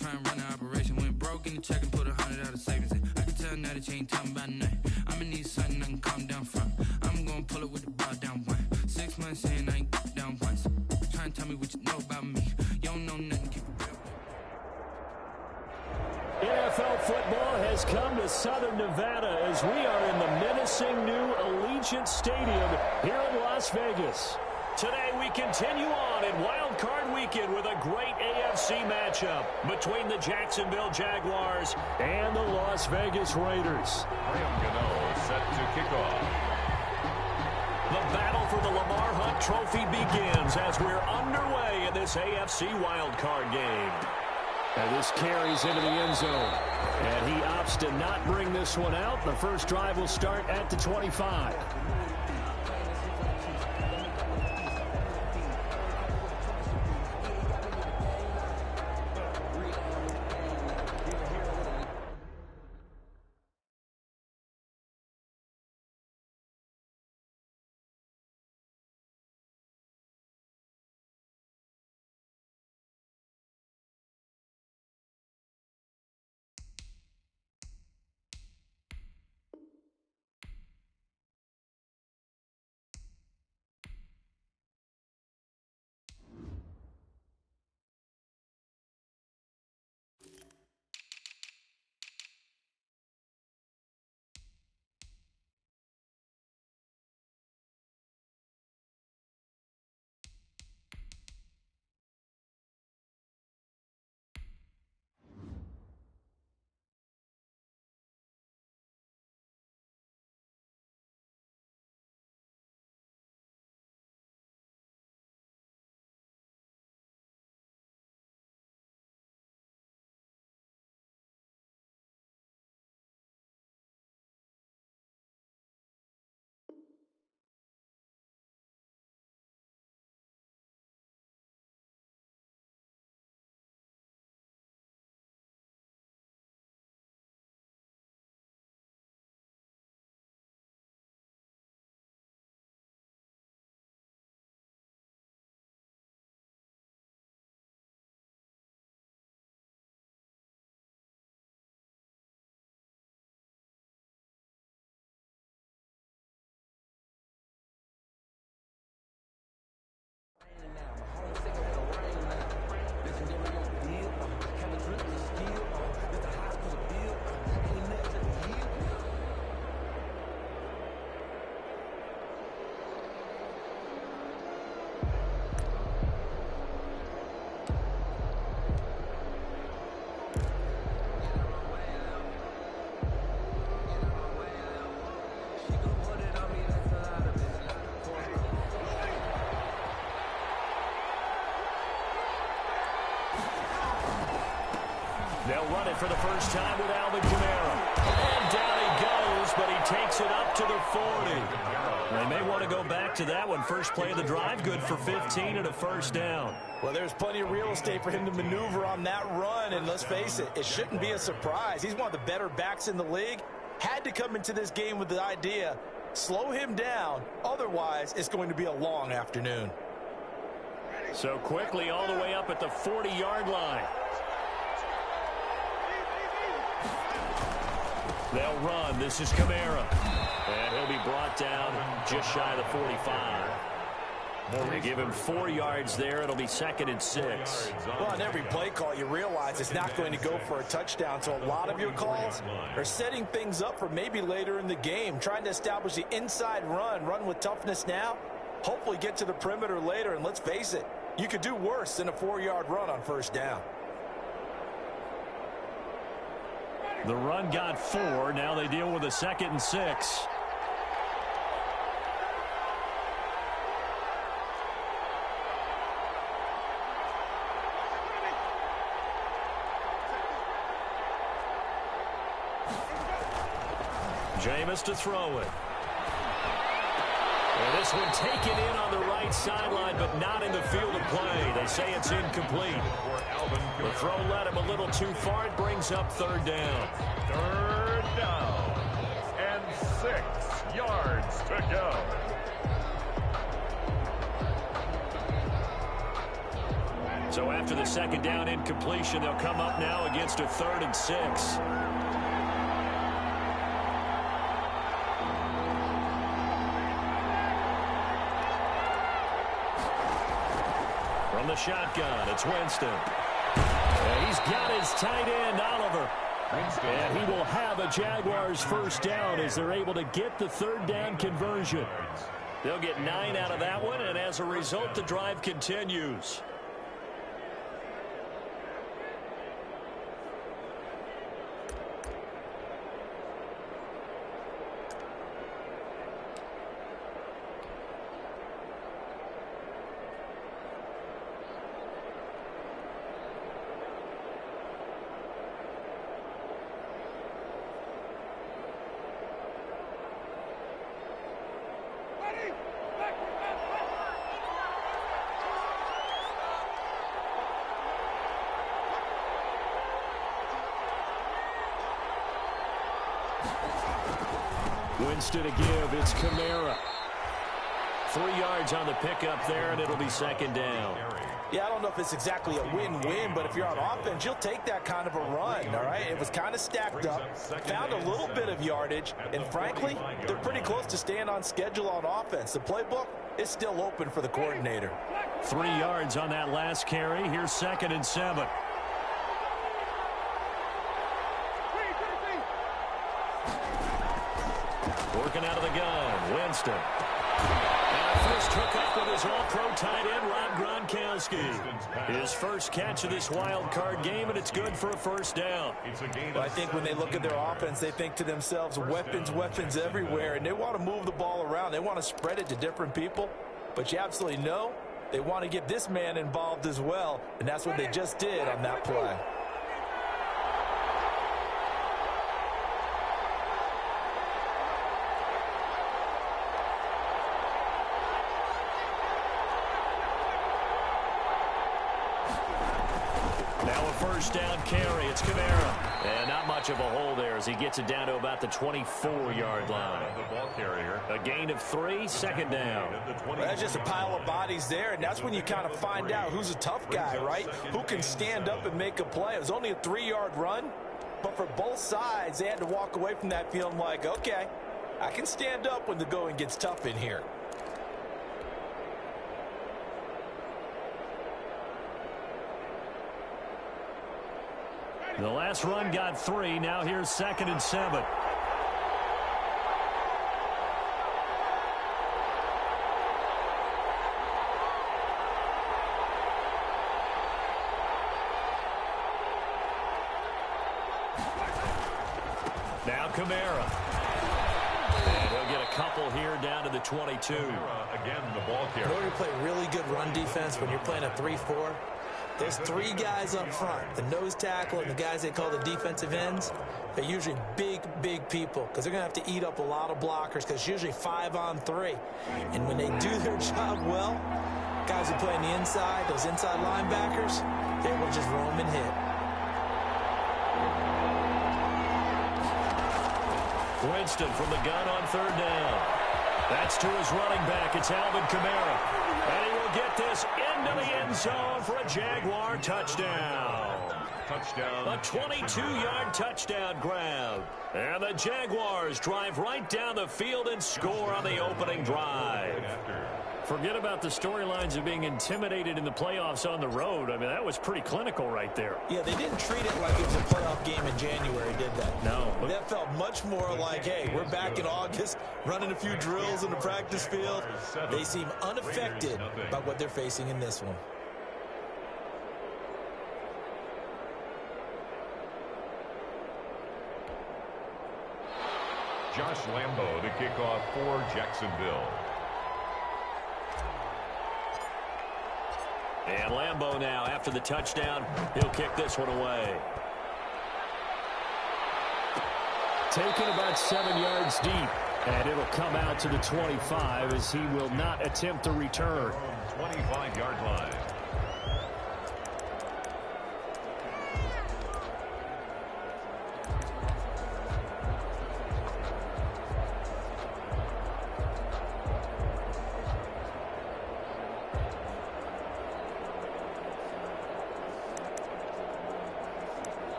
try and run the operation. Went broke in the check and put 100 out of savings in. I can tell now that you ain't talking about nothing. I'ma need something I can calm down from. I'm gonna pull it with the bar down one. 6 months in, I ain't down once. Try and tell me what you know about me. You don't know nothing, keep it real. NFL football has come to Southern Nevada as we are in the menacing new Allegiant Stadium here in Las Vegas. Today we continue on in Wild Card Weekend with a great AFC matchup between the Jacksonville Jaguars and the Las Vegas Raiders. Set to kick off. The battle for the Lamar Hunt Trophy begins as we're underway in this AFC Wild Card game. And this carries into the end zone. And he opts to not bring this one out. The first drive will start at the 25. They'll run it for the first time with Alvin Kamara. And down he goes, but he takes it up to the 40. They may want to go back to that one. First play of the drive, good for 15 and a first down. Well, there's plenty of real estate for him to maneuver on that run, and let's face it, it shouldn't be a surprise. He's one of the better backs in the league. Had to come into this game with the idea, slow him down, otherwise it's going to be a long afternoon. So quickly all the way up at the 40-yard line. They'll run. This is Kamara. And he'll be brought down just shy of the 45. They give him 4 yards there. It'll be 2nd and 6. Well, on every play call, you realize it's not going to go for a touchdown. So a lot of your calls are setting things up for maybe later in the game, trying to establish the inside run with toughness now, hopefully get to the perimeter later. And let's face it, you could do worse than a 4-yard run on first down. The run got 4. Now they deal with a 2nd and 6. Jameis to throw it. And this one taken in on the right sideline, but not in the field of play. They say it's incomplete. The throw led him a little too far. It brings up 3rd down. 3rd down and 6 yards to go. So after the second down incompletion, they'll come up now against a 3rd and 6. From the shotgun, it's Winston. And he's got his tight end, Oliver. And he will have a Jaguars first down as they're able to get the 3rd down conversion. They'll get 9 out of that one, and as a result, the drive continues. Winston to give. It's Kamara. 3 yards on the pickup there, and it'll be 2nd down. Yeah, I don't know if it's exactly a win-win, but if you're on offense, you'll take that kind of a run, all right? It was kind of stacked up, found a little bit of yardage, and frankly, they're pretty close to staying on schedule on offense. The playbook is still open for the coordinator. 3 yards on that last carry. Here's 2nd and 7. Working out of the gun, Winston. And a first hook up with his all-pro tight end, Rob Gronkowski. His first catch of this wild card game, and it's good for a first down. Well, I think when they look at their offense, they think to themselves, weapons, weapons everywhere, and they want to move the ball around. They want to spread it to different people, but you absolutely know they want to get this man involved as well, and that's what they just did on that play. First down carry. It's Kamara. And not much of a hole there as he gets it down to about the 24-yard line. The ball carrier. A gain of 3, 2nd down. Well, that's just a pile of bodies there, and that's when you kind of find out who's a tough guy, right? Who can stand up and make a play. It was only a 3-yard run, but for both sides, they had to walk away from that feeling like, okay, I can stand up when the going gets tough in here. The last run got 3. Now here's 2nd and 7. Now Kamara. And he'll get a couple here down to the 22. Again, the ball carrier. In order to play really good run defense when you're playing a 3-4, there's 3 guys up front, the nose tackle and the guys they call the defensive ends. They're usually big, big people because they're going to have to eat up a lot of blockers because it's usually 5 on 3. And when they do their job well, guys who play on the inside, those inside linebackers, they will just roam and hit. Winston from the gun on 3rd down. That's to his running back. It's Alvin Kamara. And he will get this into the end zone for a Jaguar touchdown. Touchdown. A 22-yard touchdown grab. And the Jaguars drive right down the field and score on the opening drive. Forget about the storylines of being intimidated in the playoffs on the road. I mean, that was pretty clinical right there. Yeah, they didn't treat it like it was a playoff game in January, did they? No. That felt much more like, hey, we're back in August, running a few drills in the practice field. They seem unaffected by what they're facing in this one. Josh Lambo to kick off for Jacksonville. And Lambo now, after the touchdown, he'll kick this one away. Taken about 7 yards deep, and it'll come out to the 25 as he will not attempt a return. 25-yard line.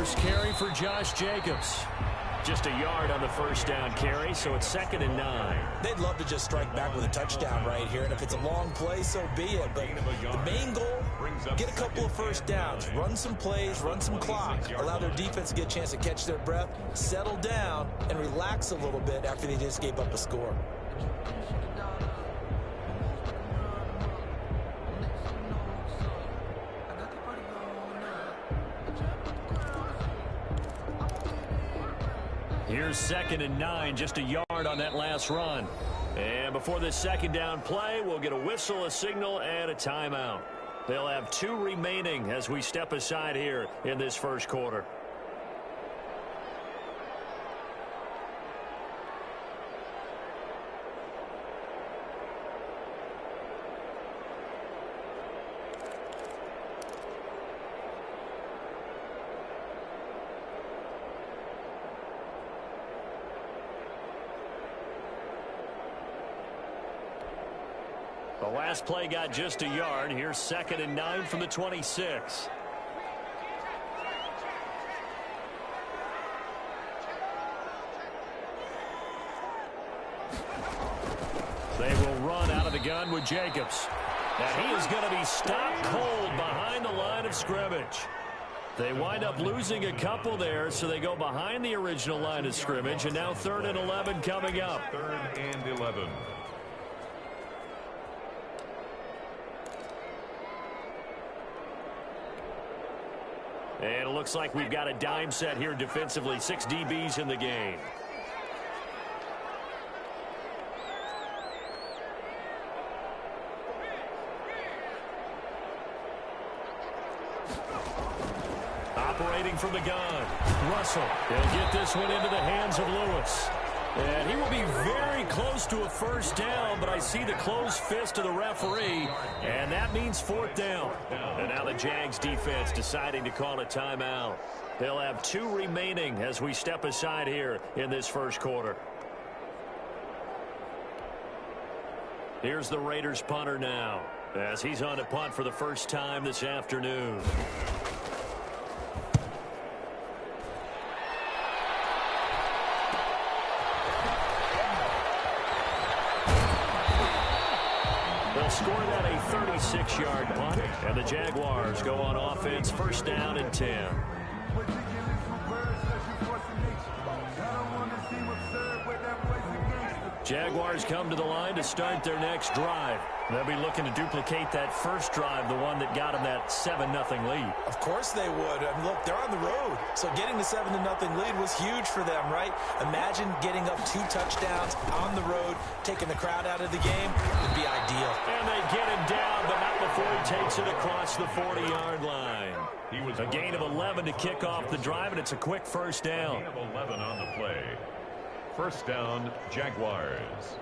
first carry for Josh Jacobs. Just a yard on the first down carry, so it's 2nd and 9. They'd love to just strike back with a touchdown right here, and if it's a long play, so be it. But the main goal, get a couple of first downs, run some plays, run some clock, allow their defense to get a chance to catch their breath, settle down, and relax a little bit after they just gave up a score. Here's 2nd and 9, just a yard on that last run. And before this second down play, we'll get a whistle, a signal, and a timeout. They'll have 2 remaining as we step aside here in this first quarter. The last play got just a yard. Here's 2nd and 9 from the 26. They will run out of the gun with Jacobs. And he is going to be stopped cold behind the line of scrimmage. They wind up losing a couple there, so they go behind the original line of scrimmage, and now 3rd and 11 coming up. 3rd and 11. And it looks like we've got a dime set here defensively. 6 DBs in the game. Operating from the gun. Russell. He'll get this one into the hands of Lewis. And he will be very close to a first down, but I see the closed fist of the referee, and that means 4th down. And now the Jags defense deciding to call a timeout. They'll have 2 remaining as we step aside here in this first quarter. Here's the Raiders punter now, as he's on to punt for the first time this afternoon. They'll score that a 36-yard punt, and the Jaguars go on offense, 1st down and 10. Jaguars come to the line to start their next drive. They'll be looking to duplicate that first drive, the one that got them that 7-0 lead. Of course they would. I mean, look, they're on the road, so getting the 7-0 lead was huge for them, right? Imagine getting up 2 touchdowns on the road, taking the crowd out of the game would be ideal. And they get him down, but not before he takes it across the 40-yard line. A gain of 11 to kick off the drive, and it's a quick first down. Gain of 11 on the play. 1st down, Jaguars.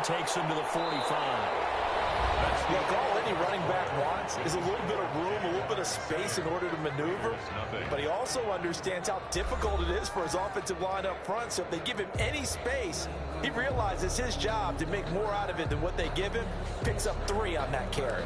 Takes him to the 45. Look, all any running back wants is a little bit of room, a little bit of space in order to maneuver. But he also understands how difficult it is for his offensive line up front. So if they give him any space, he realizes his job to make more out of it than what they give him. Picks up 3 on that carry.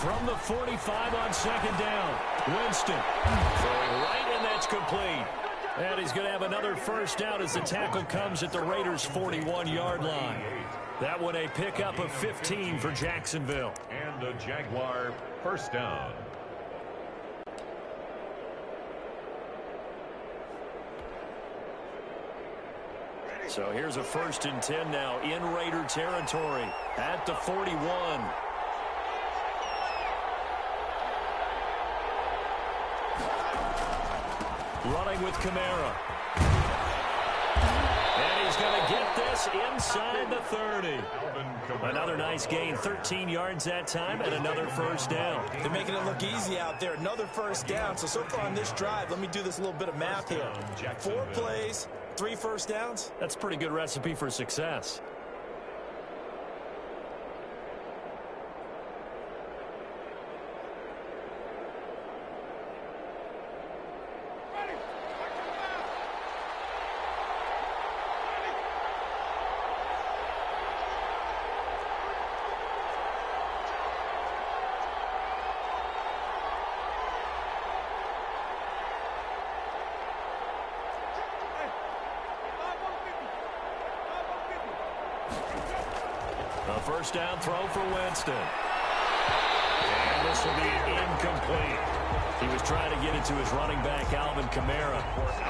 From the 45 on 2nd down. Winston throwing right, and that's complete. And he's going to have another first down as the tackle comes at the Raiders' 41-yard line. That one a pickup of 15 for Jacksonville. And a Jaguar 1st down. So here's a 1st and 10 now in Raider territory at the 41. Running with Kamara. Vegas inside the 30. Another nice gain, 13 yards that time, and another first down. They're making it look easy out there. Another first down. So far on this drive, let me do this little bit of math here. 4 plays, 3 first downs. That's a pretty good recipe for success. A first down throw for Winston. And this will be incomplete. He was trying to get it to his running back, Alvin Kamara.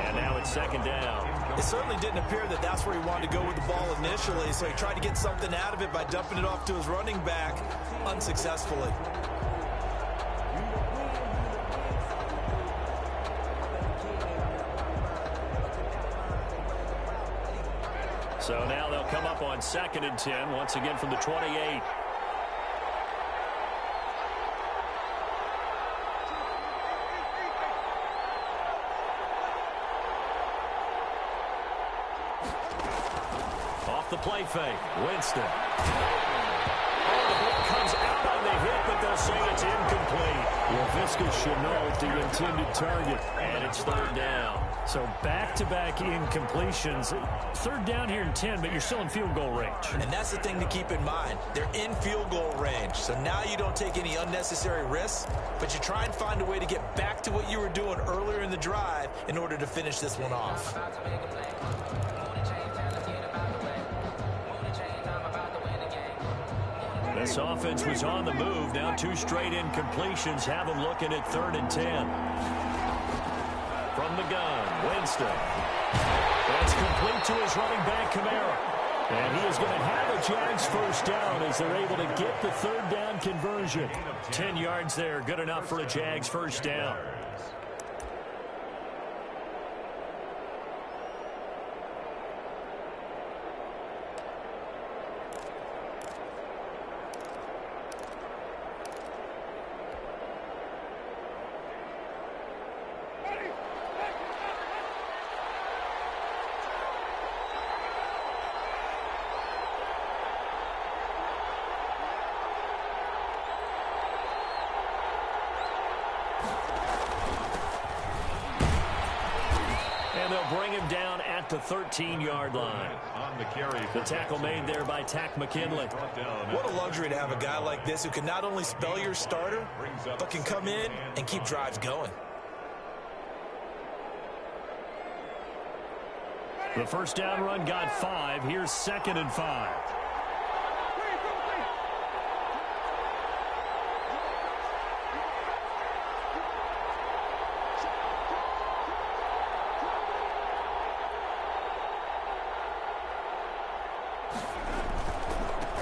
And now it's second down. It certainly didn't appear that that's where he wanted to go with the ball initially, so he tried to get something out of it by dumping it off to his running back unsuccessfully. So now they'll come up on 2nd and 10, once again from the 28. Off the play fake, Winston. Oh, the ball comes out on the hit, but they'll say it's incomplete. Laviska Shenault, the intended target, and it's 3rd down. So back-to-back incompletions. 3rd down here in 10, but you're still in field goal range. And that's the thing to keep in mind. They're in field goal range. So now you don't take any unnecessary risks, but you try and find a way to get back to what you were doing earlier in the drive in order to finish this one off. This offense was on the move. Now 2 straight incompletions have them looking at 3rd and 10. From the gun, Winston. That's complete to his running back, Kamara. And he is going to have a Jags first down as they're able to get the 3rd down conversion. 10 yards there, good enough for a Jags first down. Bring him down at the 13-yard line. The tackle made there by Tack McKinley. What a luxury to have a guy like this who can not only spell your starter, but can come in and keep drives going. The first down run got 5. Here's 2nd and 5.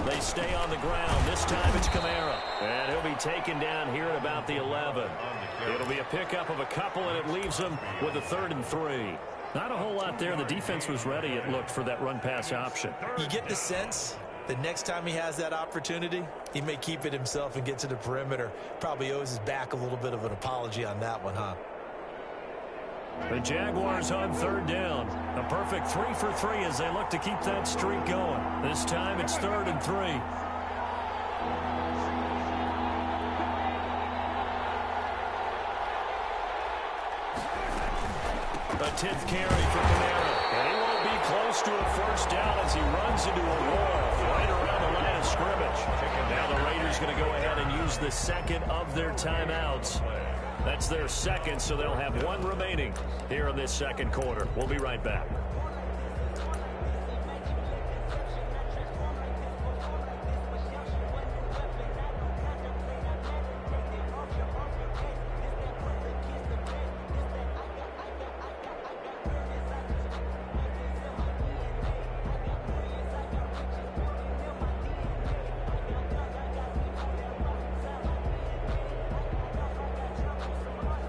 They stay on the ground. This time it's Kamara. And he'll be taken down here at about the 11. It'll be a pickup of a couple, and it leaves them with a 3rd and 3. Not a whole lot there. The defense was ready, it looked, for that run-pass option. You get the sense that next time he has that opportunity, he may keep it himself and get to the perimeter. Probably owes his back a little bit of an apology on that one, huh? The Jaguars on 3rd down. A perfect 3 for 3 as they look to keep that streak going. This time it's 3rd and 3. A 10th carry for Kamara. And he won't be close to a first down as he runs into a wall right around the line of scrimmage. Now the Raiders going to go ahead and use the 2nd of their timeouts. That's their 2nd, so they'll have 1 remaining here in this 2nd quarter. We'll be right back.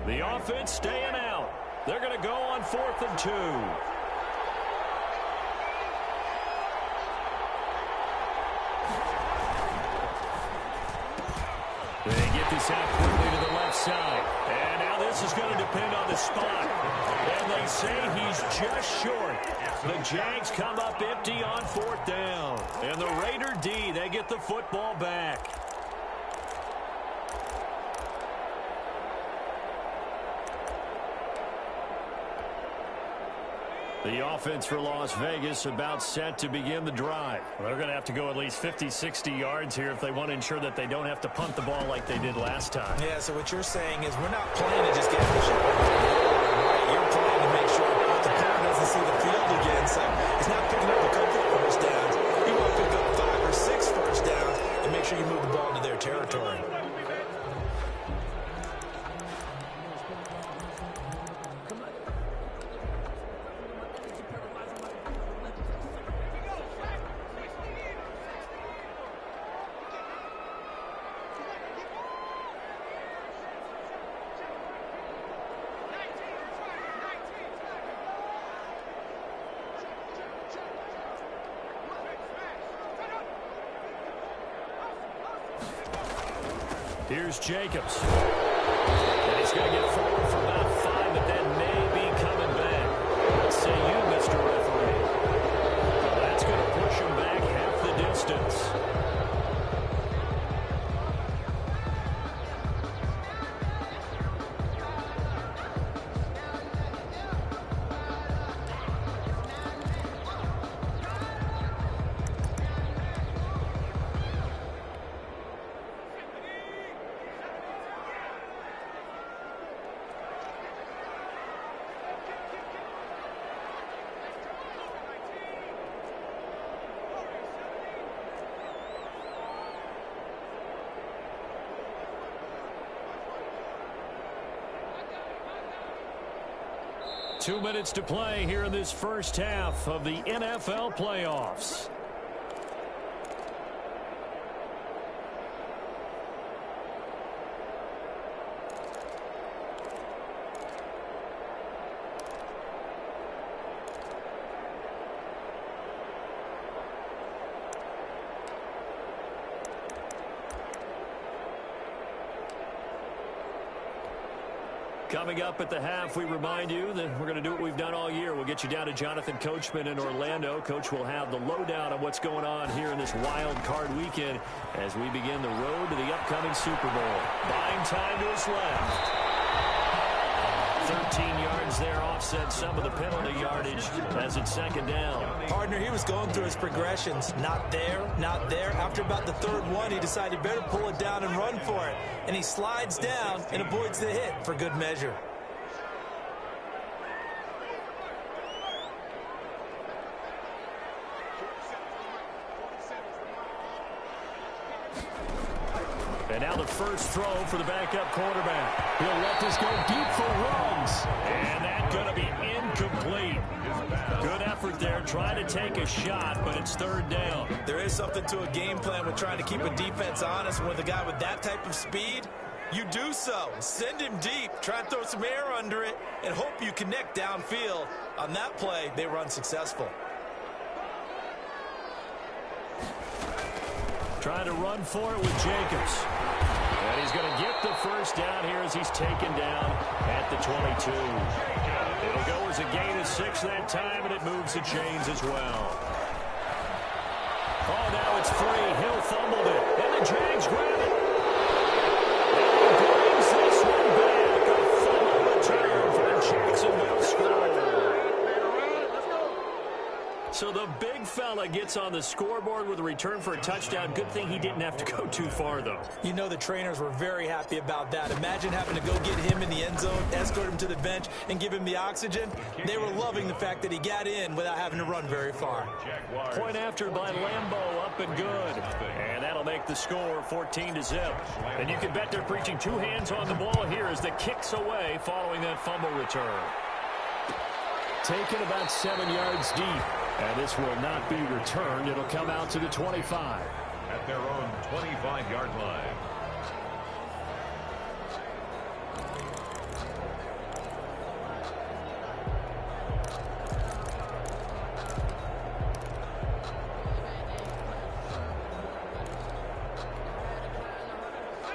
The offense staying out. They're going to go on 4th and 2. side. And now this is going to depend on the spot. And they say he's just short. The Jags come up empty on 4th down. And the Raider D, they get the football back. The offense for Las Vegas about set to begin the drive. Well, they're going to have to go at least 50, 60 yards here if they want to ensure that they don't have to punt the ball like they did last time. Yeah, so what you're saying is we're not playing to just get the shot. Right? You're playing to make sure the player doesn't see the field again. So he's not picking up a couple of first downs. You want to pick up 5 or 6 first downs and make sure you move the ball into their territory. Here's Jacobs. And he's going to get forward for about 5, but then maybe coming back. What say you, Mr. Referee? Well, that's going to push him back half the distance. Two minutes to play here in this first half of the NFL playoffs. Coming up at the half, we remind you that we're going to do what we've done all year. We'll get you down to Jonathan Coachman in Orlando. Coach will have the lowdown on what's going on here in this wild card weekend as we begin the road to the upcoming Super Bowl. Buying time to his left. 13 yards there offset some of the penalty yardage as it's second down. Partner, he was going through his progressions. Not there, not there. After about the third one, he decided better pull it down and run for it. And he slides down and avoids the hit for good measure. And now the first throw for the backup quarterback. He'll let this go deep for Ruggs. And that's going to be incomplete. Good effort there, trying to take a shot, but it's third down. There is something to a game plan with trying to keep a defense honest. With a guy with that type of speed, you do so. Send him deep, try and throw some air under it, and hope you connect downfield. On that play, they were unsuccessful. Trying to run for it with Jacobs. And he's going to get the first down here as he's taken down at the 22. It'll go as a gain of 6 that time, and it moves the chains as well. Oh, now it's free. Hill fumbled it, and the Jags grab it. And he brings this one back. A fumble return for the Jacksonville score. So the big fella gets on the scoreboard with a return for a touchdown. Good thing he didn't have to go too far, though. You know the trainers were very happy about that. Imagine having to go get him in the end zone, escort him to the bench, and give him the oxygen. They were loving the fact that he got in without having to run very far. Point after by Lambeau, up and good. And that'll make the score 14-0. And you can bet they're preaching 2 hands on the ball here as the kick's away following that fumble return. Taken about 7 yards deep. And this will not be returned. It'll come out to the 25. At their own 25-yard line.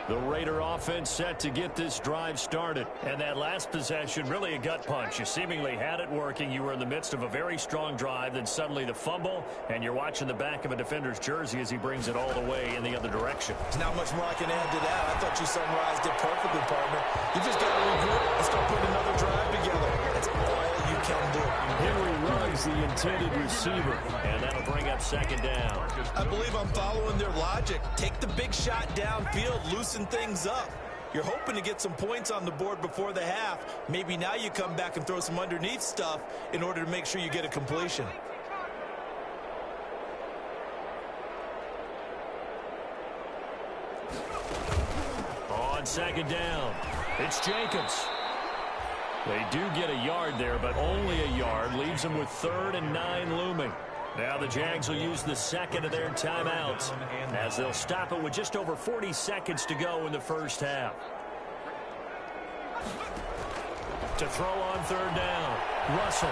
The Raider offense set to get this drive started. And that last possession, really a gut punch. You seemingly had it working. You were in the midst of a very strong drive. Then suddenly the fumble, and you're watching the back of a defender's jersey as he brings it all the way in the other direction. There's not much more I can add to that. I thought you summarized it perfectly, partner. You just got to regroup and start putting another drive together. That's all you can do. Henry Ruggs, the intended receiver. And that'll bring up second down. I believe I'm following their logic. Take the big shot downfield, loosen things up. You're hoping to get some points on the board before the half. Maybe now you come back and throw some underneath stuff in order to make sure you get a completion. On second down, it's Jacobs. They do get a yard there, but only a yard. Leaves them with 3rd and 9 looming. Now the Jags will use the second of their timeouts as they'll stop it with just over 40 seconds to go in the first half. To throw on 3rd down, Russell.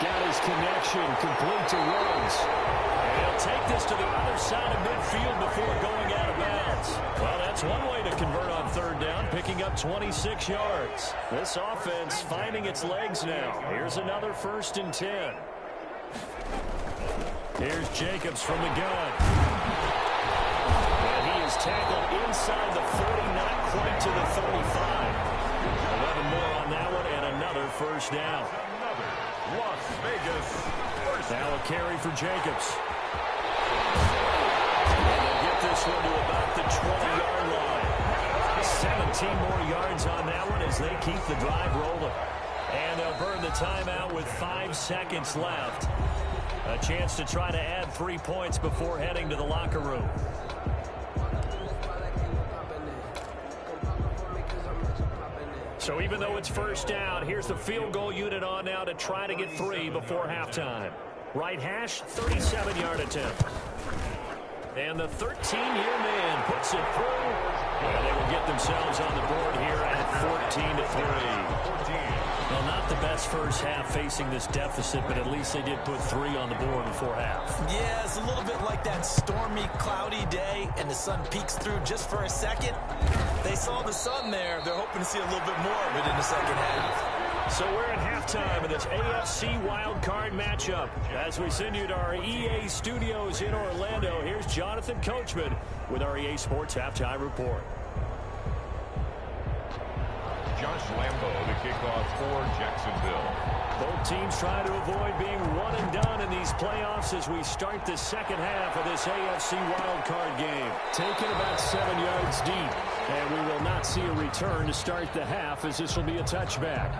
Got his connection, complete to Ruggs. And he'll take this to the other side of midfield before going out of bounds. Well, that's one way to convert on 3rd down, picking up 26 yards. This offense finding its legs now. Here's another 1st and 10. Here's Jacobs from the gun. And he is tackled inside the 40, not quite to the 35. 11 more on that one, and another 1st down. Las Vegas. Now a carry for Jacobs. And they'll get this one to about the 20-yard line. 17 more yards on that one as they keep the drive rolling. And they'll burn the timeout with 5 seconds left. A chance to try to add 3 points before heading to the locker room. So even though it's 1st down, here's the field goal unit on now to try to get 3 before halftime. Right hash, 37-yard attempt. And the 13-year man puts it through. And they will get themselves on the board here at 14-3. Well, not the best first half facing this deficit, but at least they did put 3 on the board before half. Yeah, it's a little bit like that stormy, cloudy day, and the sun peeks through just for a second. They saw the sun there. They're hoping to see a little bit more of it in the second half. So we're at halftime of this AFC wildcard matchup. As we send you to our EA studios in Orlando, here's Jonathan Coachman with our EA Sports Halftime Report. Josh Lambo, the kickoff for Jacksonville. Both teams trying to avoid being one and done in these playoffs as we start the second half of this AFC wildcard game. Taken about 7 yards deep, and we will not see a return to start the half as this will be a touchback.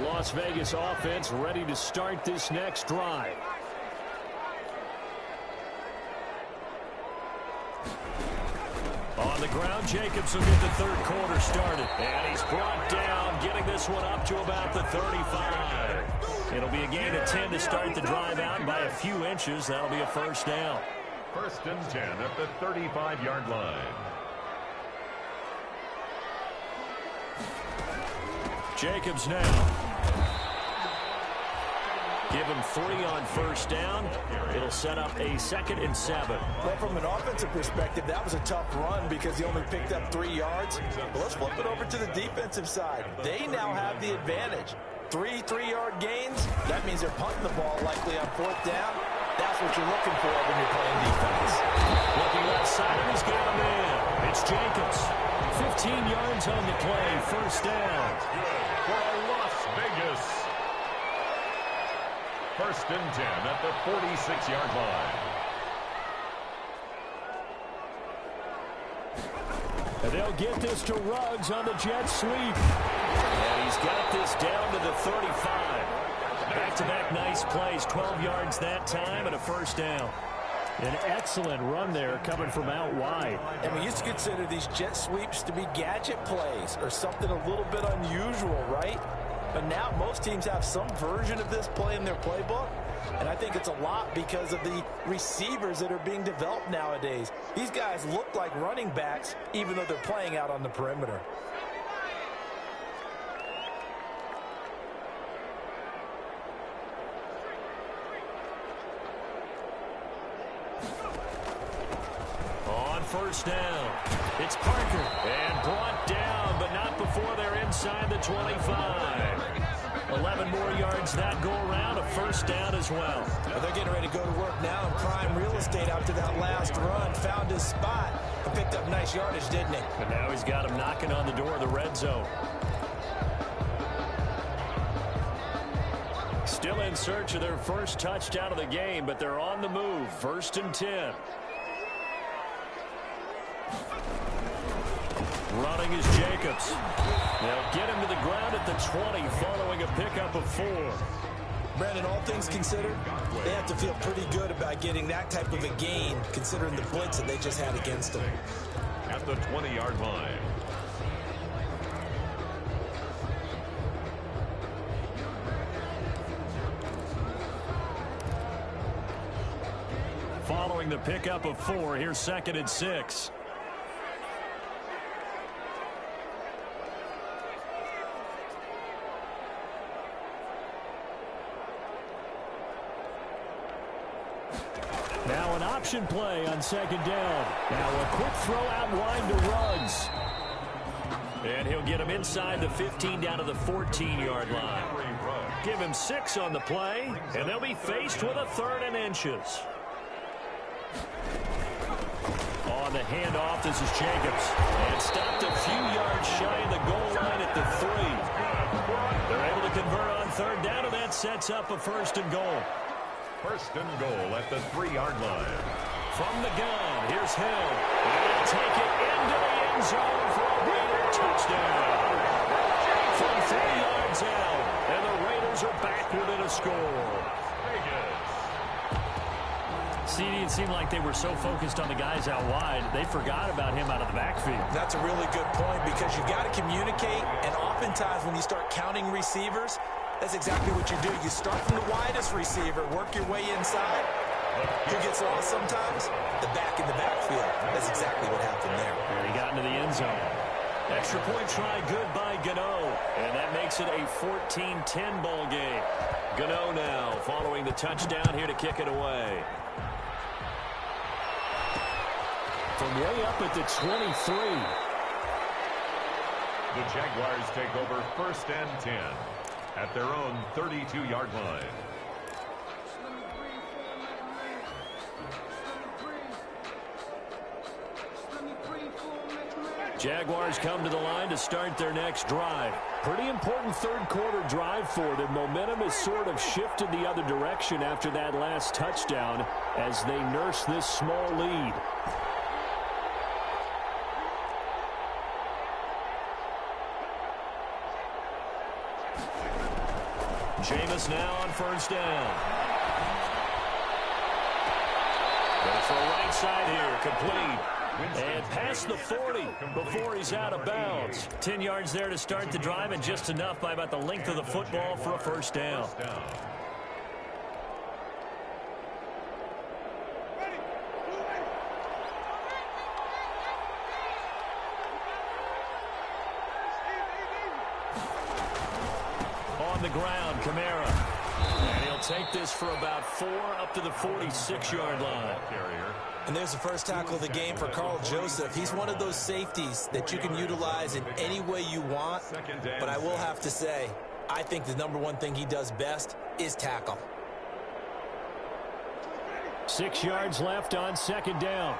Las Vegas offense ready to start this next drive. On the ground, Jacobs will get the 3rd quarter started. And he's brought down, getting this one up to about the 35. It'll be a gain of 10 to start the drive out by a few inches. That'll be a 1st down. 1st and 10 at the 35-yard line. Jacobs now. Give him 3 on 1st down. It'll set up a 2nd and 7. Well, from an offensive perspective, that was a tough run because he only picked up 3 yards. But let's flip it over to the defensive side. They now have the advantage. 3 3-yard gains. That means they're punting the ball likely on 4th down. That's what you're looking for when you're playing defense. Looking left side, he's got a man. It's Jacobs. 15 yards on the play. 1st down. For Las Vegas. 1st and 10 at the 46-yard line. And they'll get this to Ruggs on the jet sweep. And he's got this down to the 35. Back-to-back nice plays. 12 yards that time and a 1st down. An excellent run there coming from out wide. And we used to consider these jet sweeps to be gadget plays or something a little bit unusual, right? But now most teams have some version of this play in their playbook. And I think it's a lot because of the receivers that are being developed nowadays. These guys look like running backs, even though they're playing out on the perimeter. On first down, it's Parker. And brought down, but not before they're inside the 25. 11 more yards that go around, a first down as well. They're getting ready to go to work now in prime real estate after that last run. Found his spot and picked up nice yardage, didn't he? And now he's got him knocking on the door of the red zone. Still in search of their first touchdown of the game, but they're on the move. 1st and 10. Running is Jacobs. They'll get him to the ground at the 20 following a pickup of 4. Brandon, all things considered, they have to feel pretty good about getting that type of a gain considering the blitz that they just had against them. At the 20-yard line. Following the pickup of 4, here's 2nd and 6. Now an option play on 2nd down. Now a quick throw out wide to Ruggs. And he'll get him inside the 15 down to the 14-yard line. Give him 6 on the play, and they'll be faced with a 3rd and inches. On the handoff, this is Jacobs. And stopped a few yards shy of the goal line at the 3. They're able to convert on 3rd down, and that sets up a 1st and goal. 1st and goal at the 3-yard line. From the gun, here's Hill. And they'll take it into the end zone for a Raider touchdown. From 3 yards out, and the Raiders are back within a score. CD, it seemed like they were so focused on the guys out wide, they forgot about him out of the backfield. That's a really good point because you've got to communicate, and oftentimes when you start counting receivers, that's exactly what you do. You start from the widest receiver, work your way inside. Who gets lost sometimes? The back in the backfield. That's exactly what happened there. And he got into the end zone. Extra point try good by Gano. And that makes it a 14-10 ball game. Gano now following the touchdown here to kick it away. From way up at the 23. The Jaguars take over 1st and 10 at their own 32-yard line. Jaguars come to the line to start their next drive. Pretty important 3rd quarter drive for them. Momentum has sort of shifted the other direction after that last touchdown as they nurse this small lead. Jameis now on 1st down. Goes for a right side here, complete. And past the 40 before he's out of bounds. 10 yards there to start the drive, and just enough by about the length of the football for a 1st down. On the ground, Kamara. And he'll take this for about 4 up to the 46-yard line. And there's the first tackle of the game for Carl Joseph. He's one of those safeties that you can utilize in any way you want. But I will have to say, I think the #1 thing he does best is tackle. 6 yards left on 2nd down.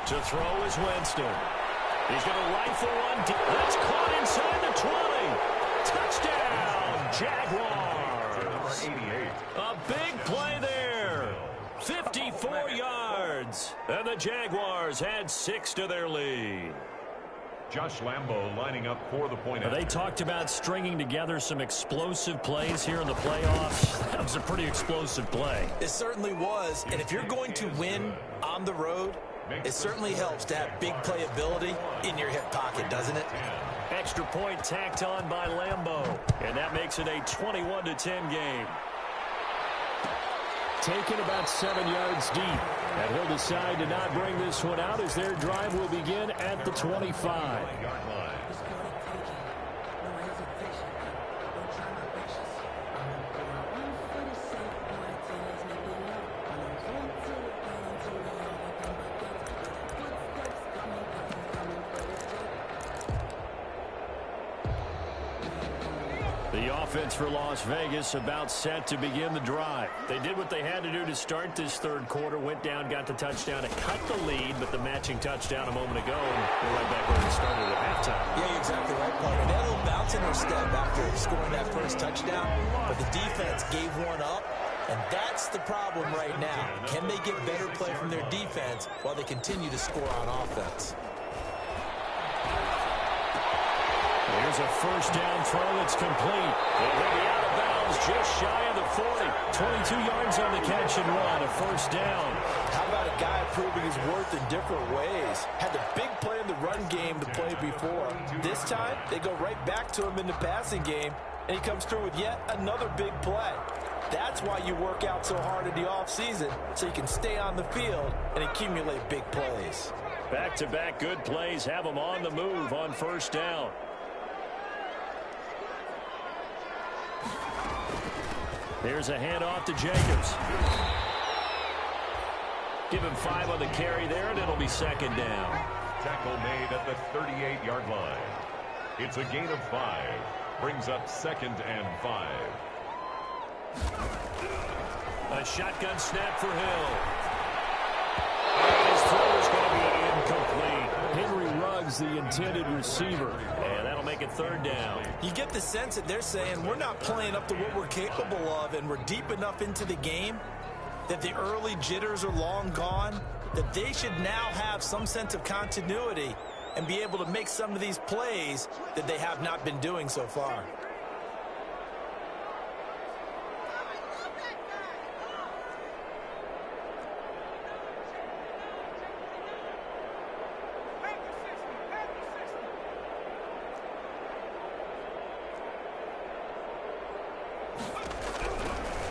To throw is Winston. He's going to rifle one deep. That's caught inside the 20. Touchdown, Jaguars. Number 88. A big play there. 54 yards. And the Jaguars had 6 to their lead. Josh Lambo lining up for the point. They talked about stringing together some explosive plays here in the playoffs. That was a pretty explosive play. It certainly was. And if you're going to win on the road, It certainly helps to have big playability in your hip pocket, doesn't it? Extra point tacked on by Lambeau. And that makes it a 21-10 game. Taken about 7 yards deep. And he'll decide to not bring this one out as their drive will begin at the 25. The offense for Las Vegas about set to begin the drive. They did what they had to do to start this third quarter, went down, got the touchdown to cut the lead, but the matching touchdown a moment ago, and they're right back where they started at halftime. Yeah, you're exactly right, partner. They had a little bounce in their step after scoring that first touchdown, but the defense gave one up, and that's the problem right now. Can they get better play from their defense while they continue to score on offense? Here's a first down throw that's complete. And he'll be out of bounds just shy of the 40. 22 yards on the catch and run, a first down. How about a guy proving his worth in different ways? Had the big play in the run game the play before. This time, they go right back to him in the passing game, and he comes through with yet another big play. That's why you work out so hard in the offseason, so you can stay on the field and accumulate big plays. Back-to-back good plays have them on the move on first down. Here's a handoff to Jacobs. Give him 5 on the carry there, and it'll be second down. Tackle made at the 38-yard line. It's a gain of 5. Brings up 2nd and 5. A shotgun snap for Hill. And his throw is going to be incomplete. Henry Ruggs, the intended receiver. And that'll make it third down. You get the sense that they're saying we're not playing up to what we're capable of, and we're deep enough into the game that the early jitters are long gone, that they should now have some sense of continuity and be able to make some of these plays that they have not been doing so far.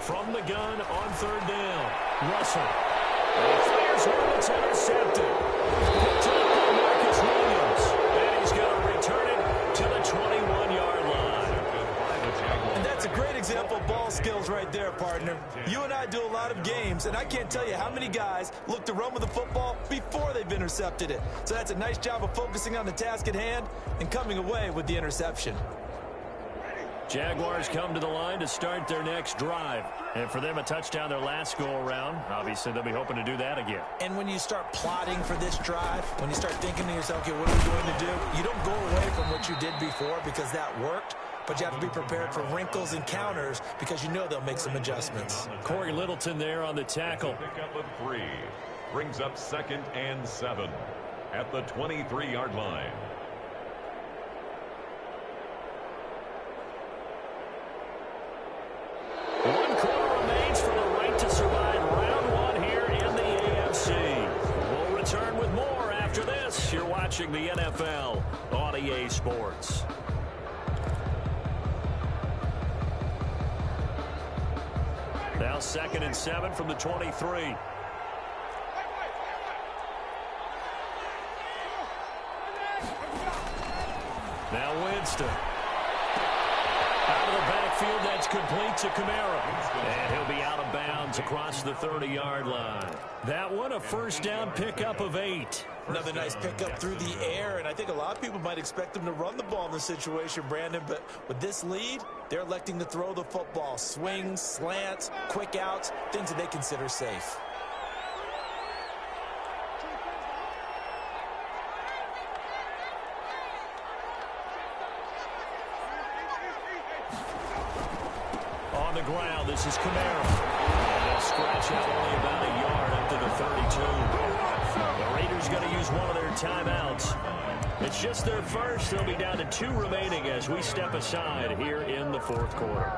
From the gun on third down. Russell. He fires one that's intercepted. Picked up by Marcus Williams. And he's going to return it to the 21-yard line. And that's a great example of ball skills right there, partner. You and I do a lot of games, and I can't tell you how many guys look to run with the football before they've intercepted it. So that's a nice job of focusing on the task at hand and coming away with the interception. Jaguars come to the line to start their next drive. And for them, a touchdown their last go-around. Obviously, they'll be hoping to do that again. And when you start plotting for this drive, when you start thinking to yourself, okay, what are we going to do? You don't go away from what you did before because that worked, but you have to be prepared for wrinkles and counters because you know they'll make some adjustments. Corey Littleton there on the tackle. Pickup of 3. Brings up 2nd and 7 at the 23-yard line. You're watching the NFL on EA Sports. Now 2nd and 7 from the 23. Now Winston. Out of the backfield, that's complete to Kamara. And he'll be out of bounds across the 30-yard line. That one, a first down pickup of 8. Another nice pickup through the air, and I think a lot of people might expect them to run the ball in this situation, Brandon, but with this lead, they're electing to throw the football. Swings, slants, quick outs, things that they consider safe. On the ground, this is Kamara. And they'll scratch out only about a yard up to the 32. The Raiders going to use one of their timeouts. It's just their first. They'll be down to 2 remaining as we step aside here in the fourth quarter.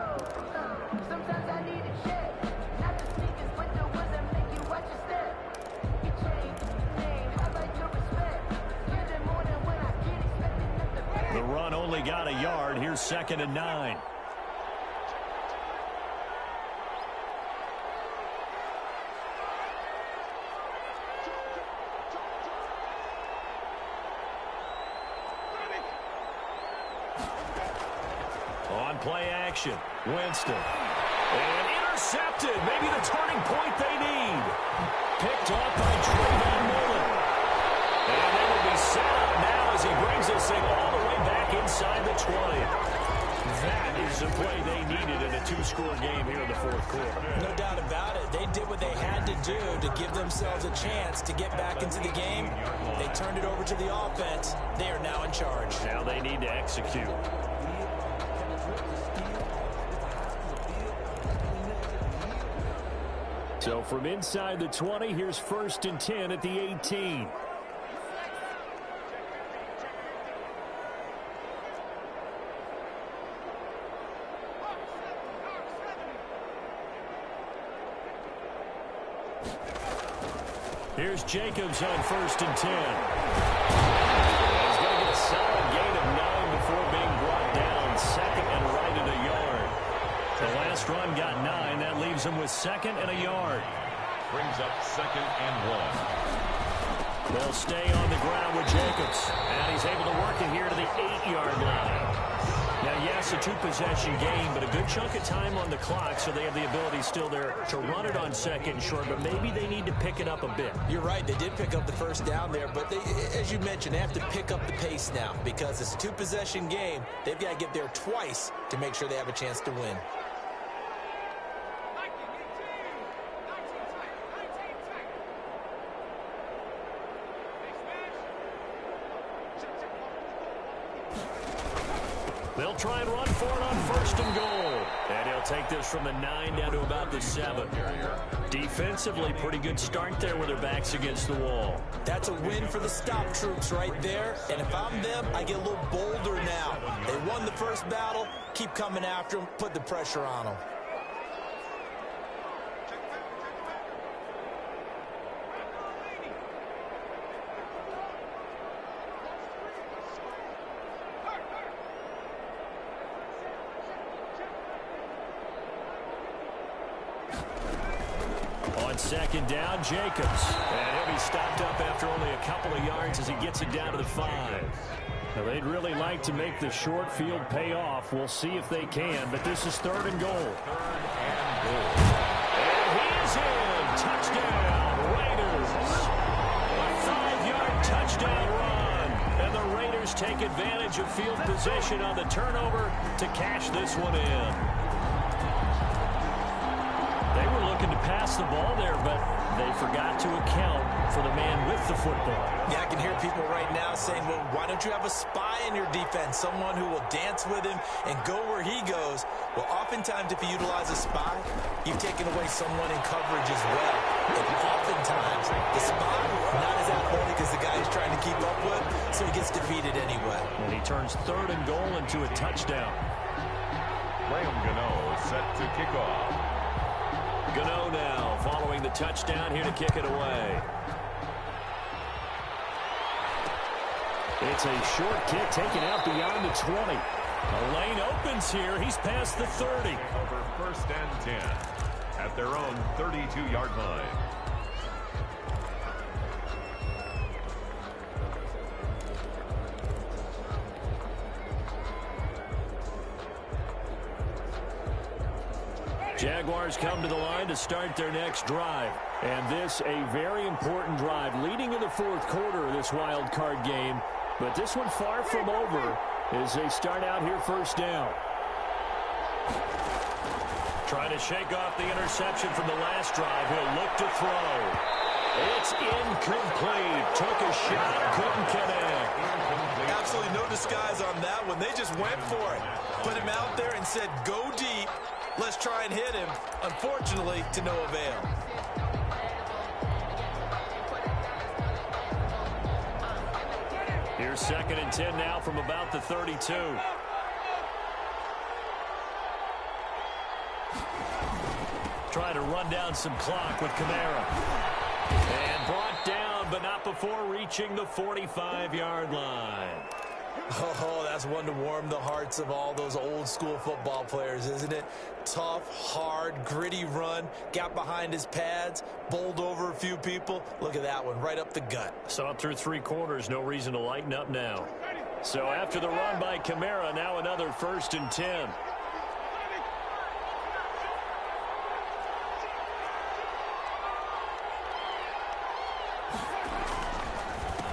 only got a yard. Here's 2nd and 9. On play action, Winston. And intercepted. Maybe the turning point they need. Picked off by Trayvon Mullen. And they will be set up now as he brings this thing all the way back inside the 20. That is the play they needed in a 2-score game here in the 4th quarter. No doubt about it. They did what they had to do to give themselves a chance to get back into the game. They turned it over to the offense. They are now in charge. Now they need to execute. So from inside the 20, here's 1st and 10 at the 18. Here's Jacobs on 1st and 10. He's going to get a solid gain of 9 before being brought down. 2nd and right at a yard. The last run got 9. That leaves him with 2nd and a yard. Brings up 2nd and 1. They'll stay on the ground with Jacobs. And he's able to work it here to the 8-yard line. Now, yes, a 2-possession game, but a good chunk of time on the clock, so they have the ability still there to run it on 2nd and short, but maybe they need to pick it up a bit. You're right. They did pick up the first down there, but they, as you mentioned, they have to pick up the pace now because it's a 2-possession game. They've got to get there twice to make sure they have a chance to win. They'll try and run for it on 1st and goal. And he'll take this from the 9 down to about the 7. Defensively, pretty good start there with their backs against the wall. That's a win for the stop troops right there. And if I'm them, I get a little bolder now. They won the first battle. Keep coming after them. Put the pressure on them. On 2nd down, Jacobs. And he'll be stopped up after only a couple of yards as he gets it down to the 5. Now, they'd really like to make the short field pay off. We'll see if they can, but this is 3rd and goal. 3rd and goal. And he is in. Touchdown, Raiders. A 5-yard touchdown run. And the Raiders take advantage of field position on the turnover to cash this one in. They were looking to pass the ball there, but they forgot to account for the man with the football. Yeah, I can hear people right now saying, well, why don't you have a spy in your defense, someone who will dance with him and go where he goes? Well, oftentimes if you utilize a spy, you've taken away someone in coverage as well. And oftentimes the spy, not as athletic as the guy he's trying to keep up with, so he gets defeated anyway. And he turns 3rd and goal into a touchdown. Graham Gano set to kick off. Gano now following the touchdown here to kick it away. It's a short kick taken out beyond the 20. The lane opens here. He's past the 30. Over 1st and 10 at their own 32-yard line. Jaguars come to the line to start their next drive. And this a very important drive leading in the 4th quarter of this wild card game. But this one far from over as they start out here 1st down. Trying to shake off the interception from the last drive. He'll look to throw. It's incomplete. Took a shot, couldn't connect. Absolutely no disguise on that one. They just went for it. Put him out there and said, go deep. Let's try and hit him. Unfortunately, to no avail. Here's 2nd and 10 now from about the 32. Trying to run down some clock with Kamara. And brought down, but not before reaching the 45-yard line. Oh, that's one to warm the hearts of all those old school football players, isn't it? Tough, hard, gritty run, got behind his pads, bowled over a few people. Look at that one, right up the gut. Saw it through 3 quarters, no reason to lighten up now. So after the run by Kamara, now another 1st and 10.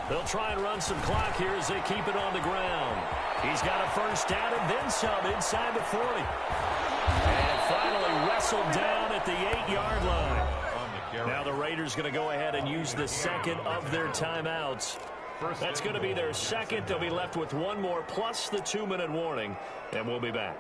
They'll try and run some clock here as they keep it on the ground. He's got a 1st down and then some inside the 40. And finally wrestled down at the 8-yard line. Now the Raiders going to go ahead and use the 2nd of their timeouts. That's going to be their 2nd. They'll be left with 1 more plus the 2-minute warning, and we'll be back.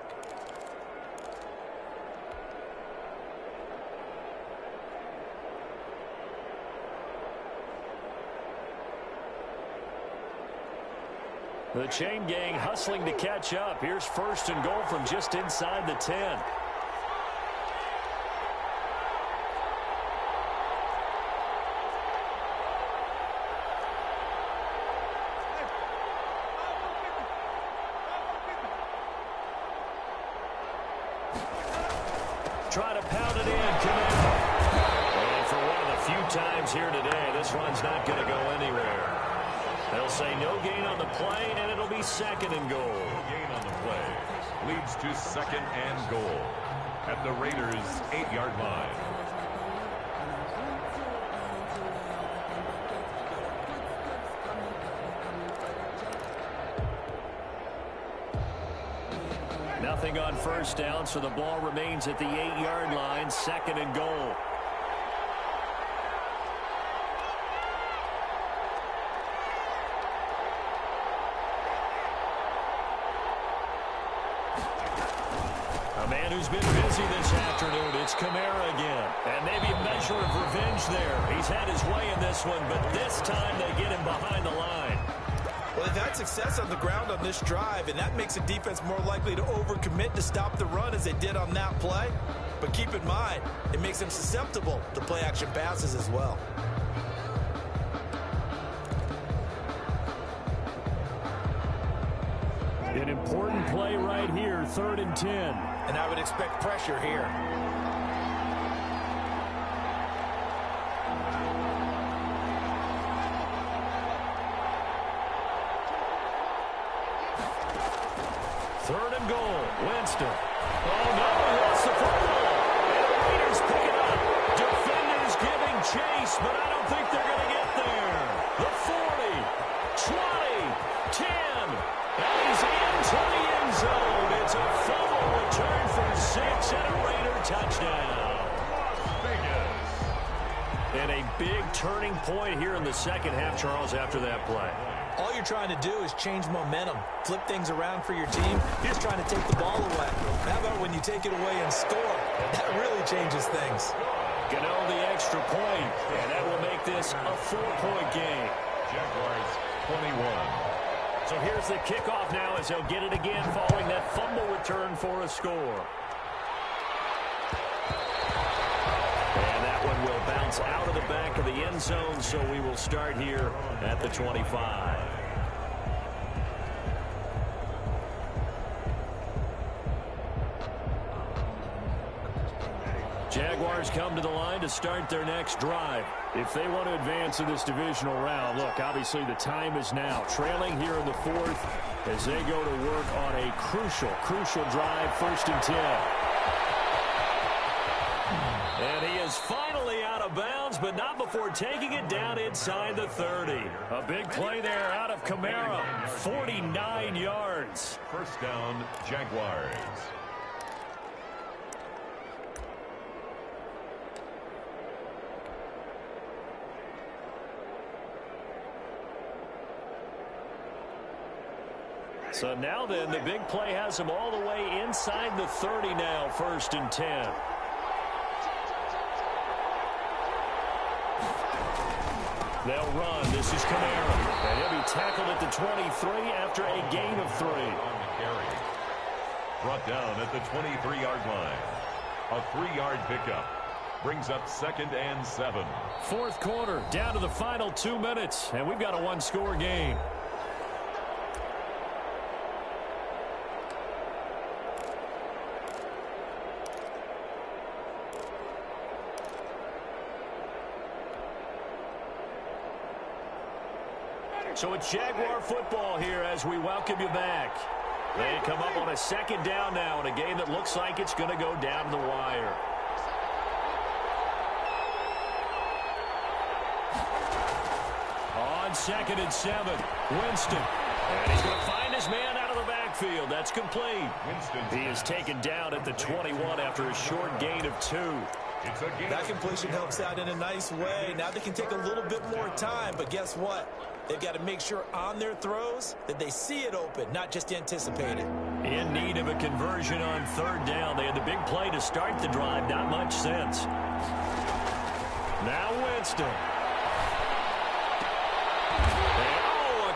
The chain gang hustling to catch up. Here's 1st and goal from just inside the 10. Try to pound it in. And for one of the few times here today, this one's not going to go anywhere. They'll say no gain on the play, and it'll be 2nd and goal. No gain on the play leads to 2nd and goal at the Raiders' 8-yard line. Nothing on 1st down, so the ball remains at the 8-yard line, 2nd and goal. A man who's been busy this afternoon, it's Kamara again. And maybe a measure of revenge there. He's had his way in this one, but this time they get him behind the line. Well, they've had success on the ground on this drive, and that makes the defense more likely to overcommit to stop the run as they did on that play. But keep in mind, it makes them susceptible to play-action passes as well. An important play right here, 3rd and 10. And I would expect pressure here. Third and goal, Winston. Oh, no, he lost the football. And the Raiders pick it up. Defenders giving chase, but I don't think they're going to get there. The 40, 20, 10. And he's into the end zone. It's a fumble return for 6 and a Raider touchdown. Vegas. And a big turning point here in the 2nd half, Charles, after that play. All you're trying to do is change momentum, flip things around for your team. You're just trying to take the ball away. How about when you take it away and score? That really changes things. Gano the extra point, and that will make this a 4-point game. Jaguars 21. So here's the kickoff now as they'll get it again following that fumble return for a score. And that one will bounce out of the back of the end zone, so we will start here at the 25. Jaguars come to the line to start their next drive. If they want to advance in this divisional round, look, obviously the time is now. Trailing here in the 4th as they go to work on a crucial drive, 1st and 10. And he is finally out of bounds, but not before taking it down inside the 30. A big play there out of Kamara, 49 yards. 1st down, Jaguars. So now then, the big play has him all the way inside the 30 now, 1st and 10. They'll run. This is Kamara. And he'll be tackled at the 23 after a gain of 3. On the carry. Brought down at the 23-yard line. A 3-yard pickup. Brings up 2nd and 7. 4th quarter, down to the final 2 minutes. And we've got a 1-score game. So it's Jaguar football here as we welcome you back. They come up on a second down now in a game that looks like it's going to go down the wire. On 2nd and 7, Winston. And he's going to find his man out of the backfield. That's complete. He is taken down at the 21 after a short gain of 2. That completion helps out in a nice way. Now they can take a little bit more time, but guess what? They've got to make sure on their throws that they see it open, not just anticipate it. In need of a conversion on 3rd down. They had the big play to start the drive. Not much sense. Now Winston.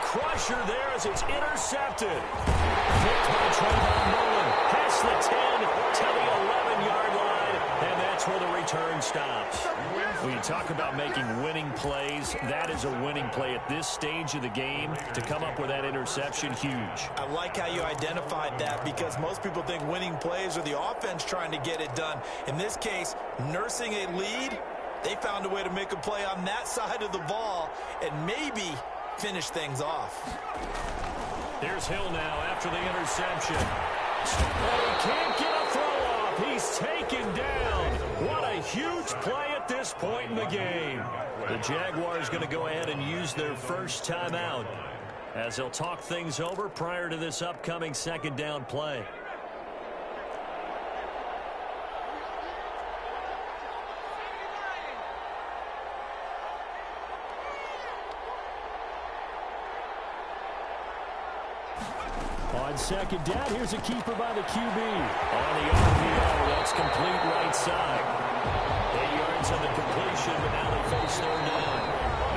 Crusher there as it's intercepted. Picked by Trayvon Mullen. Past the 10 to the 11-yard line, and that's where the return stops. When you talk about making winning plays, that is a winning play at this stage of the game. To come up with that interception, huge. I like how you identified that because most people think winning plays are the offense trying to get it done. In this case, nursing a lead, they found a way to make a play on that side of the ball and maybe finish things off. Here's Hill now after the interception. And he can't get a throw off. He's taken down. What a huge play at this point in the game. The Jaguars going to go ahead and use their first timeout as they'll talk things over prior to this upcoming 2nd down play. On 2nd down, here's a keeper by the QB. On the RPO, that's complete right side. 8 yards on the completion, but now they face 3rd down.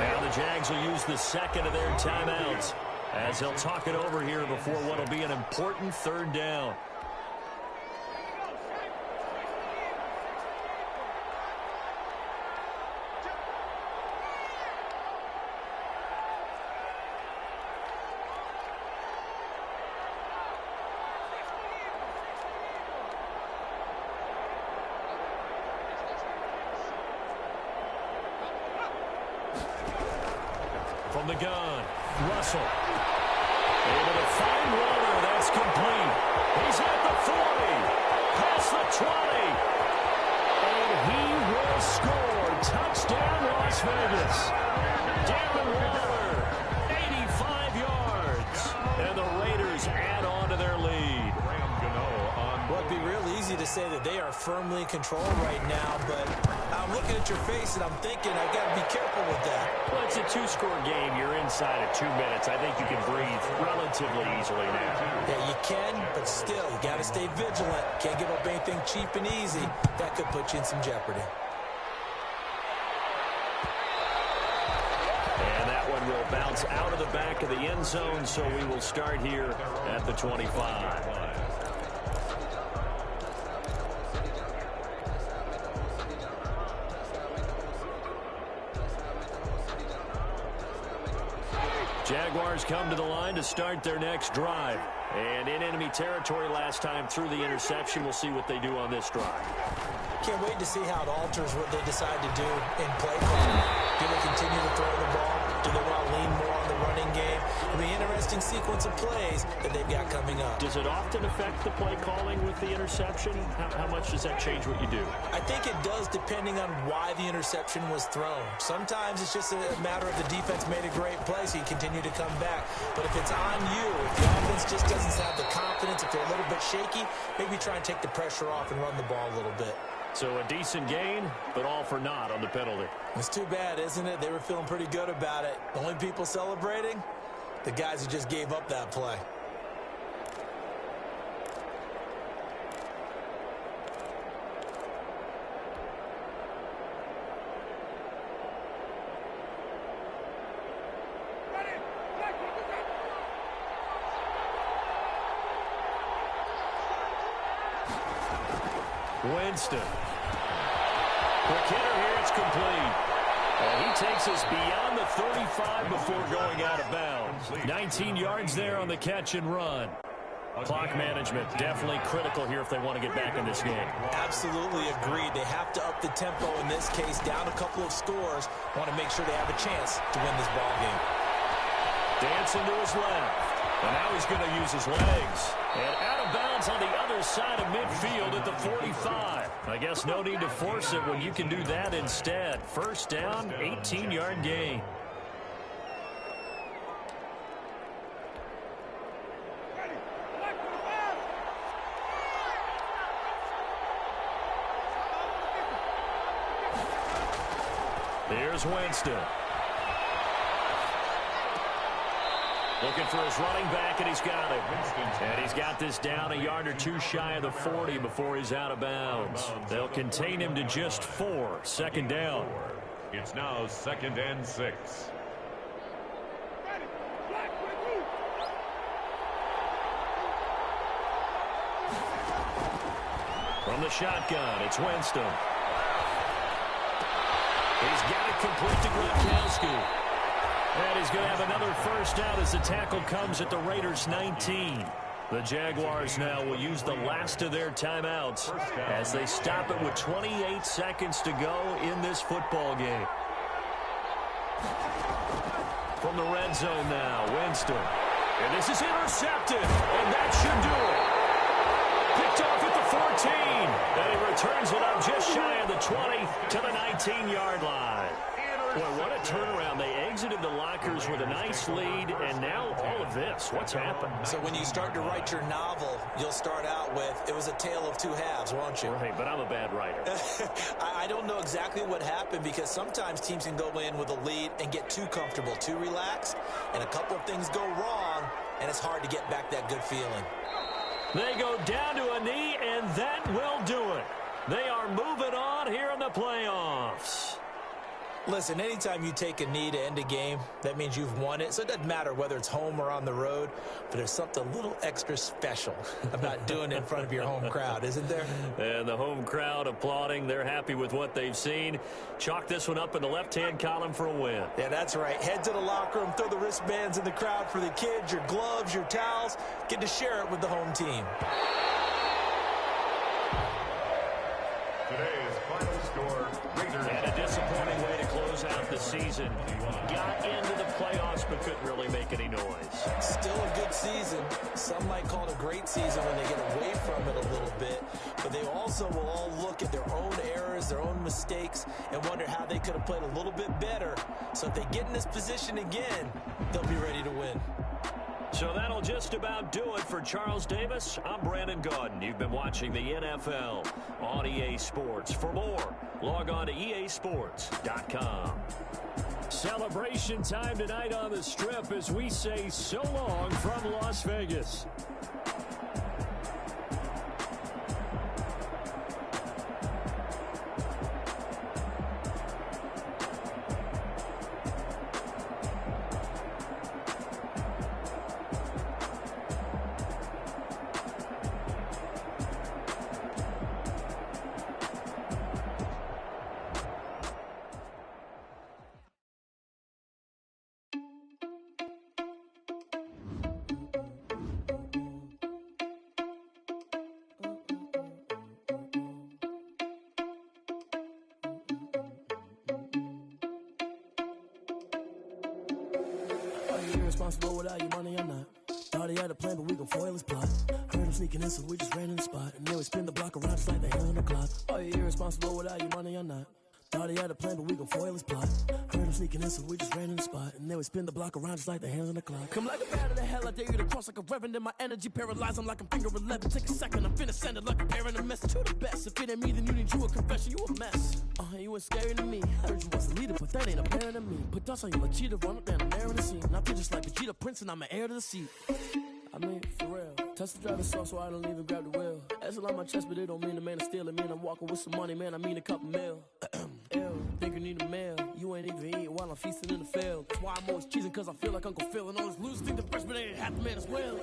Now the Jags will use the second of their timeouts as they'll talk it over here before what will be an important 3rd down. From the gun, Russell. Able to find Waller. That's complete. He's at the 40. Past the 20. And he will score. Touchdown, Las Vegas. Darren Waller, 85 yards. And the Raiders add on to their lead. Well, it'd be real easy to say that they are firmly in control right now, but I'm looking at your face and I'm thinking I've got to be careful with that. Well, it's a 2-score game. You're inside of 2 minutes. I think you can breathe relatively easily now. Yeah, you can, but still, you got to stay vigilant. Can't give up anything cheap and easy. That could put you in some jeopardy. And that one will bounce out of the back of the end zone, so we will start here at the 25. Jaguars come to the line to start their next drive. And in enemy territory last time through the interception. We'll see what they do on this drive. Can't wait to see how it alters what they decide to do in play calling. Do they continue to throw the ball? Do they want to lean more on the running game? It'll be an interesting sequence of plays that they've got coming up. Does it often affect the play calling with the interception? How much does that change what you do? I think it does depending on why the interception was thrown. Sometimes it's just a matter of the defense made a great play, so you continue to come back. But if it's on you, if the offense just doesn't have the confidence, if they're a little bit shaky, maybe try and take the pressure off and run the ball a little bit. So a decent gain, but all for naught on the penalty. It's too bad, isn't it? They were feeling pretty good about it. The only people celebrating, the guys who just gave up that play. Winston. Quick hitter here, it's complete. And he takes us beyond the 35 before going out of bounds. 19 yards there on the catch and run. Clock management definitely critical here if they want to get back in this game. Absolutely agreed. They have to up the tempo in this case, down a couple of scores. Want to make sure they have a chance to win this ball game. Dancing to his left. And now he's going to use his legs. And out of bounds on the other side of midfield at the 45. I guess no need to force it when you can do that instead. First down, 18-yard gain. Here's Winston. Looking for his running back, and he's got it. And he's got this down a yard or two shy of the 40 before he's out of bounds. They'll contain him to just 4. Second down. It's now 2nd and 6. From the shotgun, it's Winston. He's got it complete to Gronkowski. And he's going to have another first down as the tackle comes at the Raiders' 19. The Jaguars now will use the last of their timeouts as they stop it with 28 seconds to go in this football game. From the red zone now, Winston. And this is intercepted, and that should do it. Picked off at the 14, and he returns it up just shy of the 20 to the 19-yard line. Boy, what a turnaround. They exited the lockers with a nice lead, and now all of this. What's happened? So when you start to write your novel, you'll start out with, it was a tale of two halves, won't you? Right, but I'm a bad writer. I don't know exactly what happened, because sometimes teams can go in with a lead and get too comfortable, too relaxed, and a couple of things go wrong, and it's hard to get back that good feeling. They go down to a knee, and that will do it. They are moving on here in the playoffs. Listen, anytime you take a knee to end a game, that means you've won it. So it doesn't matter whether it's home or on the road, but there's something a little extra special about doing it in front of your home crowd, isn't there? And the home crowd applauding. They're happy with what they've seen. Chalk this one up in the left-hand column for a win. Yeah, that's right. Head to the locker room, throw the wristbands in the crowd for the kids, your gloves, your towels. Get to share it with the home team. Today's final score, Raiders. And a disappointing way to close out the season. Got into the playoffs but couldn't really make any noise. Still a good season. Some might call it a great season when they get away from it a little bit. But they also will all look at their own errors, their own mistakes, and wonder how they could have played a little bit better. So if they get in this position again, they'll be ready to win. So that'll just about do it for Charles Davis. I'm Brandon Gaudin. You've been watching the NFL on EA Sports. For more, log on to easports.com. Celebration time tonight on the Strip as we say so long from Las Vegas. Irresponsible without your money, I'm not. Thought he had a plan, but we gon' foil his plot. Heard him sneaking in, so we just ran in the spot. And then we spin the block around just like the hell on the clock. Are you irresponsible without your money, I'm not. Thought he had a plan, but we gon' foil his plot. Heard him sneaking in, so we just ran in the spot. And then we spin the block around just like the hands on the clock. Come like a bat of the hell, I dare you to cross like a reverend. And my energy paralyzed, I'm like I'm finger 11. Take a second, I'm finna send it like a parent, a message to the best. If it ain't me, then you need you a confession, you a mess. You ain't scary to me. Heard you was a leader, but that ain't apparent to me. Put dust on you like cheetah, run up down the air in the scene. Now I just like Vegeta Prince, and I'm an heir to the seat. I mean, for real. Touch the driver's soft, so I don't even grab the wheel. That's on my chest, but it don't mean the man is stealing. Man, I'm walking with some money, man, I mean a couple mil. Ew, think you need a meal. You ain't even eating while I'm feasting in the field. That's why I'm always cheesing, cause I feel like Uncle Phil. And all those losers think the freshman ain't half the man as well.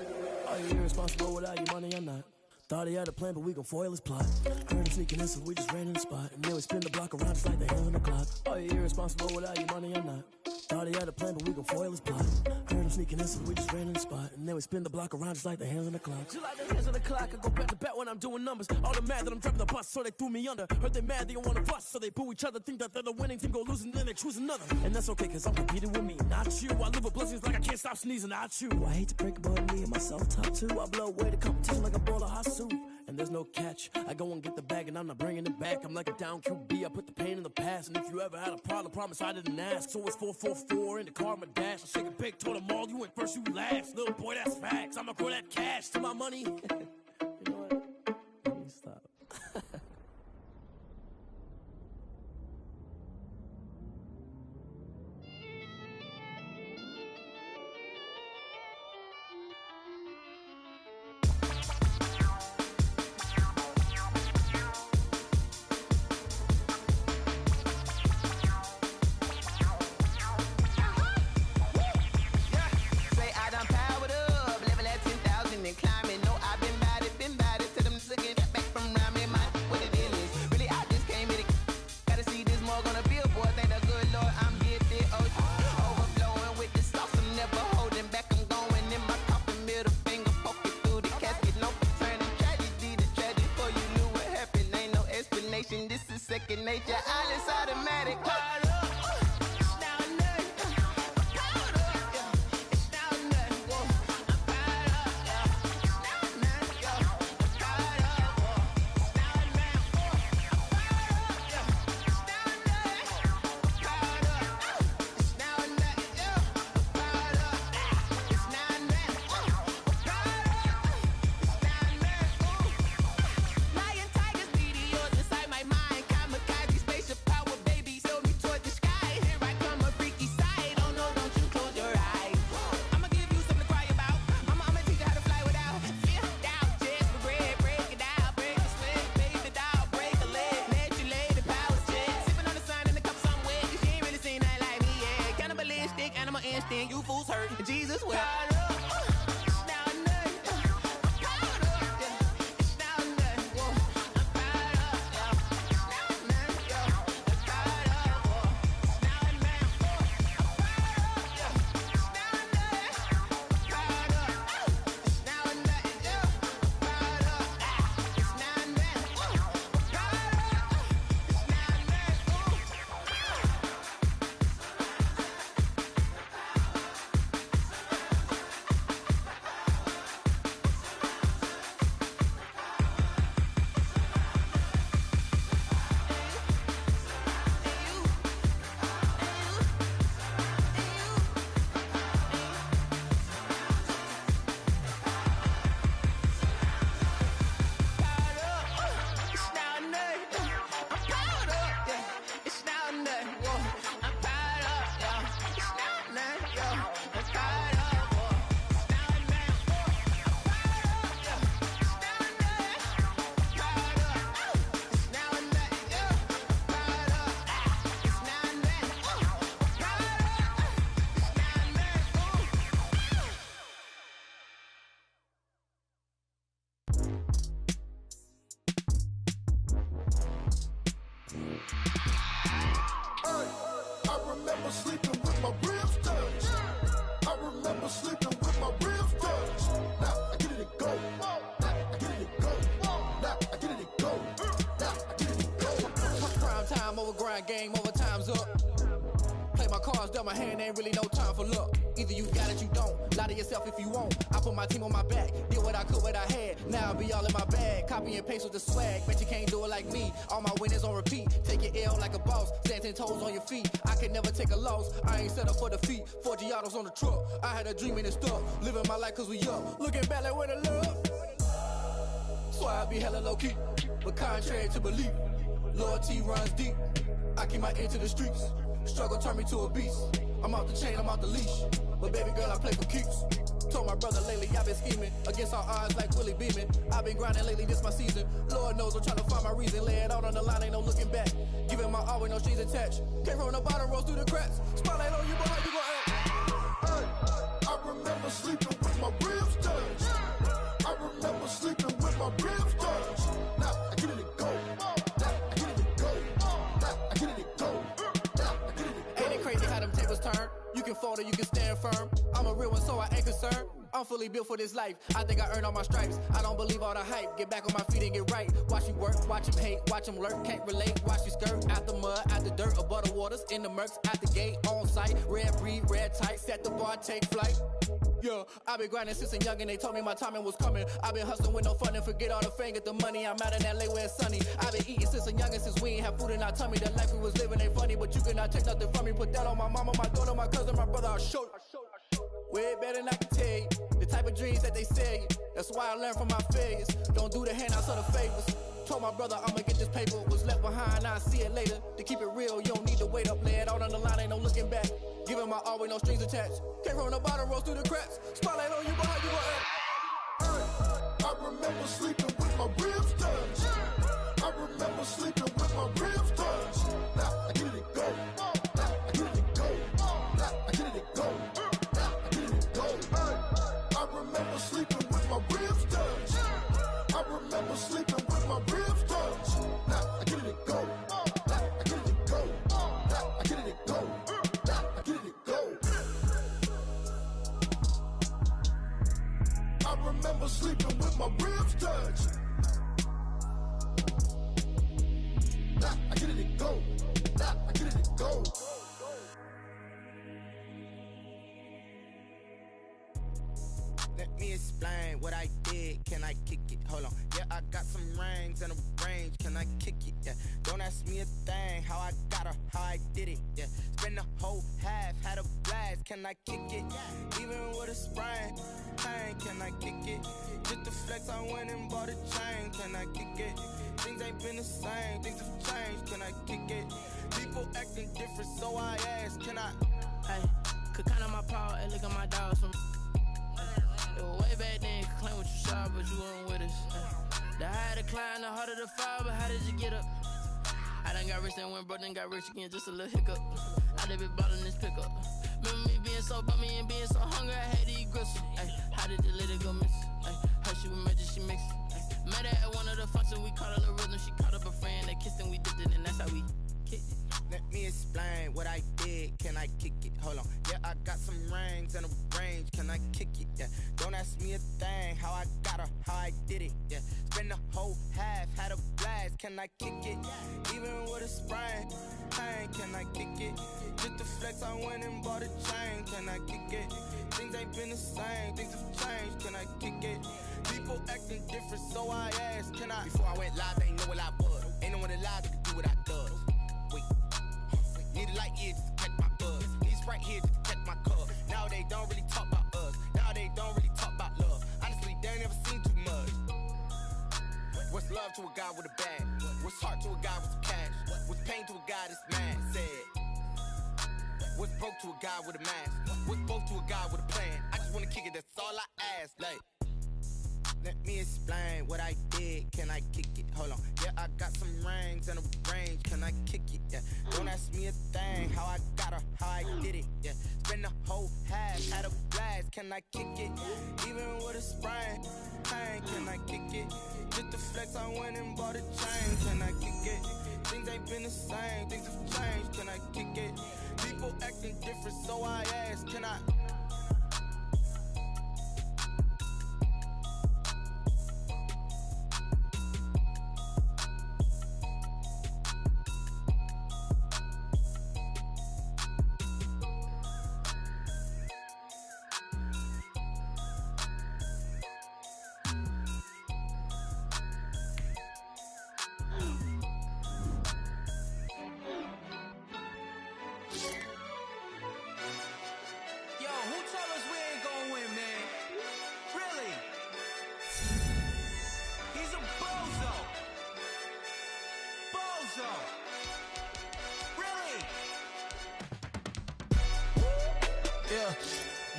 Are you irresponsible without your money? I'm not. Thought he had a plan, but we gon' foil his plot. Heard him sneaking in, so we just ran in the spot. And then we spin the block around just like the hell on the clock. Are you irresponsible without your money? I'm not. Thought he had a plan, but we gon' foil his plot. Heard him sneaking in, so we just ran in the spot. And then we spin the block around just like the hands on the clock. Just like the hands on the clock, I go back to back when I'm doing numbers. All the mad that I'm driving the bus, so they threw me under. Heard they mad, they don't wanna bust, so they boo each other. Think that they're the winning team, go losing, then they choose another. And that's okay, cause I'm competing with me, not you. I live with blessings like I can't stop sneezing, not you. I hate to break it, but me and myself top two. I blow away the competition like a bowl of hot soup. And there's no catch. I go and get the bag and I'm not bringing it back. I'm like a down QB, I put the pain in the past. And if you ever had a problem, promise I didn't ask. So it's 444 in the car, my dash. I shake a big, told them all, you went first, you last. Little boy, that's facts. I'ma grow that cash to my money. You know what? You need to stop. This is second nature, all is automatic. You fools hurt. Jesus will. Game over, time's up. Play my cards, dealt my hand, ain't really no time for luck. Either you got it, you don't. Lie to yourself if you won't. I put my team on my back, did what I could, what I had. Now I'll be all in my bag, copy and paste with the swag. Bet you can't do it like me. All my winners on repeat. Take your L like a boss, stand 10 toes on your feet. I can never take a loss, I ain't set up for defeat. 4 Giottos on the truck, I had a dream and it's stuck. Living my life cause we up, looking back like where the love. So I be hella low key, but contrary to belief, loyalty runs deep. I keep my ear to the streets. Struggle turned me to a beast. I'm off the chain, I'm off the leash. But baby girl, I play for keeps. Told my brother lately, I've been scheming against all odds like Willie Beeman. I've been grinding lately, this my season. Lord knows I'm trying to find my reason. Lay it out on the line, ain't no looking back. Giving my all with no strings attached. Came from the bottom, rose through the cracks. Spotlight on you, boy, how you gon' act? Hey, I remember sleeping with my ribs touched. I remember sleeping with my ribs touched. Now I get it to go. Ain't it crazy how them tables turn? water, you can stand firm. I'm a real one, so I ain't concerned. I'm fully built for this life. I think I earned all my stripes. I don't believe all the hype. Get back on my feet and get right. Watch you work, watch him hate, watch him lurk. Can't relate, watch you skirt. Out the mud, out the dirt, above the waters, in the murks, out the gate, on site. Red breed, red tight, set the bar, take flight. Yeah, I been grinding since a young and they told me my timing was coming. I been hustling with no fun and forget all the fame, get the money. I'm out in LA where it's sunny. I been eating since a young and since we ain't have food in our tummy. The life we was living ain't funny, but you cannot take nothing from me. Put that on my mama, my daughter, my cousin, my brother, I'll show you. Way better than I can tell you. The type of dreams that they sell you. That's why I learned from my failures. Don't do the handouts or the favors. Told my brother I'ma get this paper. Was left behind, I'll see it later. To keep it real, you don't need to wait up. Lay it out on the line, ain't no looking back. Giving my all with no strings attached. Came from the bottom, rose through the cracks. Spotlight on you, but how you gon' act? I remember sleeping with my ribs touched. I remember sleeping with my ribs touched. Now I get it go. Now I get it go. Now I get it go. Now I get it go. I remember sleeping with my ribs touched. I remember sleeping with my ribs touched. Now I get it go. Now I get it go. Now I get it go. Now I get it go. I remember sleeping with my ribs touched. Now I get it go. Now I get it go. Let me explain what I did. Can I kick it? Hold on. Yeah, I got some rings and a range. Can I kick it? Yeah. Don't ask me a thing. How I got her, how I did it. Yeah. Spend the whole half, had a blast. Can I kick it? Even with a sprain, pain. Can I kick it? Just to flex, I went and bought a chain. Can I kick it? Things ain't been the same. Things have changed. Can I kick it? People acting different, so I ask. Can I? Hey, could count on my power and look at my dogs from. It was way back then, could claim what you saw, but you weren't with us. The higher the climb, the harder the fall, but how did you get up? I done got rich and went broke, then got rich again, just a little hiccup. I done been ballin' this pickup. Remember me being so bummy and being so hungry, I had to eat gristle. Ay, how did the lady go miss? Ay, how she was magic, she mixed. Met her at one of the functions, we caught her the rhythm, she caught up a friend, they kissed and we dipped it, and that's how we kicked it. Let me explain what I did. Can I kick it? Hold on. Yeah, I got some rings and a range. Can I kick it? Yeah. Don't ask me a thing. How I got her, how I did it. Yeah. Spend the whole half, had a blast. Can I kick it? Even with a sprain, pain. Can I kick it? Just to flex, I went and bought a chain. Can I kick it? Things ain't been the same. Things have changed. Can I kick it? People acting different, so I asked. Can I? Before I went live, they ain't know what I was. Ain't no one alive that could do what I does. Wait. Need a light here just to catch my buzz. Need Sprite here just to catch my cup. Now they don't really talk about us. Now they don't really talk about love. Honestly, they ain't never seen too much. What's love to a guy with a bag? What's heart to a guy with some cash? What's pain to a guy that's mad? Said. What's broke to a guy with a mask? What's broke to a guy with a plan? I just wanna kick it, that's all I ask. Like, let me explain what I did. Can I kick it? Hold on. Yeah, I got some rings and a range. Can I kick it? Yeah. Don't ask me a thing. How I got her, how I did it. Yeah. Spend the whole half, had a blast. Can I kick it? Even with a sprain, pain. Can I kick it? Just to flex, I went and bought a chain. Can I kick it? Things ain't been the same. Things have changed. Can I kick it? People acting different, so I ask. Can I?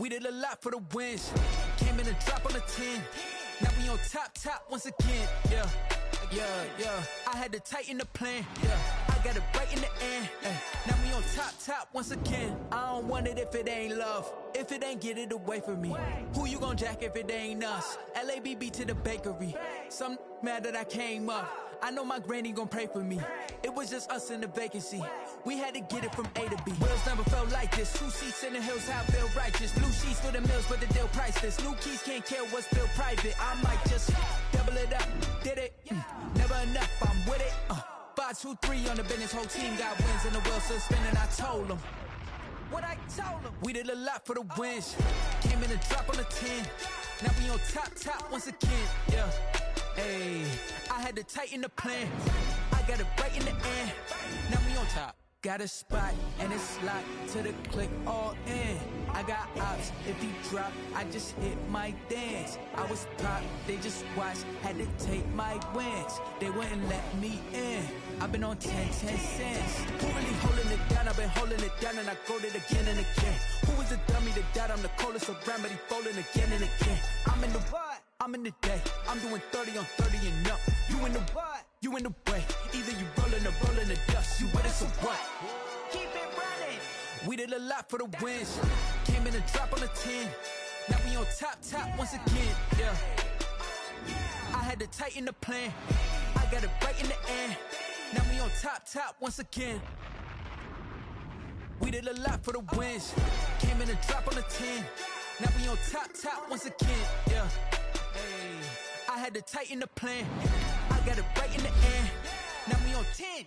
We did a lot for the wins. Came in a drop on the 10. Now we on top once again. Yeah. I had to tighten the plan. Yeah. I got it right in the end. Now we on top once again. I don't want it if it ain't love. If it ain't, get it away from me. Who you gon' jack if it ain't us? LABB to the bakery. Some mad that I came up. I know my granny gon' pray for me. It was just us in the vacancy. We had to get it from A to B. Wheels never felt like this. 2 seats in the hills, how I feel righteous. Blue sheets for the mills, but the deal priceless. New keys can't care what's still private. I might just double it up. Did it? Never enough, I'm with it. 5, 2, 3 on the business. Whole team got wins and the wheels still spinning. I told them what I told them. We did a lot for the wins. Came in a drop on the 10. Now we on top once again. Yeah. Hey, I had to tighten the plan. I got it right in the end. Now we on top. Got a spot and it's locked to the click all in. I got ops, if he drop, I just hit my dance. I was top, they just watched, had to take my wins. They wouldn't let me in. I've been on 10 cents. Who really holding it down? I've been holding it down and I go it again and again. Who was the dummy that died? I'm the coldest around, but he folding again and again. I'm in the what? I'm in the day. I'm doing 30 on 30 and up. You in the what? You in the way. Either you rolling or rolling the dust. You with us or what? Keep it running. We did a lot for the wins. Came in a drop on the 10. Now we on top once again. Yeah. I had to tighten the plan. I got it right in the end. Now we on top once again. We did a lot for the wins. Came in a drop on the 10. Now we on top once again. Yeah. Hey, I had to tighten the plan. I got it right in the end. Now we on 10.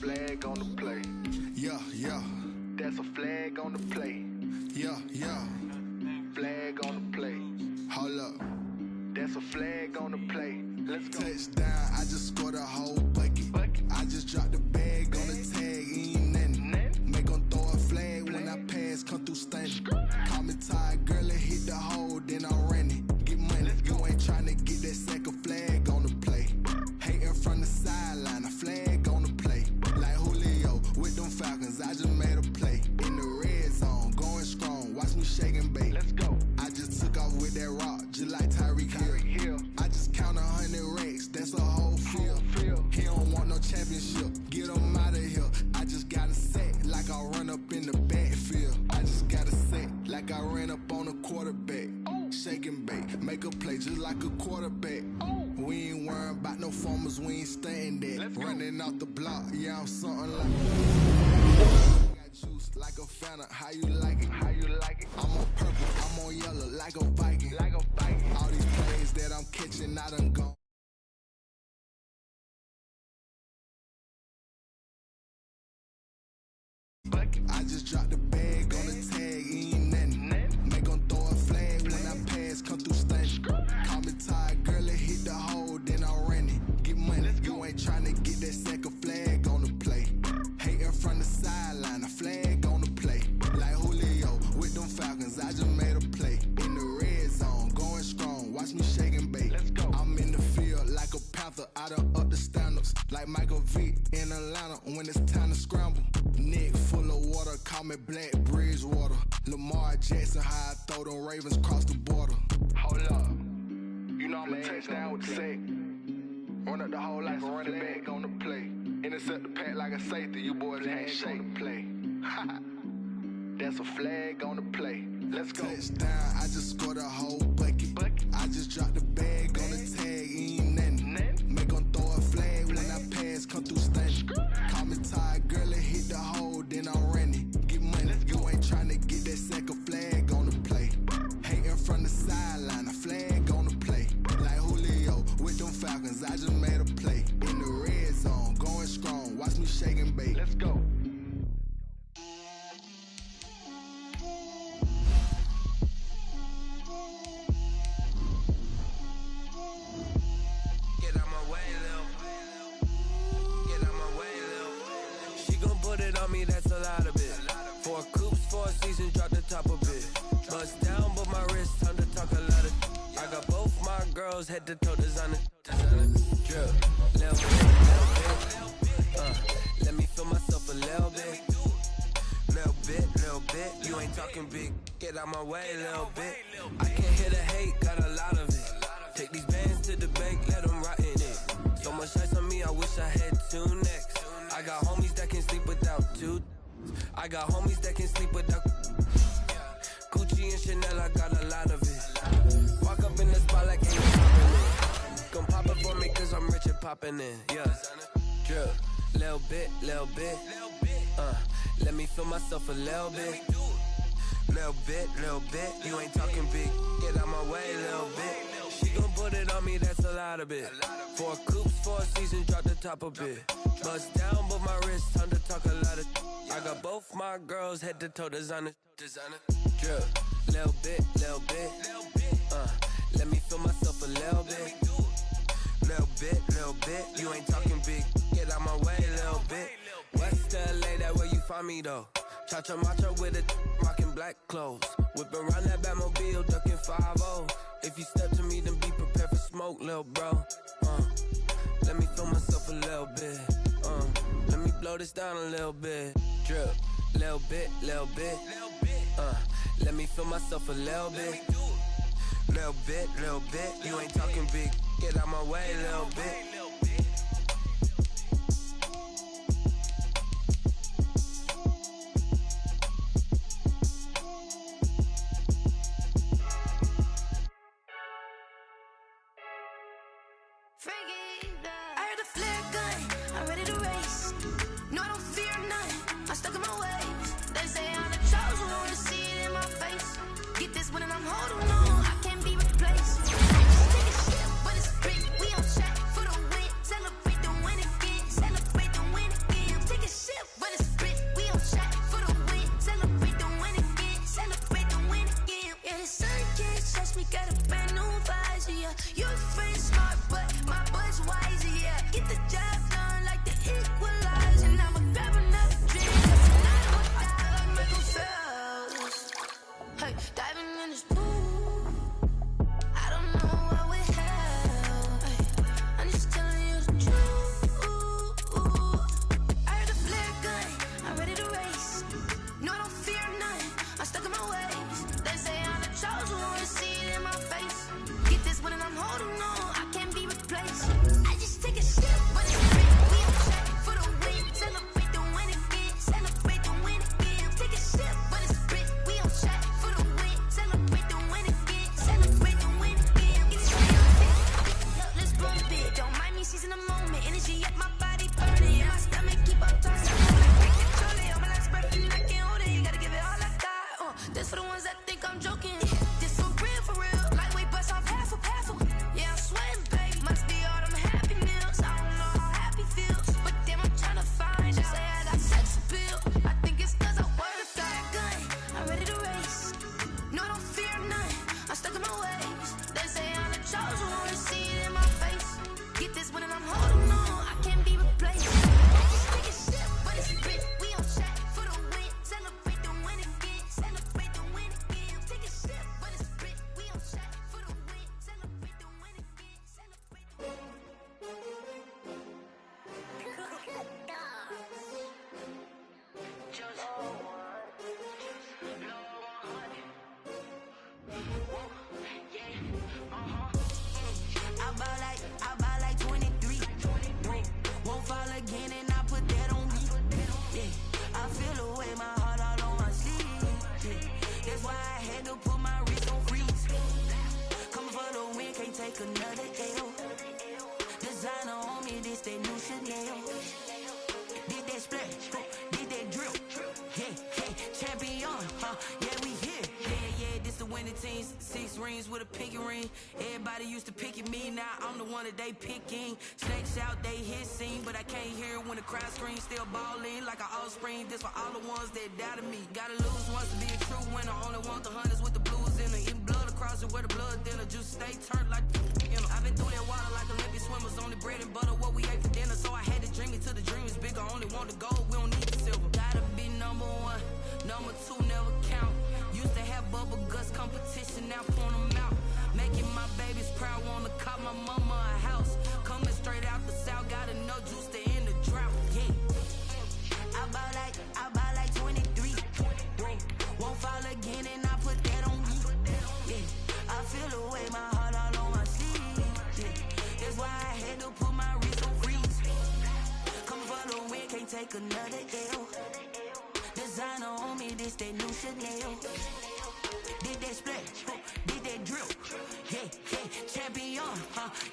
Flag on the play. Yeah. That's a flag on the play. Yeah. Flag on the play. Hold up. That's a flag on the play. Let's go. Touchdown, I just scored a whole bucket. I just dropped the bag on the tag, ain't nothing. Make 'em throw a flag when I pass, come through stunning. Call me tired, girl, and hit the hole, then I'm running. Get money, you ain't tryna get that second flag on the play. Hating from the sideline, a flag on the play. Like Julio with them Falcons, I just made a play. In the red zone, going strong, watch me shake and bake. Let's go. I just took off with that rock, just like Tyreek Hill. I just count 100 racks, that's a whole field. He don't want no championship, get him out of here. I just got a set, like I run up in the backfield. I just got a set, like I ran up on a quarterback. Shake and bake, make a play just like a quarterback. We ain't worrying about no formers, we ain't staying there. Running off the block, yeah, I'm something like got juice like a Fanta, how you like it? I'm on purple, I'm on yellow, like a Viking. All these plays that I'm catching, I done gone. I just dropped the bag on the tag, ain't nothing. Make 'em throw a flag when I pass, come through stunning. Call me tired, girl, and hit the hole, then I'm running. Get money, you ain't tryna get that second flag on the play. Hating from the sideline, a flag on the play. Like Julio with them Falcons, I just made a play. In the red zone, going strong, watch me shake and bake. Let's go. I'm in the field like a panther, I done up the standards. Like Michael Vick in Atlanta when it's time to scramble. Neck full of water, call me Black Bridgewater. Lamar Jackson, how I throw them Ravens cross the border. Hold up, you know I'm a touchdown with the sack. Run up the whole life, run it back on the play. Intercept the pack like a safety, you boys ain't shaking play. That's a flag on the play. Let's go. Touchdown, I just scored a whole bucket. I just dropped the bag on the tag, ain't nothing. Make 'em throw a flag when I pass, come through stunning. Call me tired, girl, and hit the hole, then I'm running. Get money, you ain't tryna get that second flag on the play. Hating from the sideline, a flag on the play. Like Julio with them Falcons, I just made a play. In the red zone, going strong, watch me shake and bake. Let's go. Me, that's a lot of it. 4 coops, 4 seasons, drop the top of it. Bust down, but my wrist, time to talk a lot of. I got both my girls, head to toe designer. Drip, level talking big, get out my way, little bit. I can hear the hate, got a lot of it. Take these bands to the bank, let them rot in it. So much ice on me, I wish I had two necks. I got homies that can sleep without two. I got homies that can sleep without. Gucci and Chanel, I got a lot of it. Walk up in the spot like ain't no poppin' it. Gon' pop it for me cause I'm rich and poppin' in, yeah. Drip, little bit. Let me feel myself a little bit. Little bit. You ain't talking big, get out my way, little bit. She gon' put it on me, that's a lot of it. 4 coops, 4 seasons, drop the top a bit. Bust down, but my wrist, time to talk a lot of. I got both my girls head to toe designer. Drip, little bit. Let me feel myself a little bit. Little bit. You ain't talking big, get out my way, little bit. West LA, that where you find me though. Cha-cha matcha with it, rockin' black clothes. Whip around that Batmobile, ducking 5-0. If you step to me, then be prepared for smoke, little bro. Let me feel myself a little bit. Let me blow this down a little bit. Drip, little bit. Let me feel myself a little bit. Little bit. You ain't talking big, get out my way, little bit. I heard a flare gun, I'm ready to race. No, I don't fear none, I'm stuck in my ways. They say I'm the chosen one, to see it in my face. Get this one and I'm holding on, I can't be replaced. I just take a shit, but it's free, we on track for the win. Celebrate the win again, celebrate the win again. Take a shit, but it's free, we on track for the win. Celebrate the win again, celebrate the win again. Yeah, the sun can't touch me, got a brand new visor, yeah. Your friend's smart, but my boy's wiser, yeah. Get the job done like the equalizer. And I'ma grab another drink, cause tonight I'ma die like Michael Phelps. Hey, diving in this pool, I don't know what we have. Hey, I'm just telling you the truth. I heard a flare gun, I'm ready to race. No, I don't fear none, I'm stuck in my ways. They say I'm the chosen one, to see it in my face. Get this one and I'm holding on, I can't be replaced. I just take a shit, but it's free, we on track for the win. Celebrate the win again, celebrate the win again. Take a shit, but it's free, we on track for the win. Celebrate the win again, celebrate the win again. Get this real big, let's bump it. Don't mind me seizing the moment, energy at my body burning. Yeah, my stomach keep on turning, I'm like break control it. I'm like spreading, I can't hold it. You gotta give it all I got. This for the ones that think I'm joking. This for real. Lightweight bust off half a. Yeah, I'm sweating, babe. Must be all them happy meals. I don't know how happy feels, but damn, I'm tryna find out. Say I got sex appeal. I think it's cause I work that gun. I'm ready to race. No, I don't fear none, I'm stuck in my ways. They say I'm the chosen one, to see it in my face. Get this one and I'm holding on, I can't be replaced. I just take a shit, but it's free, we on track for the win. Celebrate the win again, celebrate the win again. Take a shit, but it's free, we on track for the win. Celebrate the win again, celebrate the win. I buy like 23. Won't fall again and I put that on me. Yeah, I feel the way, my heart all on my sleeve. Yeah, that's why I had to put my wrist on freeze. Coming for the win, can't take another L. Designer on me, this that new Chanel. Did that splash, did that drill. Yeah, champion, yeah, we here. Yeah, this the winning team. 6 rings with a pinky ring. Everybody used to pick at me, now I'm the one that they picking. Snakes out, they hit scene, but I can't hear it when the crowd screams. Still balling like an offspring. This for all the ones that doubted me. Gotta lose once to be a true winner. Only want the hunters with the blues in it. Eating blood across it where the blood dinner. Juice stay turned like you know. I've been through that water like Olympic swimmers. Only bread and butter what we ate for dinner. So I had to dream it till the dream is bigger. Only want the gold, we don't need the silver. Gotta be number 1, number 2 never count. Used to have bubble guts competition, now point them out. Making my babies proud, wanna cop my mama a house. Coming straight out the south, gotta know juice to end the drought. Yeah, I buy like 23. Won't fall again take another L. Designer on me, this that new Chanel. Did that splash, did that drill. Yeah, champion,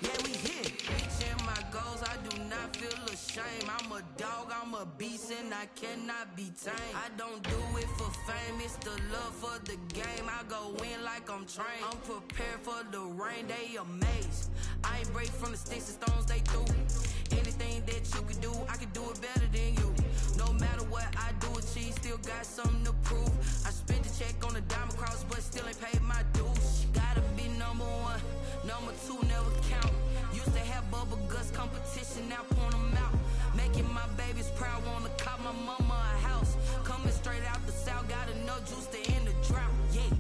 yeah, we here. Reaching my goals, I do not feel ashamed. I'm a dog, I'm a beast, and I cannot be tamed. I don't do it for fame, it's the love for the game. I go in like I'm trained. I'm prepared for the rain, they amazed. I ain't break from the sticks and stones they threw. Anything that you can do, I can do it better than you. No matter what I do, achieve, still got something to prove. I spent the check on the diamond cross, but still ain't paid my dues. Gotta be number one, number two never count. Used to have bubble guts competition, now point them out. Making my babies proud, wanna cop my mama a house. Coming straight out the south, got enough juice to end the drought. Yeah,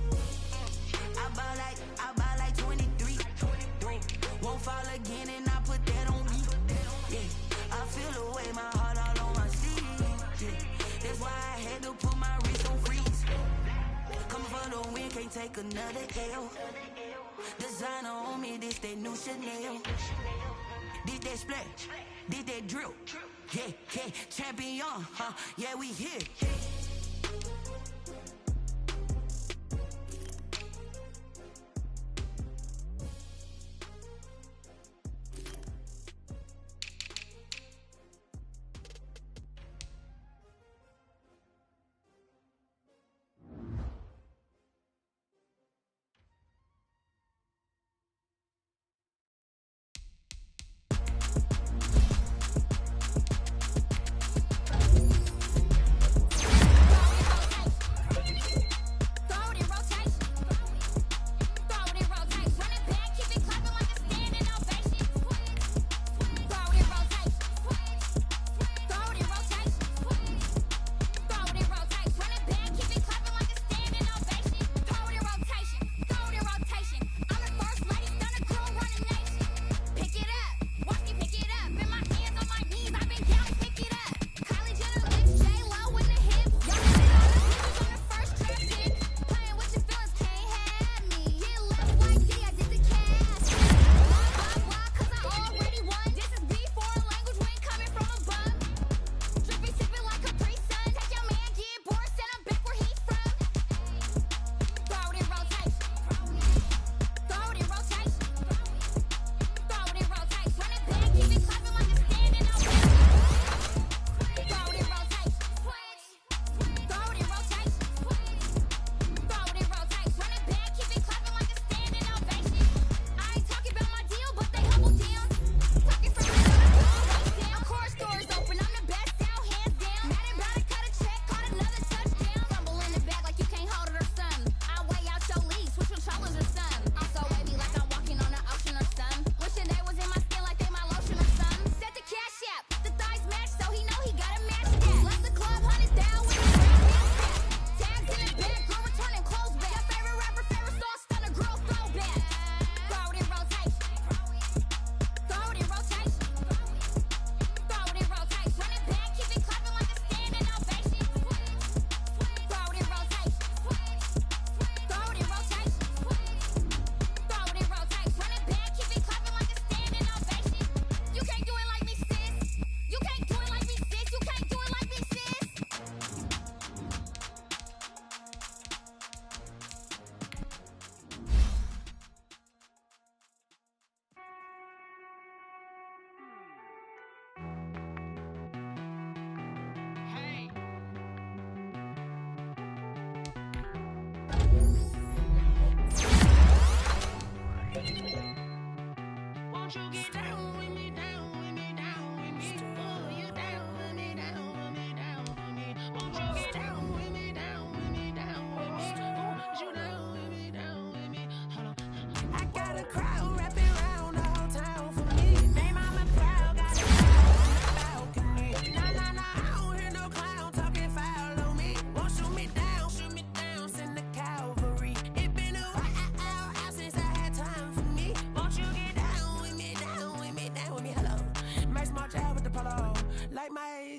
I buy like 23. Won't fall again, and I put that on me. Yeah, I feel the way, my heart all on my sleeve. Yeah, that's why I had to put my wrist on freeze. Coming for the win, can't take another L. Designer on me, this that new Chanel. Did that splash, did that drill. Yeah, champion, yeah, we here.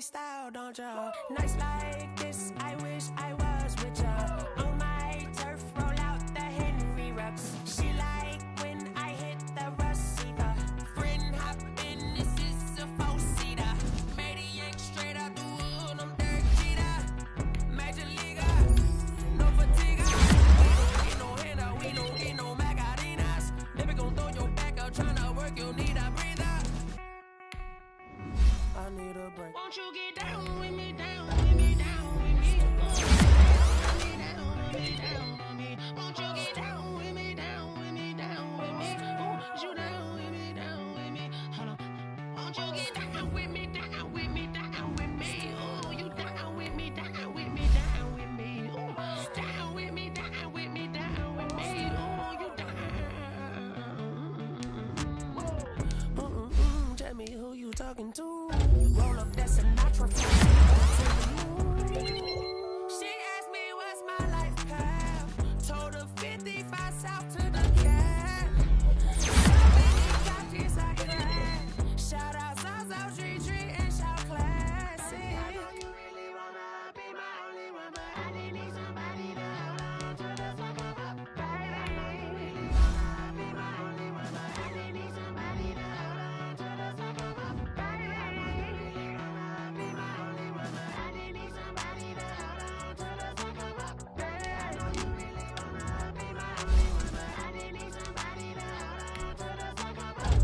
Style, don't ya? Nights like this, I wish I was with ya. On my turf, roll out the Henry rocks. She like when I hit the receiver. Friend hop in, this is a four-seater. Made a yank straight out the I need a break. Won't you get down with me, down with me, down with me? Down with me, down with me, down with me. Won't you get down with me, down with me, down with me? Ooh, you down with me, down with me. Hold on. Won't you get down with me, down with me, down with me? Ooh, you down with me, down with me, down with me. Ooh, down with me, down with me, down with me. Ooh, you down. Tell me who you talking to. Roll up that Sinatra. She asked me what's my life path. Told her 55 south to the cat. So many copies I cracked. Shout out South South Street Tree and shout classic. I know you really wanna be my only one, but I didn't need somebody to hold on to the sucker up, baby. I know you really wanna be my only one, but I didn't need somebody to hold on to the sucker up, baby. I know you really wanna be my only one, but I didn't need somebody to hold on to the sucker up, baby. I know you really wanna be my only one, but I didn't need somebody to hold on to the sucker up.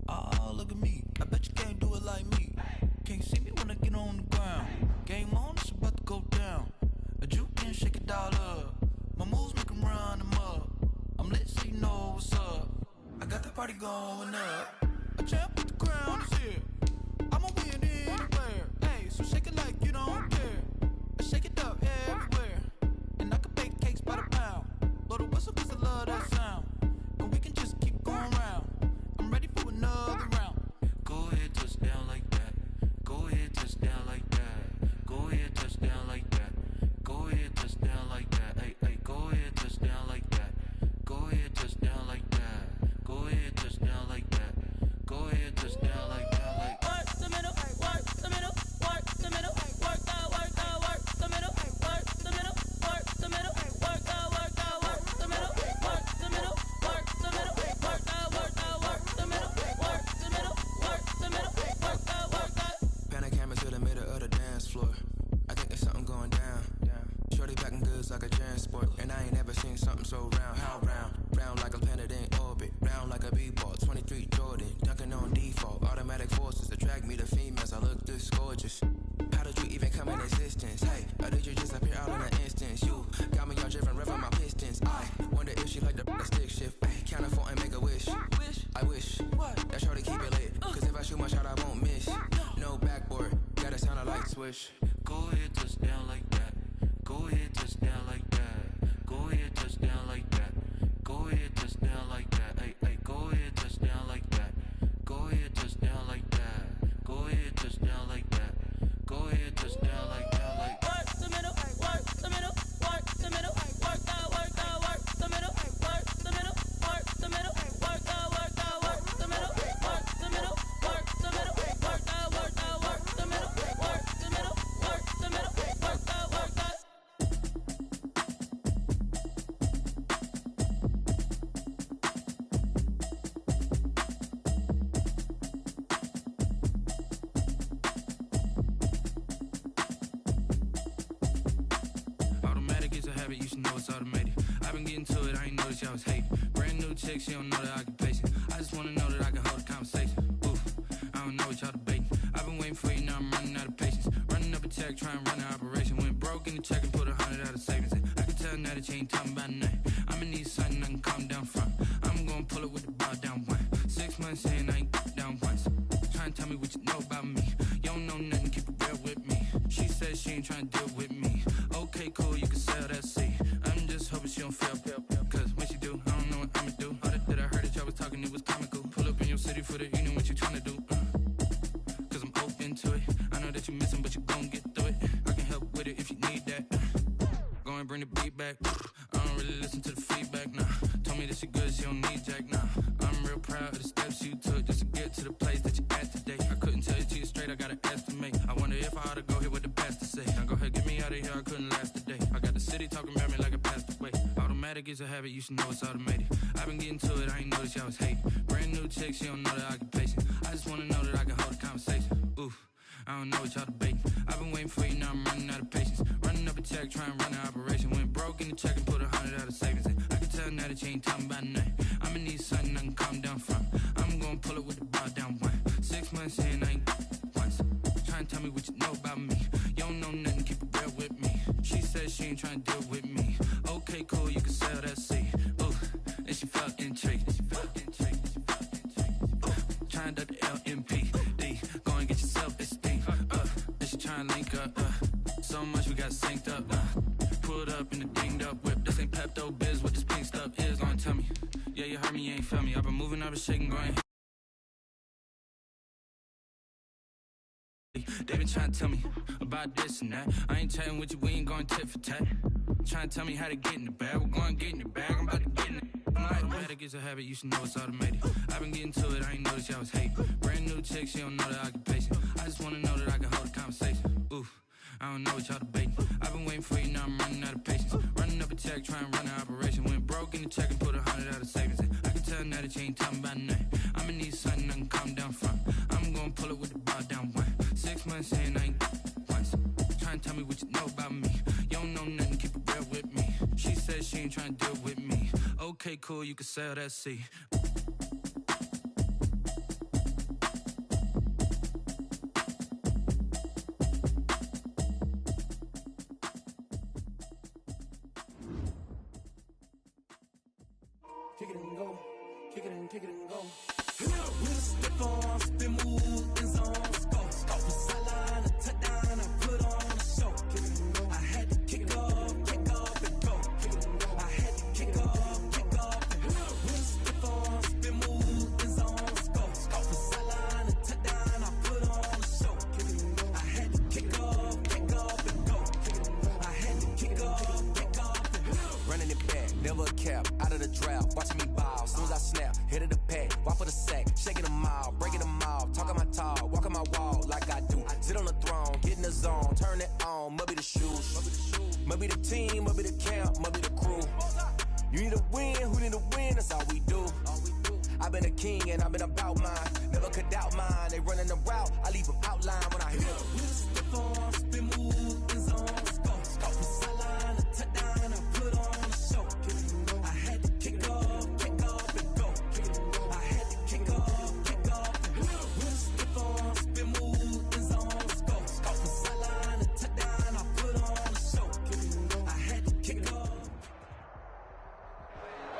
Oh, look at me. I bet you can't do it like me. Can't see me when I get on the ground. Game on, it's about to go down. A juke and shake it all up. My moves make 'em run them up. I'm lit so you know what's up. I got the party going up. A champ with the crown is here. I'ma win anywhere. Hey, so shake it like you don't care. I shake it up everywhere. And I can bake cakes by the pound. Blow the whistle 'cause I love that sound. And we can just keep going round. I'm ready for another round. Go ahead, touch down like that. Go ahead, touch down like that. Go ahead, touch down like that. Go ahead, touch down like that. Hey, hey, go ahead, touch down like that. Go ahead, touch down like that. Go ahead, touch down like that. Go ahead, touch down like that. Like Work the middle, work the middle, work the middle, work out, work out, work the middle, work the middle, work the middle, work out, work out, work the middle, work the middle, work the middle, work out, work out, work the middle, work the middle, work the middle, work out, work out. Pan a camera to the middle of the dance floor. I think there's something going down. Shorty packing goods like a transport, and I ain't never seen something so round. How round? Round like a planet in orbit, round like a b-ball. 23 Jordan, dunking on default. Automatic forces attract me to females. I look this gorgeous. How did you even come in existence? Hey, or did you just appear out in an instance? You got me all driven, revving my pistons. I wonder if she like the stick shift. Ay, count a four and make a wish. I wish that shorty keep it lit. 'Cause if I shoot my shot, I won't miss. No backboard, gotta sound a light switch. Go ahead, touch down like that. Go ahead, touch down like that. Go ahead, touch down like that. Go ahead, touch down like that. Hey, hey, go ahead, touch down like that. Go ahead, touch down like that. Go ahead, touch down like that. Go ahead, touch down like that. Like Work the middle, work the middle, work the middle, work out, work out, work the middle, work the middle, work the middle, work out, work out, work the middle, work the middle, work the middle, work out, work out, work the middle, work the middle, work the middle, work out. it's automated. I've been getting to it, I ain't noticed y'all was hating. Brand new chick, she don't know the occupation. I just wanna know that I can hold a conversation. Oof, I don't know what y'all debating. I've been waiting for you, now I'm running out of patience. Running up a check, trying to run an operation. Went broke in the check and put 100 out of savings in. I can tell now that you ain't talking about nothing. I'ma need something I can calm down from. I'm gonna pull it with the bar down one. 6 months in, I ain't down once. Trying to tell me what you know about me. You don't know nothing, keep it real with me. She said she ain't trying to deal with me. Okay, cool, you can sell that seat. I'm just hoping she don't fail. Cause when she do, I don't know what I'ma do. All that I heard that y'all was talking, it was comical. Pull up in your city for the evening, what you trying to do? Cause I'm open to it. I know that you missing, but you gon' get through it. I can help with it if you need that. Go and bring the beat back. I don't really listen to the feedback, nah. Told me that she good, she don't need jack, nah. I'm real proud of the steps you took just to get to the place that you at today. I couldn't tell you to you straight, I gotta estimate. I wonder if I ought to go here with the pastor say. Now go ahead, get me out of here, I couldn't last a day. I got the city talking about me like I passed away. Automatic is a habit, you should know it's automated. I've been getting to it, I ain't noticed y'all was hating. Brand new chick, she don't know the occupation. I just wanna know that I can hold a conversation. Oof, I don't know what y'all debating. I've been waiting for you, now I'm running out of patience. Running up a check, trying to run an operation. Went broke in the check and put 100 out of savings in. I can tell now that you ain't talking about nothing. I'ma need something I can calm down from. I'm gonna pull it with the bar down one. 6 months in, I ain't once. Trying to tell me what you know about me. You don't know nothing, keep it real with me. She said she ain't trying to deal with me. Okay, cool, you can sell that seat. Ooh, and she felt intrigued. Trying to the LMPD. Go and get your self-esteem. And she trying to link up. So much we got synced up. Pulled up in the dinged up whip. This ain't Pepto Biz, what this pink stuff is. Gonna tell me. Yeah, you heard me, you ain't felt me. I've been moving, I've been shaking, going. They been trying to tell me about this and that. I ain't chatting with you, we ain't going tit for tat. Trying to tell me how to get in the bag. We're going to get in the bag, I'm about to get in it. Automatic is a habit, you should know it's automated. I've been getting to it, I ain't noticed y'all was hating. Brand new chick, she don't know the occupation. I just wanna know that I can hold a conversation. Oof, I don't know what y'all debating. I've been waiting for you, now I'm running out of patience. Running up a check, trying to run an operation. Went broke in the check and put 100 out of savings in. I can tell now that you ain't talking about nothing. I'ma need something I can calm down from. I'm gonna pull it with the bar down one. 6 months in, I ain't once. Trying to tell me what you know about me. You don't know nothing, keep it real with me. She said she ain't trying to deal with me. Okay, cool, you can sell that seat. Kick it and go, kick it and go. With a stiff arm, spin move, in zone, scope. From sideline to touchdown, I put on a show. I had to kick off and go. I had to kick off and go. With a stiff arm, spin move, in zone, scope. From sideline to touchdown, I put on a show. I had to kick off and go. I had to kick off and go. Running it back, never a cap, out of the drought, watching me ball, soon as I snap, hit of the pack, walk for the sack, shaking them out, breaking them out, talking my talk, walking my wall like I do, sit on the throne, get in the zone, turn it on, maybe the shoes, maybe the team, maybe the camp, maybe the crew, you need a win, who need a win, that's all we do, I've been a king and I've been about mine, never could doubt mine, they running the route, I leave them outline when I hit them. With a stiff arm, spin move, in zone, scope, from sideline to touchdown, I put on a show. I had to kick off and go. I had to kick off and go. With a stiff arm, spin move, in zone, scope, from sideline to touchdown, I put on a show. I had to kick off.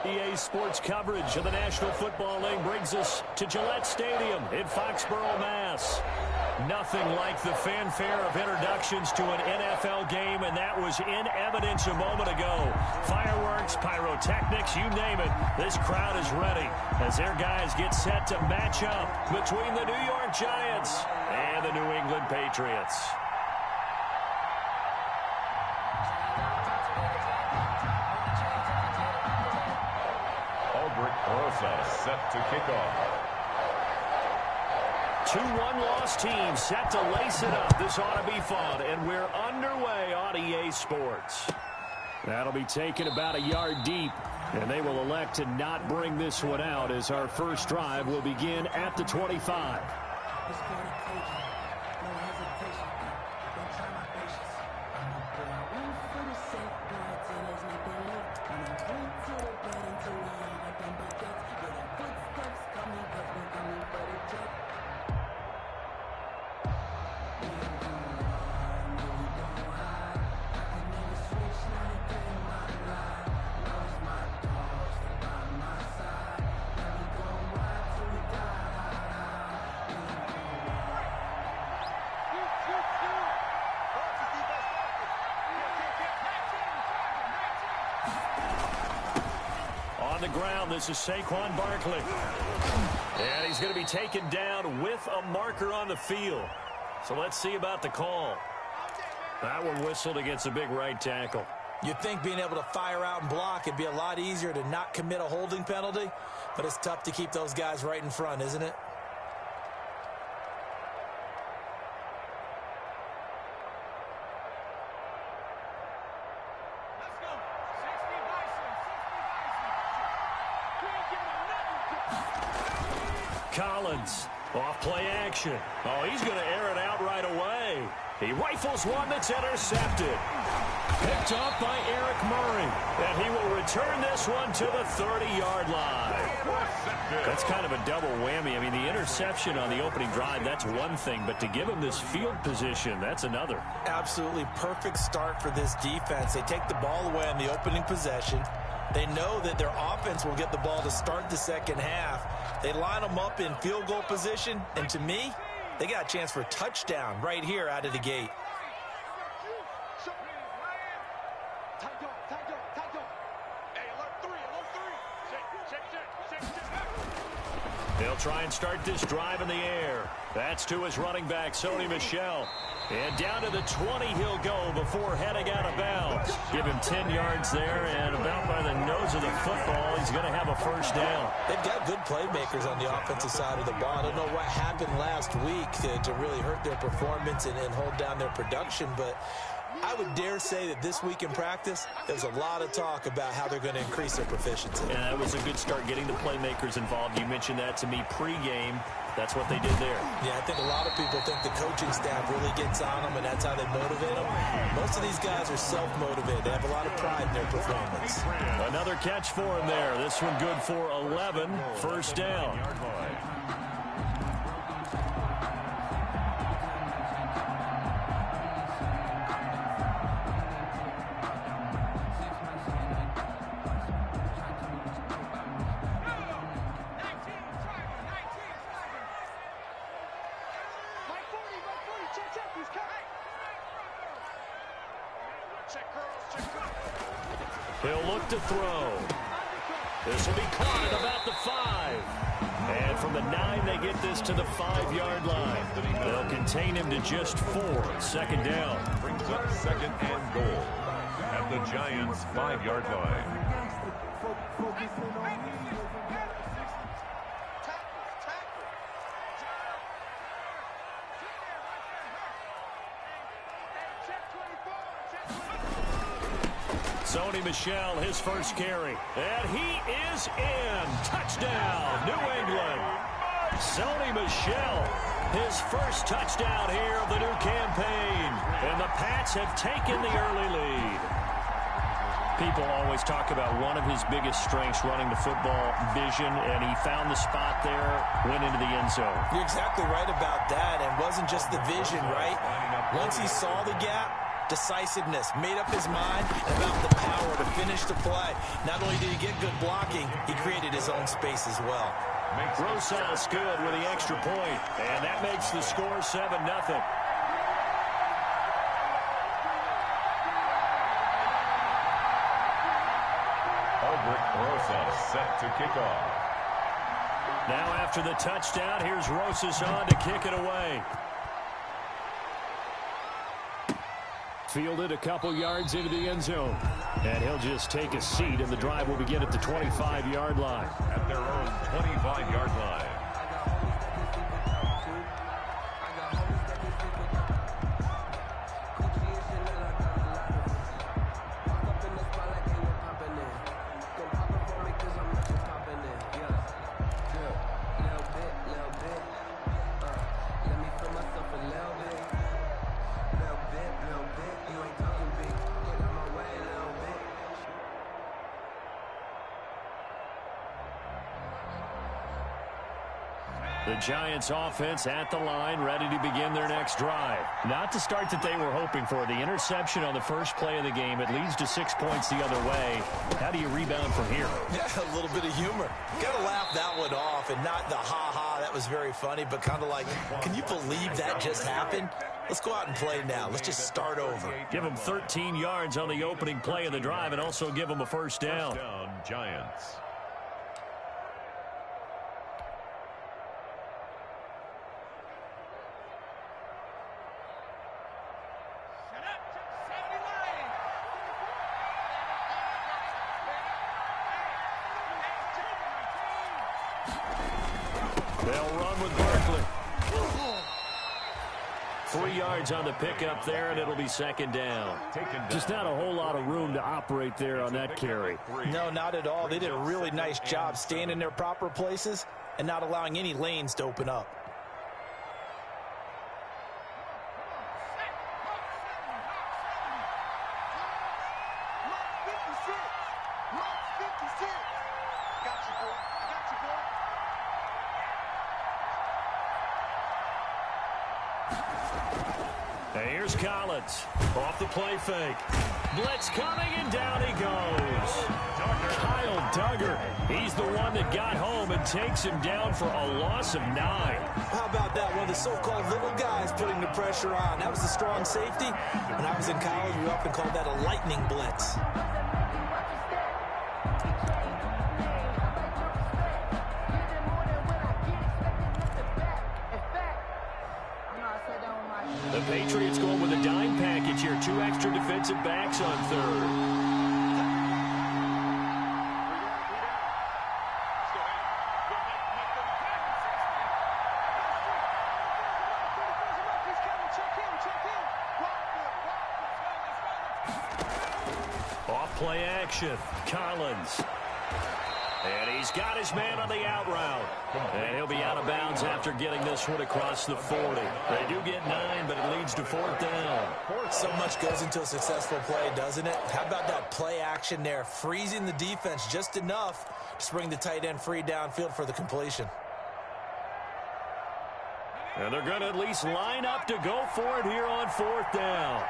EA Sports coverage of the National Football League brings us to Gillette Stadium in Foxborough, Mass. Nothing like the fanfare of introductions to an NFL game, and that was in evidence a moment ago. Fireworks, pyrotechnics, you name it. This crowd is ready as their guys get set to match up between the New York Giants and the New England Patriots. Albert Rosa set to kick off. 2 one-loss teams set to lace it up. This ought to be fun, and we're underway on EA Sports. That'll be taken about a yard deep, and they will elect to not bring this one out as our first drive will begin at the 25. On the ground, this is Saquon Barkley. And he's going to be taken down with a marker on the field. So let's see about the call. That one whistled against a big right tackle. You'd think being able to fire out and block, it'd be a lot easier to not commit a holding penalty, but it's tough to keep those guys right in front, isn't it? Collins, off play action. Oh, he's going to air it out right away. He rifles one that's intercepted. Picked up by Eric Murray. And he will return this one to the 30-yard line. That's kind of a double whammy. I mean, the interception on the opening drive, that's one thing. But to give him this field position, that's another. Absolutely perfect start for this defense. They take the ball away on the opening possession. They know that their offense will get the ball to start the second half. They line them up in field goal position, and to me, they got a chance for a touchdown right here out of the gate. They'll try and start this drive in the air. That's to his running back, Sony Michel. And down to the 20 he'll go before heading out of bounds. Give him 10 yards there, and about by the nose of the football, he's going to have a first down. They've got good playmakers on the offensive side of the ball. I don't know what happened last week to really hurt their performance and hold down their production, but I would dare say that this week in practice, there's a lot of talk about how they're going to increase their proficiency. And that was a good start getting the playmakers involved. You mentioned that to me pregame. That's what they did there. Yeah, I think a lot of people think the coaching staff really gets on them, and that's how they motivate them. Most of these guys are self-motivated. They have a lot of pride in their performance. Another catch for him there. This one good for 11. First down. He'll look to throw. This will be caught at about the 5. And from the 9, they get this to the 5-yard line. They'll contain him to just 4. Second down. Brings up second and goal at the Giants' 5-yard line. Sony Michel, his first carry. And he is in. Touchdown, New England. Sony Michel, his first touchdown here of the new campaign. And the Pats have taken the early lead. People always talk about one of his biggest strengths, running the football, vision, and he found the spot there, went into the end zone. You're exactly right about that, and wasn't just the vision, right? Once he saw the gap, decisiveness, made up his mind about the power to finish the play. Not only did he get good blocking, he created his own space as well. Rosales good with the extra point, and that makes the score 7-0. Rosas set to kick off. Now after the touchdown, here's Rosas on to kick it away. Fielded a couple yards into the end zone. And he'll just take a seat, and the drive will begin at the 25-yard line. At their own 25-yard line. The Giants offense at the line, ready to begin their next drive. Not the start that they were hoping for. The interception on the first play of the game. It leads to 6 points the other way. How do you rebound from here? Yeah, a little bit of humor. Got to laugh that one off, and not the ha-ha, that was very funny, but kind of like, can you believe that just happened? Let's go out and play now. Let's just start over. Give them 13 yards on the opening play of the drive and also give them a first down. First down, Giants. They'll run with Barkley. 3 yards on the pickup there, and it'll be second down. Just not a whole lot of room to operate there on that carry. No, not at all. They did a really nice job staying in their proper places and not allowing any lanes to open up. And here's Collins off the play fake. Blitz coming, and down he goes. Kyle Duggar, he's the one that got home and takes him down for a loss of 9. How about that? One of the so-called little guys putting the pressure on. That was a strong safety. When I was in college, we often called that a lightning blitz. The Patriots going with a dime package here. 2 extra defensive backs on third. Off play action. Collins. And he's got his man on the out route. And he'll be out of bounds after getting this one across the 40. They do get 9, but it leads to 4th down. So much goes into a successful play, doesn't it? How about that play action there? Freezing the defense just enough to bring the tight end free downfield for the completion. And they're going to at least line up to go for it here on 4th down.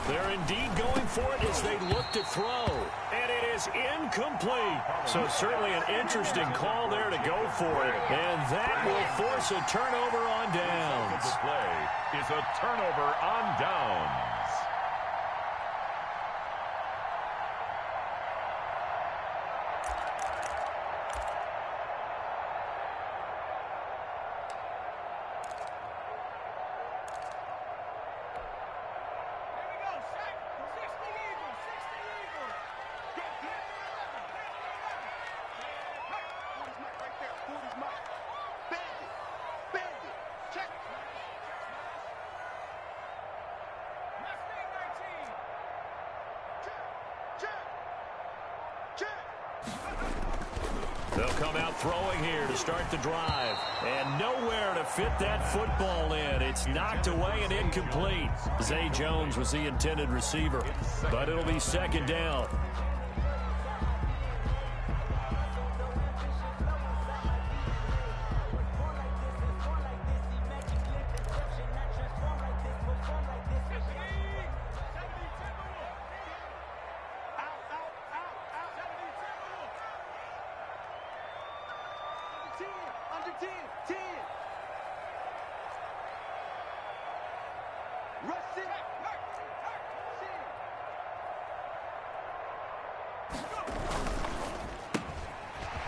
They're indeed going for it as they look to throw. And it is incomplete. So certainly an interesting call there to go for it. And that will force a turnover on downs. The play is a turnover on downs. They'll come out throwing here to start the drive. And nowhere to fit that football in. It's knocked away and incomplete. Zay Jones was the intended receiver, but it'll be second down.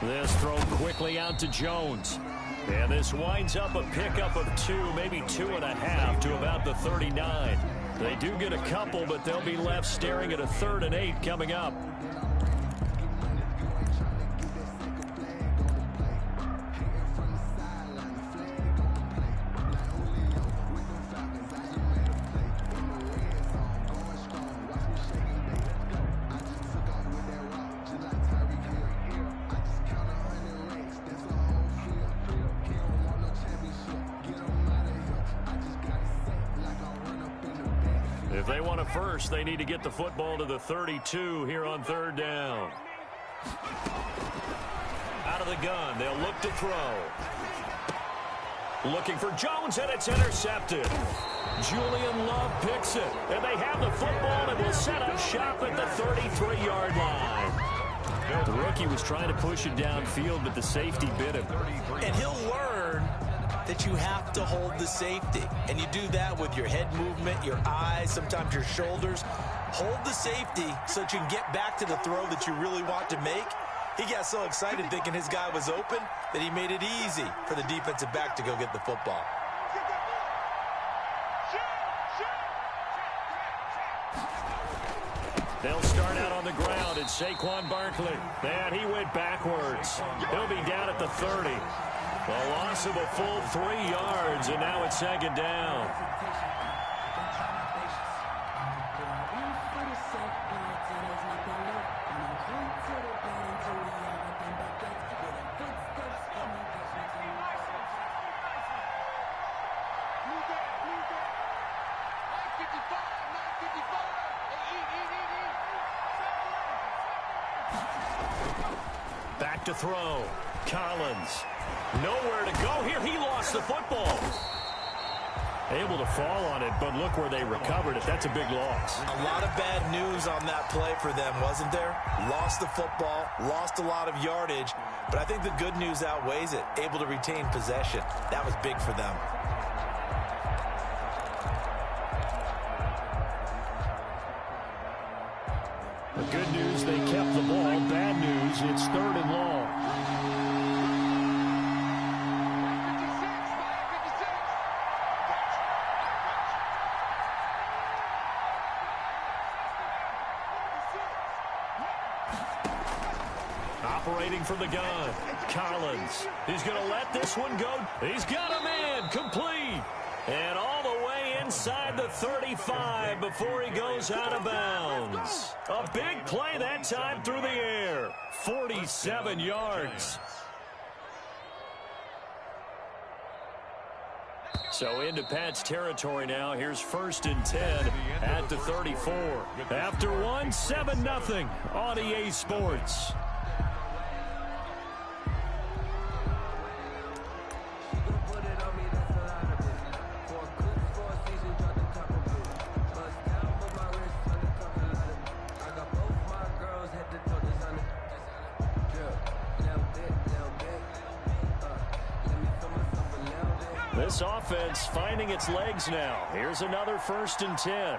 This throw quickly out to Jones. And this winds up a pickup of 2, maybe 2.5 to about the 39. They do get a couple, but they'll be left staring at a 3rd and 8 coming up. If they want a first, they need to get the football to the 32 here on third down. Out of the gun, they'll look to throw. Looking for Jones, and it's intercepted. Julian Love picks it, and they have the football and will set up shop at the 33-yard line. The rookie was trying to push it downfield, but the safety bit him. And he'll learn that you have to hold the safety. And you do that with your head movement, your eyes, sometimes your shoulders. Hold the safety so that you can get back to the throw that you really want to make. He got so excited thinking his guy was open that he made it easy for the defensive back to go get the football. They'll start out on the ground. It's Saquon Barkley. And he went backwards. He'll be down at the 30. A loss of a full 3 yards, and now it's second down. Back to throw. Collins. Nowhere to go here. He lost the football. Able to fall on it, but look where they recovered it. That's a big loss. A lot of bad news on that play for them, wasn't there? Lost the football, lost a lot of yardage, but I think the good news outweighs it. Able to retain possession. That was big for them. The good news, they kept the ball. Bad news, it's third and long. Operating from the gun, Collins. He's going to let this one go. He's got him in, complete. And all the way inside the 35 before he goes out of bounds. A big play that time through the air. 47 yards. So into Pat's territory now. Here's 1st and 10 at the 34. After one, 7-0 on EA Sports. This offense finding its legs now. Here's another 1st and 10.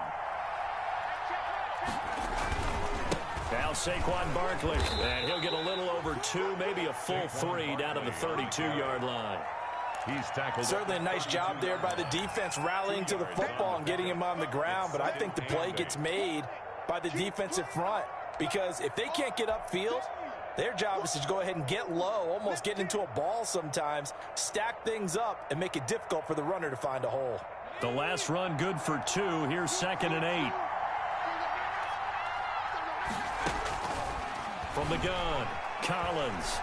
Now Saquon Barkley, and he'll get a little over 2, maybe a full 3 down to the 32-yard line. He's tackled. Certainly a nice job there by the defense rallying to the football and getting him on the ground, but I think the play gets made by the defensive front because if they can't get upfield, their job is to go ahead and get low, almost get into a ball sometimes, stack things up, and make it difficult for the runner to find a hole. The last run good for 2. Here's 2nd and 8. From the gun, Collins.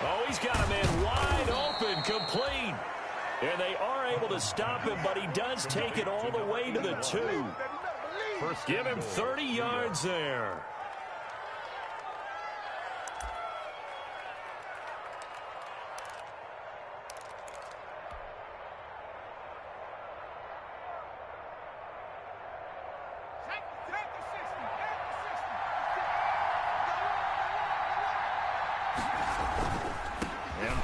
Oh, he's got a man wide open, complete. And they are able to stop him, but he does take it all the way to the 2. Give him 30 yards there.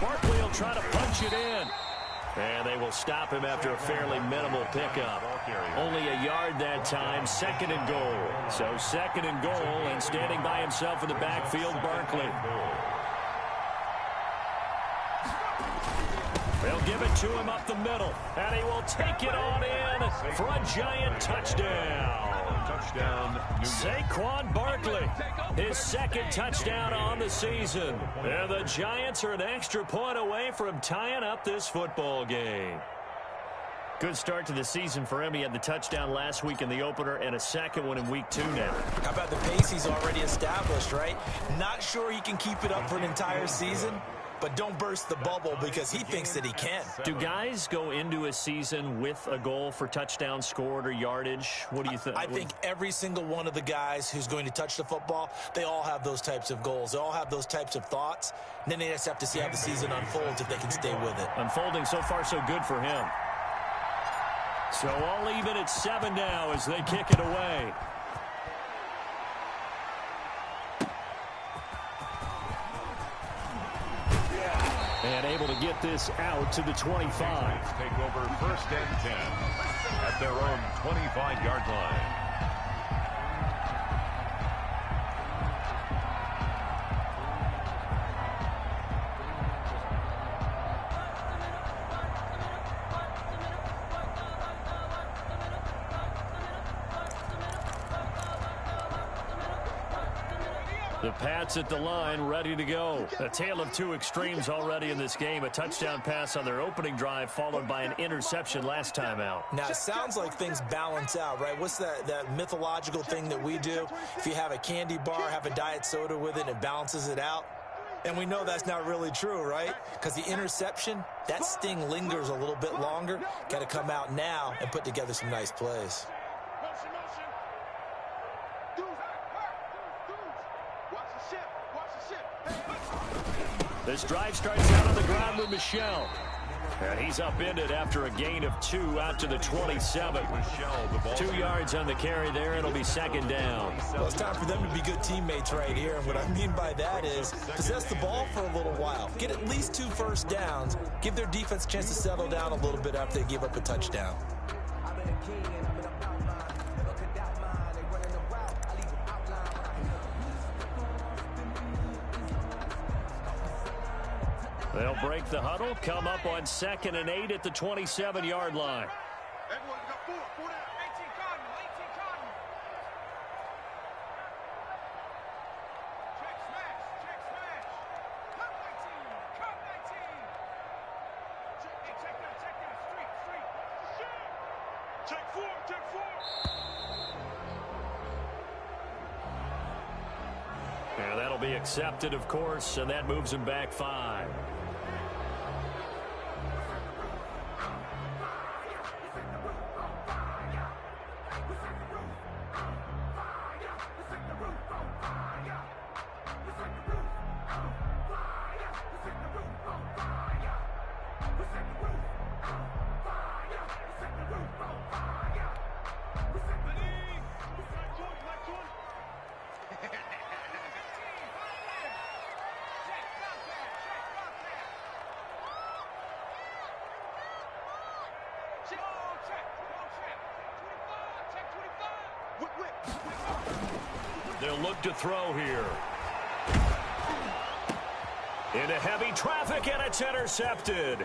Barkley will try to punch it in. And they will stop him after a fairly minimal pickup. Only a yard that time, 2nd and goal. So 2nd and goal, and standing by himself in the backfield, Barkley. They'll give it to him up the middle, and he will take it on in for a giant touchdown. Touchdown, Saquon Barkley, his 2nd touchdown on the season. And the Giants are an extra point away from tying up this football game. Good start to the season for him. He had the touchdown last week in the opener and a 2nd one in week 2 now. How about the pace he's already established, right? Not sure he can keep it up for an entire season, but don't burst the bubble because he thinks that he can. Do guys go into a season with a goal for touchdown scored or yardage? What do you think? I think every single one of the guys who's going to touch the football, they all have those types of goals. They all have those types of thoughts. And then they just have to see how the season unfolds if they can stay with it. Unfolding so far so good for him. So all even at 7 now as they kick it away. And able to get this out to the 25. Take over 1st and 10 at their own 25-yard line. The Pats at the line, ready to go. A tale of two extremes already in this game. A touchdown pass on their opening drive, followed by an interception last time out. Now, it sounds like things balance out, right? What's that mythological thing that we do? If you have a candy bar, have a diet soda with it, it balances it out. And we know that's not really true, right? Because the interception, that sting lingers a little bit longer. Got to come out now and put together some nice plays. This drive starts out on the ground with Michelle. And he's upended after a gain of 2 out to the 27. 2 yards on the carry there. It'll be 2nd down. Well, it's time for them to be good teammates right here. And what I mean by that is possess the ball for a little while. Get at least 2 first downs. Give their defense a chance to settle down a little bit after they give up a touchdown. They'll break the huddle, come up on 2nd and 8 at the 27-yard line. And that'll be accepted, of course, and that moves him back 5. They'll look to throw here. Into heavy traffic, and it's intercepted.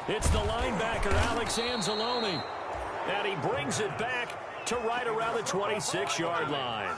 It's the linebacker, Alex Anzalone. And he brings it back to right around the 26-yard line.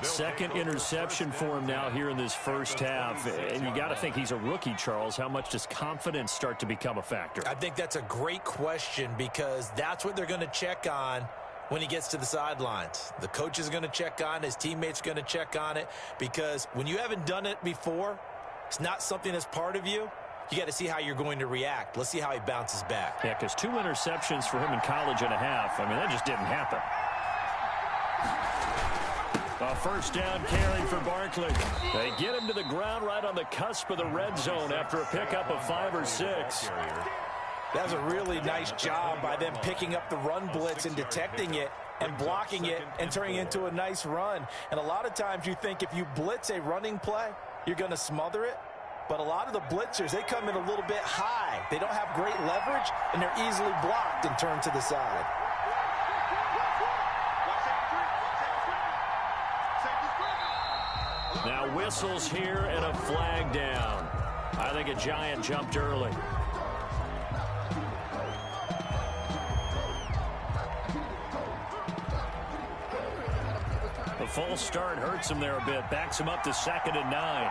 2nd interception for him now here in this first half. And you got to think he's a rookie, Charles. How much does confidence start to become a factor? I think that's a great question because that's what they're going to check on when he gets to the sidelines. The coach is going to check on it. His teammates are going to check on it because when you haven't done it before, it's not something that's part of you. You got to see how you're going to react. Let's see how he bounces back. Yeah, because 2 interceptions for him in college and a half. I mean, that just didn't happen. A first down carry for Barkley. They get him to the ground right on the cusp of the red zone after a pickup of 5 or 6. That was a really nice job by them picking up the run blitz and detecting it and blocking it and turning it into a nice run. And a lot of times you think if you blitz a running play, you're going to smother it. But a lot of the blitzers, they come in a little bit high. They don't have great leverage, and they're easily blocked and turned to the side. Now whistles here and a flag down. I think a Giant jumped early. The false start hurts him there a bit. Backs him up to 2nd and 9.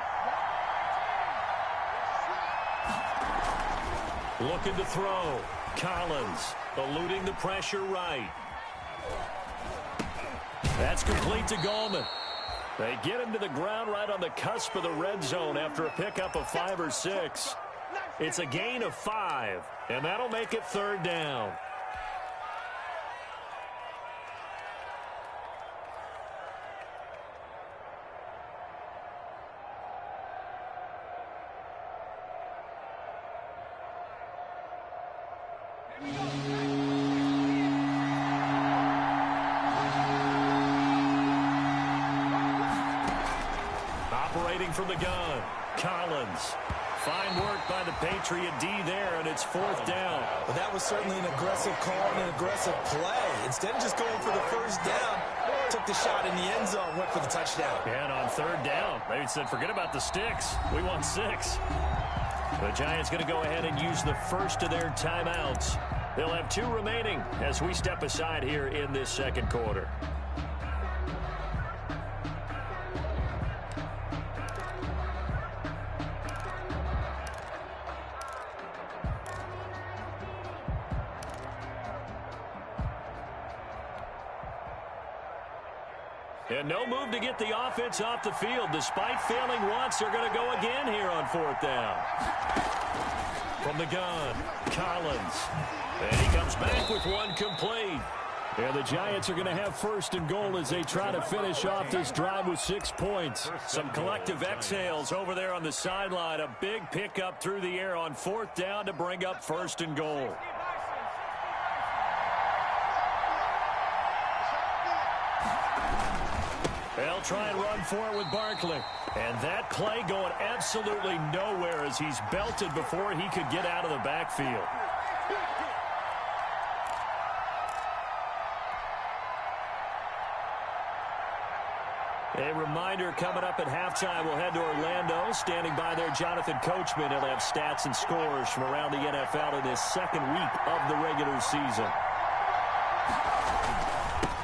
Looking to throw. Collins eluding the pressure right. That's complete to Gallman. They get him to the ground right on the cusp of the red zone after a pickup of 5 or 6. It's a gain of 5, and that'll make it 3rd down. Operating from the gun, Collins. Fine work by the Patriot D there, and it's 4th down. Well, that was certainly an aggressive call and an aggressive play. Instead of just going for the first down, took the shot in the end zone, went for the touchdown. And on 3rd down, they said, forget about the sticks. We want 6. The Giants going to go ahead and use the first of their timeouts. They'll have 2 remaining as we step aside here in this 2nd quarter. And no move to get the offense off the field. Despite failing once, they're going to go again here on 4th down. From the gun, Collins. And he comes back with one complete. And the Giants are going to have 1st and goal as they try to finish off this drive with 6 points. Some collective exhales over there on the sideline. A big pickup through the air on 4th down to bring up 1st and goal. They'll try and run for it with Barkley. And that play going absolutely nowhere as he's belted before he could get out of the backfield. A reminder coming up at halftime, we'll head to Orlando. Standing by there, Jonathan Coachman. He'll have stats and scores from around the NFL in his 2nd week of the regular season.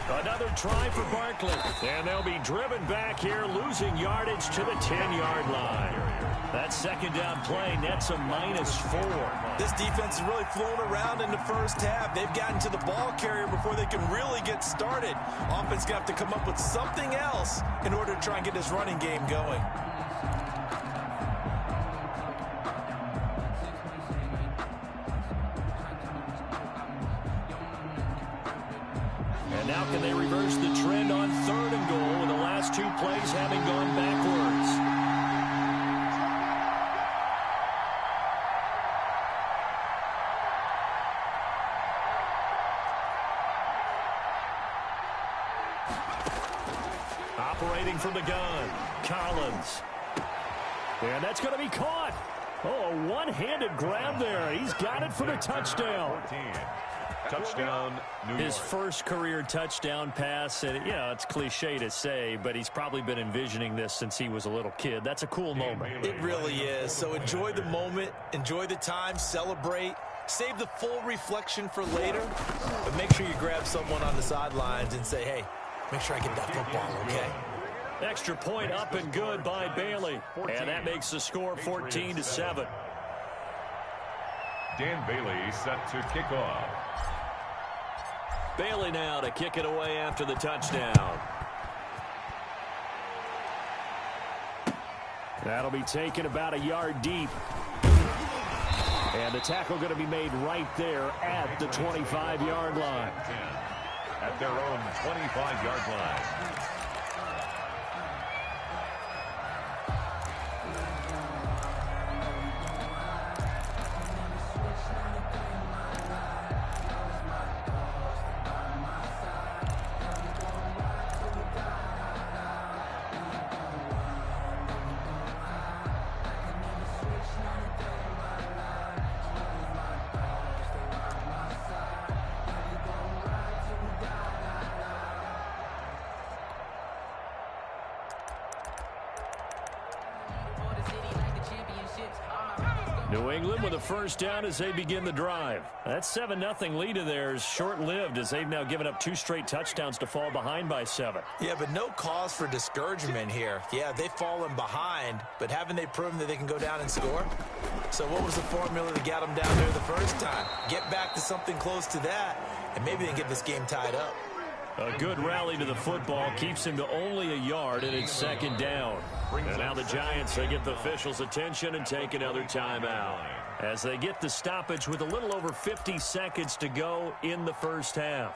Another try for Barkley. And they'll be driven back here, losing yardage to the 10-yard line. That 2nd down play nets a -4. This defense is really flown around in the first half. They've gotten to the ball carrier before they can really get started. Offense got to come up with something else in order to try and get this running game going. And now can they reverse the trend on 3rd and goal with the last 2 plays having gone backwards? Operating from the gun, Collins. And that's going to be caught. Oh, a one-handed grab there. He's got it for the touchdown. Touchdown, New York. His first career touchdown pass, and it's cliche to say, but he's probably been envisioning this since he was a little kid. That's a cool moment. It really is. So enjoy the moment, enjoy the time, celebrate, save the full reflection for later, but make sure you grab someone on the sidelines and say, hey, make sure I get that football, okay? Extra point up and good by Bailey, and that makes the score 14-7. Dan Bailey set to kick off. Bailey now to kick it away after the touchdown. That'll be taken about a yard deep. And the tackle going to be made right there at the 25-yard line. At their own 25-yard line. New England with a first down as they begin the drive. That 7-0 lead of theirs short-lived as they've now given up 2 straight touchdowns to fall behind by 7. Yeah, but no cause for discouragement here. Yeah, they've fallen behind, but haven't they proven that they can go down and score? So what was the formula that got them down there the first time? Get back to something close to that, and maybe they can get this game tied up. A good rally to the football keeps him to only a yard, and it's second down. And now the Giants, they get the officials' attention and take another timeout as they get the stoppage with a little over 50 seconds to go in the first half.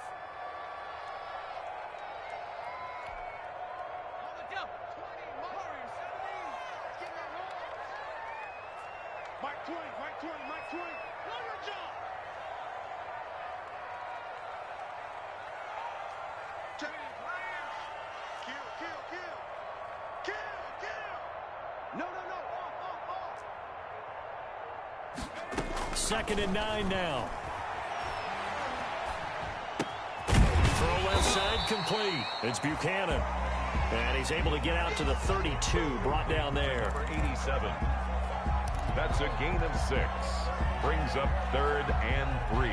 Second and 9 now. Throw left side complete. It's Buchanan. And he's able to get out to the 32, brought down there. Number 87. That's a gain of 6. Brings up 3rd and 3.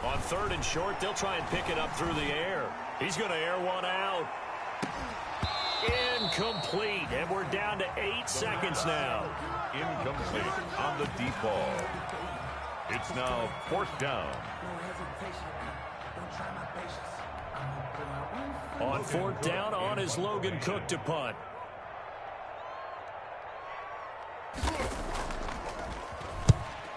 On 3rd and short, they'll try and pick it up through the air. He's going to air one out. Incomplete, and we're down to 8 seconds now. Incomplete on the deep ball. It's now 4th down. On 4th down, on is Logan Cook to punt.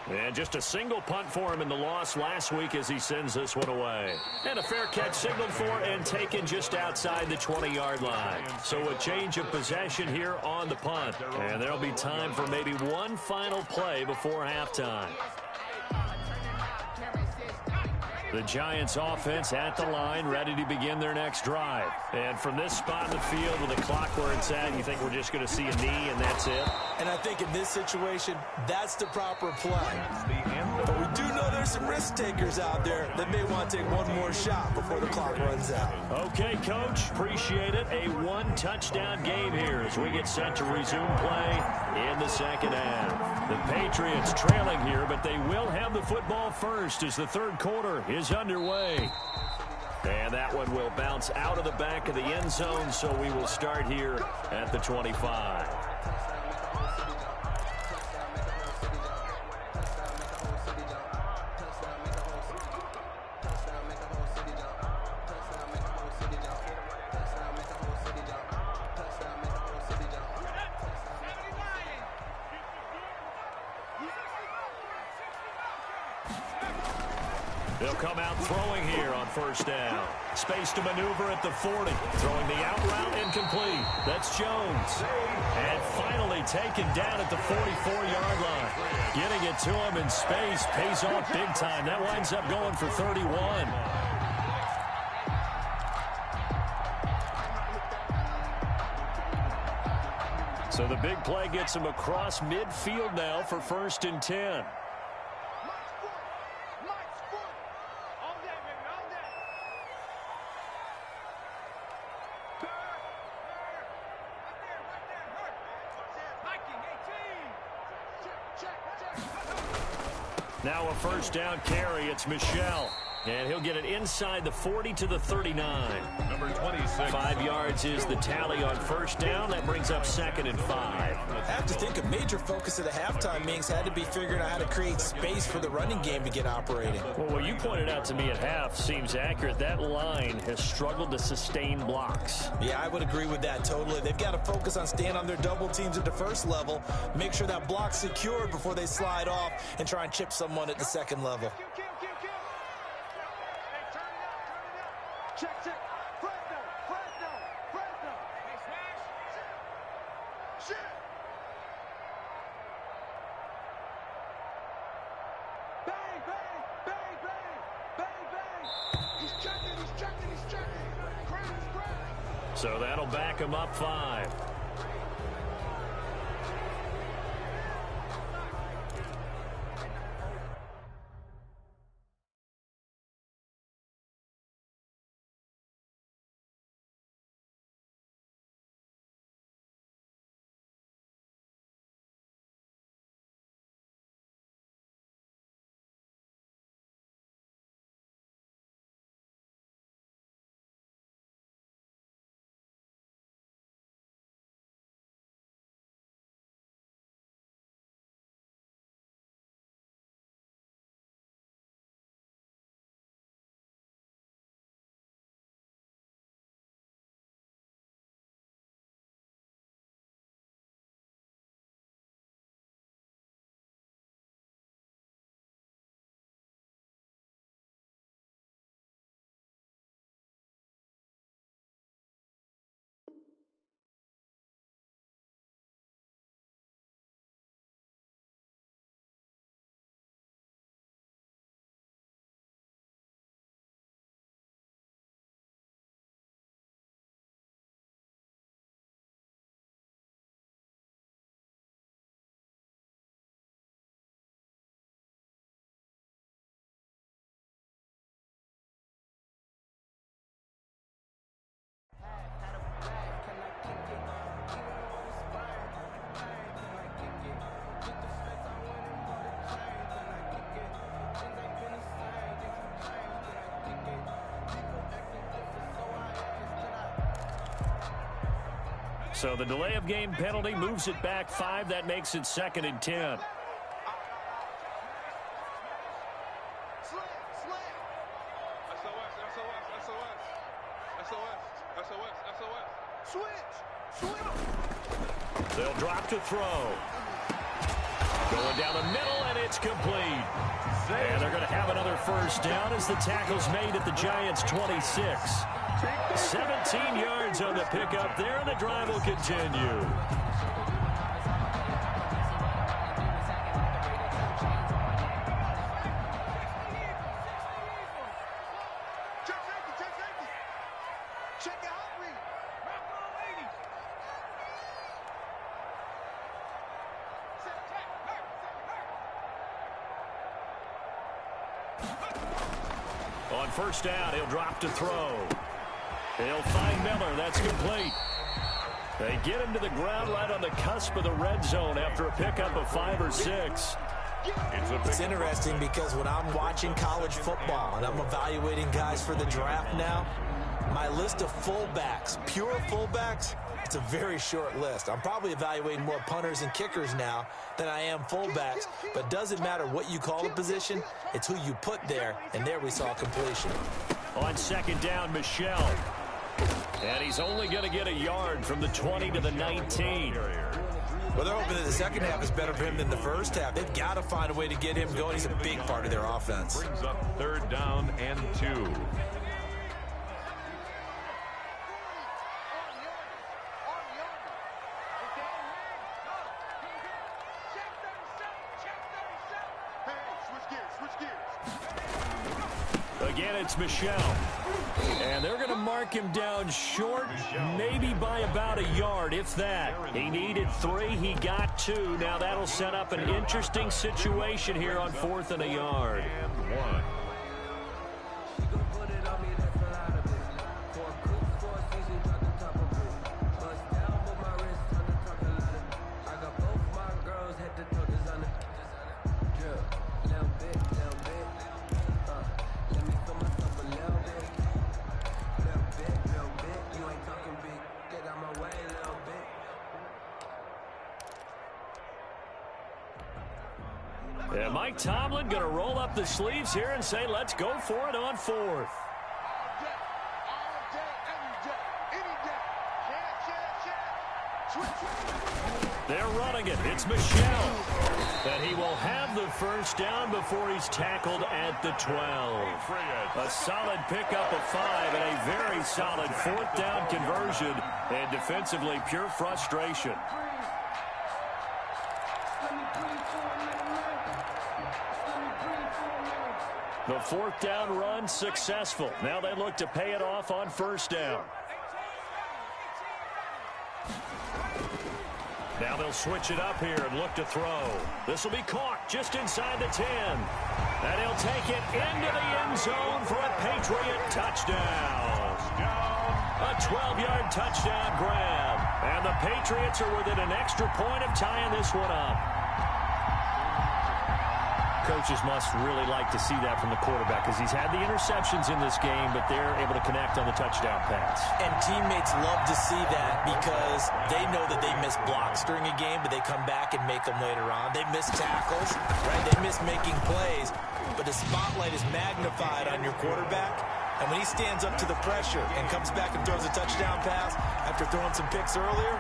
And just a single punt for him in the loss last week as he sends this one away. And a fair catch signaled for and taken just outside the 20-yard line. So a change of possession here on the punt. And there'll be time for maybe one final play before halftime. The Giants offense at the line, ready to begin their next drive. And from this spot in the field with the clock where it's at, you think we're just going to see a knee and that's it? And I think in this situation, that's the proper play. But we do know there's some risk takers out there that may want to take one more shot before the clock runs out. Okay, Coach, appreciate it. A one-touchdown game here as we get set to resume play in the second half. The Patriots trailing here, but they will have the football first as the third quarter is underway. And that one will bounce out of the back of the end zone, so we will start here at the 25. They'll come out throwing here on 1st down. Space to maneuver at the 40. Throwing the out route incomplete. That's Jones. And finally taken down at the 44-yard line. Getting it to him in space pays off big time. That winds up going for 31. So the big play gets him across midfield now for 1st and 10. Now a 1st down carry. It's Michelle. And he'll get it inside the 40 to the 39. Number 26. 5 yards is the tally on 1st down. That brings up 2nd and 5. I have to think a major focus of the halftime meetings had to be figuring out how to create space for the running game to get operating. Well, what you pointed out to me at half seems accurate. That line has struggled to sustain blocks. Yeah, I would agree with that totally. They've got to focus on staying on their double teams at the first level, make sure that block's secured before they slide off and try and chip someone at the second level. So that'll back him up 5. So the delay of game penalty moves it back 5. That makes it 2nd and 10. They'll drop to throw. Going down the middle, and it's complete. And they're going to have another first down as the tackle's made at the Giants' 26. 17 yards on the pickup there, and the drive will continue. On first down, he'll drop to throw. He'll find Miller. That's complete. They get him to the ground right on the cusp of the red zone after a pickup of 5 or 6. It's interesting because when I'm watching college football and I'm evaluating guys for the draft now, my list of fullbacks, pure fullbacks, it's a very short list. I'm probably evaluating more punters and kickers now than I am fullbacks, but it doesn't matter what you call the position, it's who you put there, and there we saw completion. On second down, Michelle. And he's only going to get a yard from the 20 to the 19. Well, they're hoping that the second half is better for him than the first half. They've got to find a way to get him going. He's a big part of their offense. Brings up 3rd down and 2. Again, it's Michelle. And they're going to mark him down short, maybe by about a yard, if that. He needed 3. He got 2. Now that'll set up an interesting situation here on 4th and a yard. And 1. And Mike Tomlin going to roll up the sleeves here and say, let's go for it on 4th. They're running it. It's Michelle. And he will have the first down before he's tackled at the 12. A solid pickup of 5 and a very solid 4th down conversion. And defensively, pure frustration. The 4th down run successful. Now they look to pay it off on first down. Now they'll switch it up here and look to throw. This will be caught just inside the 10. And he'll take it into the end zone for a Patriot touchdown. A 12-yard touchdown grab. And the Patriots are within an extra point of tying this one up. Coaches must really like to see that from the quarterback because he's had the interceptions in this game, but they're able to connect on the touchdown pass. And teammates love to see that because they know that they miss blocks during a game, but they come back and make them later on. They miss tackles, right? They miss making plays, but the spotlight is magnified on your quarterback. And when he stands up to the pressure and comes back and throws a touchdown pass after throwing some picks earlier,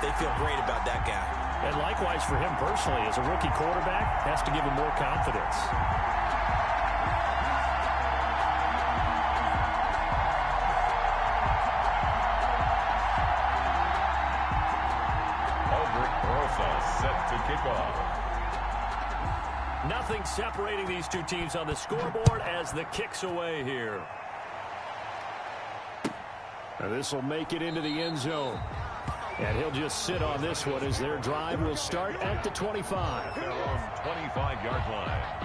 they feel great about that guy. And likewise for him personally, as a rookie quarterback, has to give him more confidence. Set to kick off. Nothing separating these two teams on the scoreboard as the kick's away here. And this will make it into the end zone. And he'll just sit on this one as their drive will start at the 25. Their own 25-yard line.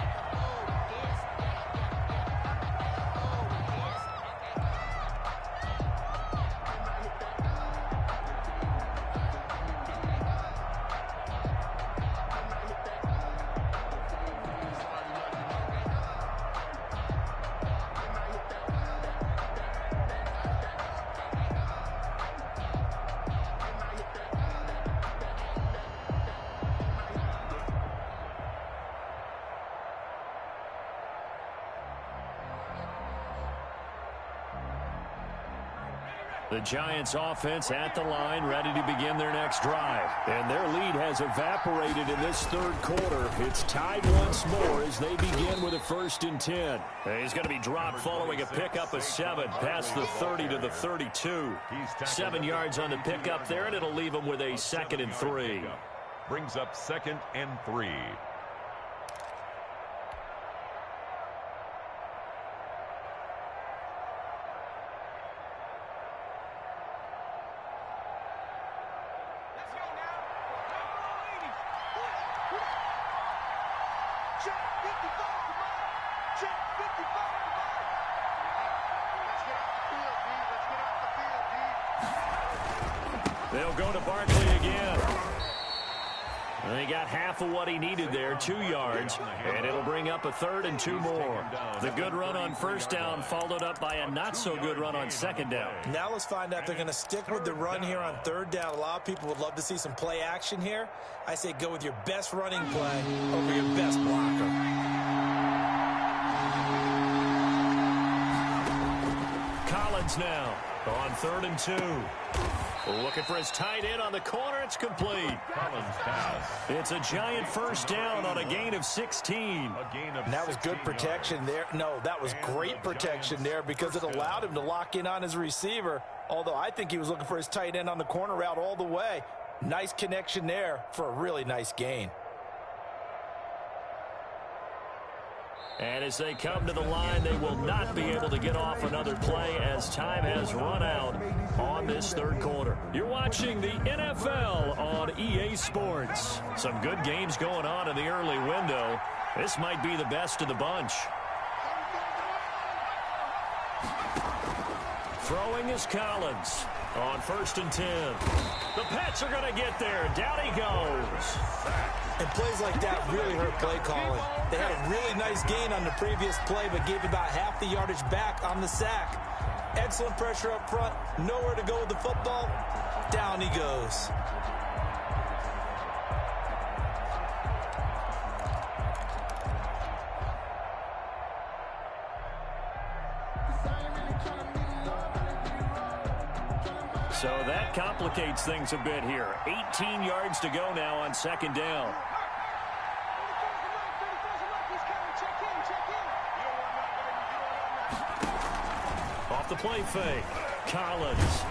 The Giants offense at the line, ready to begin their next drive. And their lead has evaporated in this third quarter. It's tied once more as they begin with a 1st and 10. And he's going to be dropped following a pickup of 7 past the 30 to the 32. 7 yards on the pickup there, and it'll leave him with a 2nd and 3. Brings up 2nd and 3. They'll go to Barkley again. And he got half of what he needed there, 2 yards, and it'll bring up a 3rd and 2 more. The good run on 1st down followed up by a not-so-good run on 2nd down. Now let's find out if they're going to stick with the run here on 3rd down. A lot of people would love to see some play action here. I say go with your best running play over your best blocker. Collins now on 3rd and 2. Looking for his tight end on the corner. It's complete. Collins pass. It's a Giant 1st down on a gain of 16. And that was good protection there. No, that was great protection there because it allowed him to lock in on his receiver. Although I think he was looking for his tight end on the corner route all the way. Nice connection there for a really nice gain. And as they come to the line, they will not be able to get off another play as time has run out on this 3rd quarter. You're watching the NFL on EA Sports. Some good games going on in the early window. This might be the best of the bunch. Throwing is Collins on 1st and 10. The Pats are going to get there. Down he goes. And plays like that really hurt play calling. They had a really nice gain on the previous play, but gave about half the yardage back on the sack. Excellent pressure up front. Nowhere to go with the football. Down he goes. So that complicates things a bit here. 18 yards to go now on 2nd down. Off the play fake. Collins.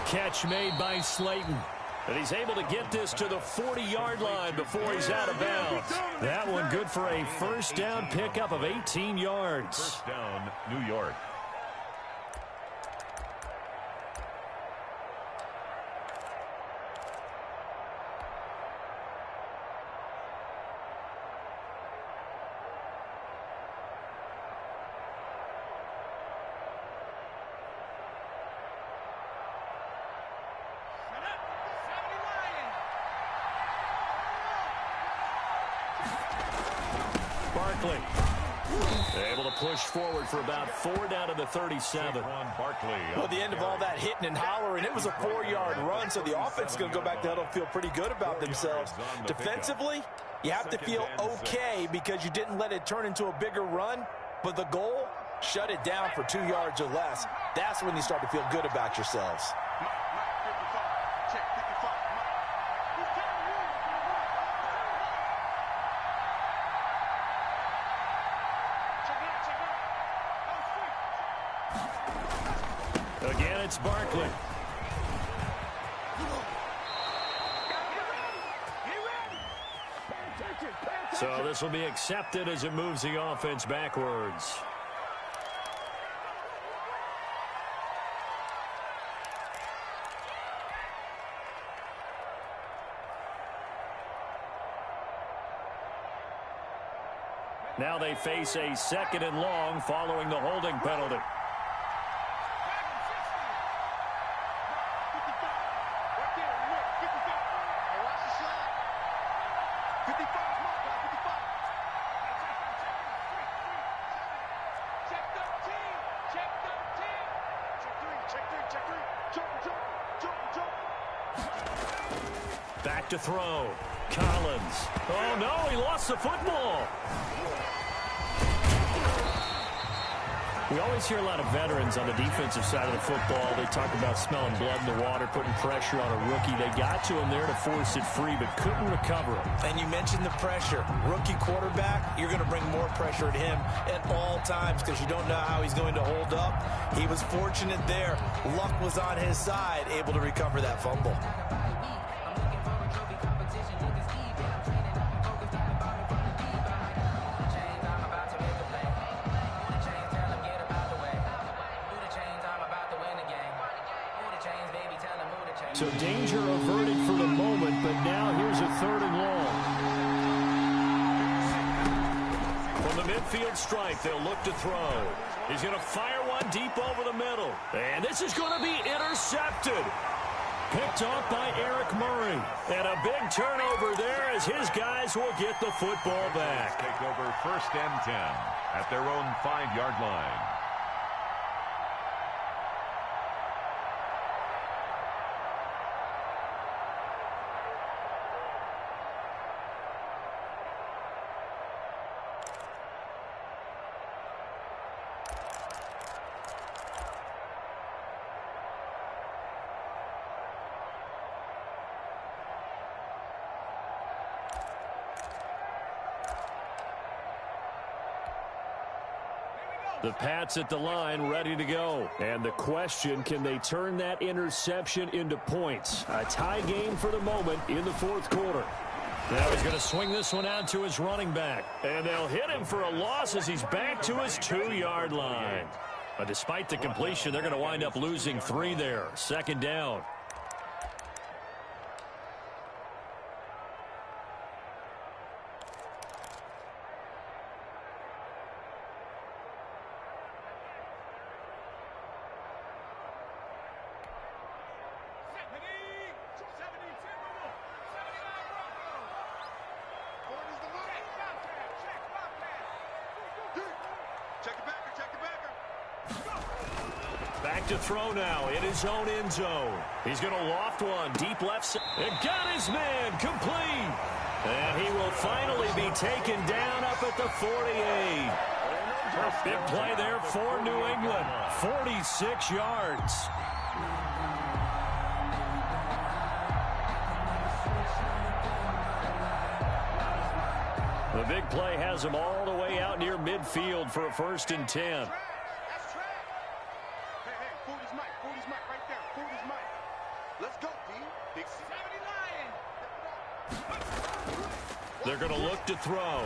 Catch made by Slayton. And he's able to get this to the 40-yard line before he's out of bounds. That one good for a 1st down pickup of 18 yards. 1st down, New York. Barkley able to push forward for about 4 down to the 37. Well, the end of all that hitting and hollering, it was a 4-yard run, so the offense is going to go back to huddle and feel pretty good about themselves. Defensively, you have to feel okay because you didn't let it turn into a bigger run, but the goal, shut it down for 2 yards or less. That's when you start to feel good about yourselves. Again, it's Barkley. So this will be accepted as it moves the offense backwards. Now they face a 2nd and long following the holding penalty. Back to throw. Collins. Oh, no, he lost the football. We always hear a lot of veterans on the defensive side of the football. They talk about smelling blood in the water, putting pressure on a rookie. They got to him there to force it free, but couldn't recover it. And you mentioned the pressure. Rookie quarterback, you're going to bring more pressure at him at all times because you don't know how he's going to hold up. He was fortunate there. Luck was on his side, able to recover that fumble. So danger averted for the moment, but now here's a 3rd and long. From the midfield stripe, they'll look to throw. He's going to fire one deep over the middle. And this is going to be intercepted. Picked off by Eric Murray. And a big turnover there as his guys will get the football back. Take over 1st and 10 at their own 5-yard line. The Pats at the line, ready to go. And the question, can they turn that interception into points? A tie game for the moment in the 4th quarter. Now he's going to swing this one out to his running back. And they'll hit him for a loss as he's back to his 2-yard line. But despite the completion, they're going to wind up losing 3 there. 2nd down. Back to throw now in his own end zone. He's going to loft one deep left side. And got his man complete. And he will finally be taken down up at the 48. Big play there for New England. 46 yards. The big play has him all the way out near midfield for a 1st and 10. They're going to look to throw.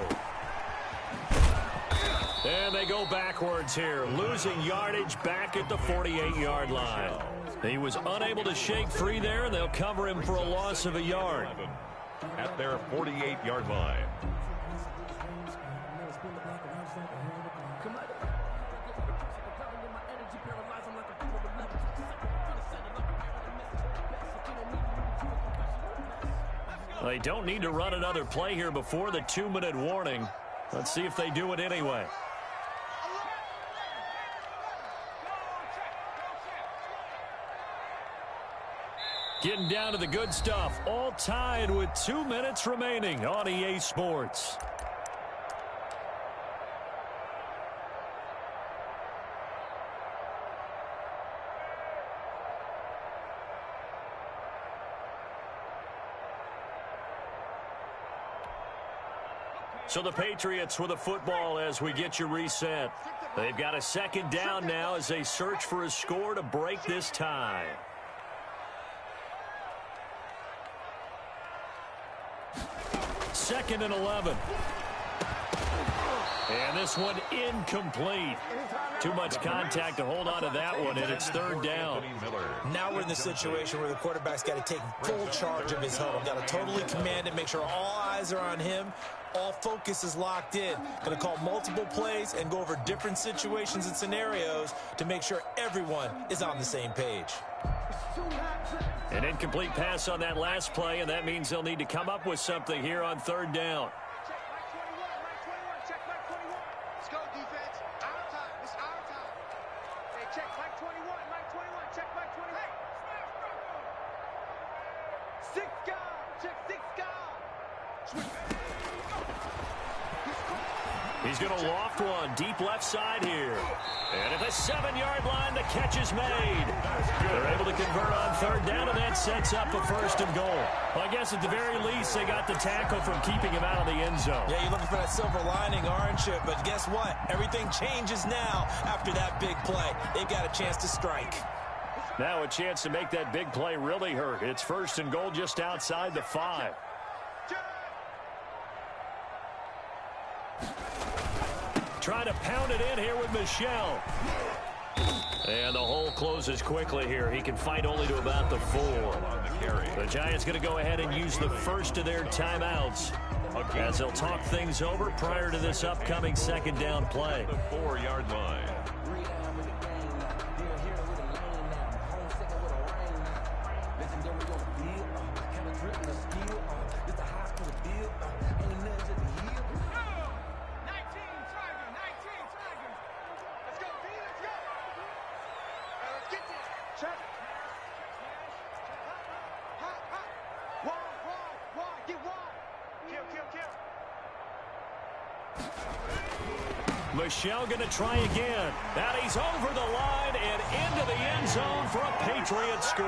And they go backwards here, losing yardage back at the 48-yard line. He was unable to shake free there, and they'll cover him for a loss of a yard. At their 48-yard line. They don't need to run another play here before the 2-minute warning. Let's see if they do it anyway. Getting down to the good stuff. All tied with 2 minutes remaining on EA Sports. So the Patriots with the football as we get you reset. They've got a 2nd down now as they search for a score to break this tie. Second and 11. And this one incomplete. Too much contact to hold on to that one, and it's 3rd down. Now we're in the situation where the quarterback's got to take full charge of his huddle. Got to totally command it, make sure all eyes are on him. All focus is locked in. Going to call multiple plays and go over different situations and scenarios to make sure everyone is on the same page. An incomplete pass on that last play, and that means they'll need to come up with something here on 3rd down. He's going to loft one deep left side here. And at the 7-yard line, the catch is made. They're able to convert on third down, and that sets up a first and goal. Well, I guess at the very least, they got the tackle from keeping him out of the end zone. Yeah, you're looking for that silver lining, aren't you? But guess what? Everything changes now after that big play. They've got a chance to strike. Now a chance to make that big play really hurt. It's first and goal just outside the 5. Trying to pound it in here with Michelle. And the hole closes quickly here. He can fight only to about the 4. The Giants going to go ahead and use the first of their timeouts as they'll talk things over prior to this upcoming second down play. The 4-yard line. Michelle going to try again. And he's over the line and into the end zone for a Patriot score.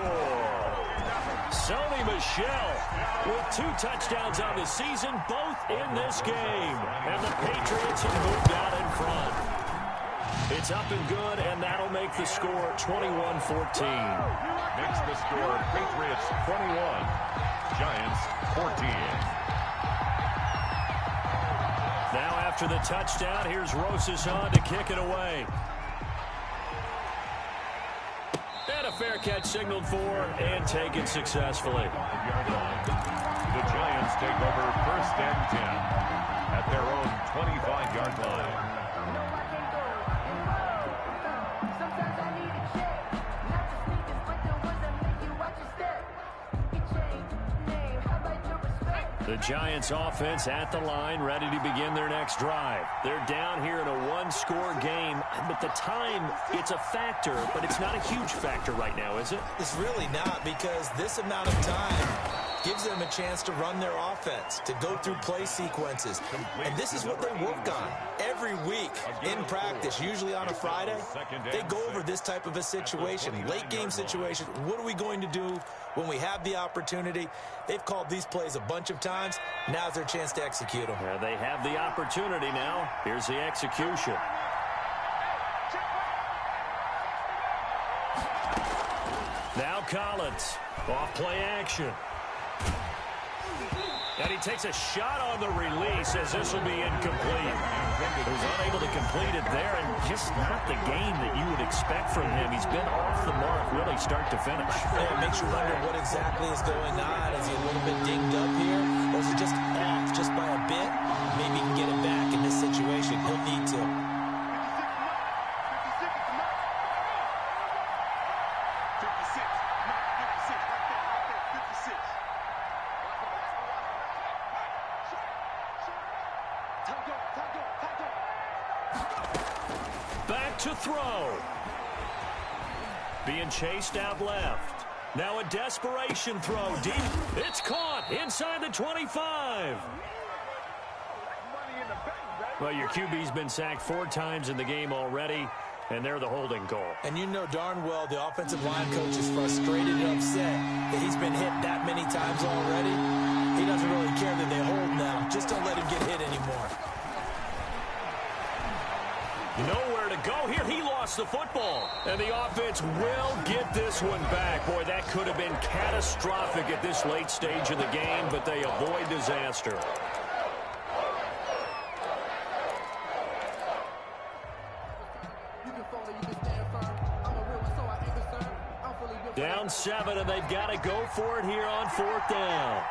Sony Michel with 2 touchdowns on the season, both in this game. And the Patriots have moved out in front. It's up and good, and that'll make the score 21-14. Makes the score Patriots 21, Giants 14. Now after the touchdown, here's Rosas on to kick it away. And a fair catch signaled for and taken successfully. The Giants take over first and 10 at their own 25-yard line. The Giants offense at the line, ready to begin their next drive. They're down here in a 1-score game, but the time, it's a factor, but it's not a huge factor right now, is it? It's really not, because this amount of time gives them a chance to run their offense, to go through play sequences. And this is what they work on every week in practice, usually on a Friday. They go over this type of a situation, late game situation. What are we going to do when we have the opportunity? They've called these plays a bunch of times. Now's their chance to execute them. Yeah, they have the opportunity now. Here's the execution. Now Collins, off play action. And he takes a shot on the release as this will be incomplete. He was unable to complete it there, and just not the game that you would expect from him. He's been off the mark really start to finish. Yeah, it makes you wonder what exactly is going on. Is he a little bit dinged up here, or is he just off just by a bit? Maybe he can get it back in this situation. He'll need to. Back to throw. Being chased out left. Now a desperation throw deep. It's caught inside the 25. Well, your QB's been sacked 4 times in the game already, and they're the holding call. And you know darn well the offensive line coach is frustrated and upset that he's been hit that many times already. He doesn't really care that they hold now. Just don't let him get hit anymore. Nowhere to go here. He lost the football. And the offense will get this one back. Boy, that could have been catastrophic at this late stage of the game, but they avoid disaster. Down 7, and they've got to go for it here on 4th down.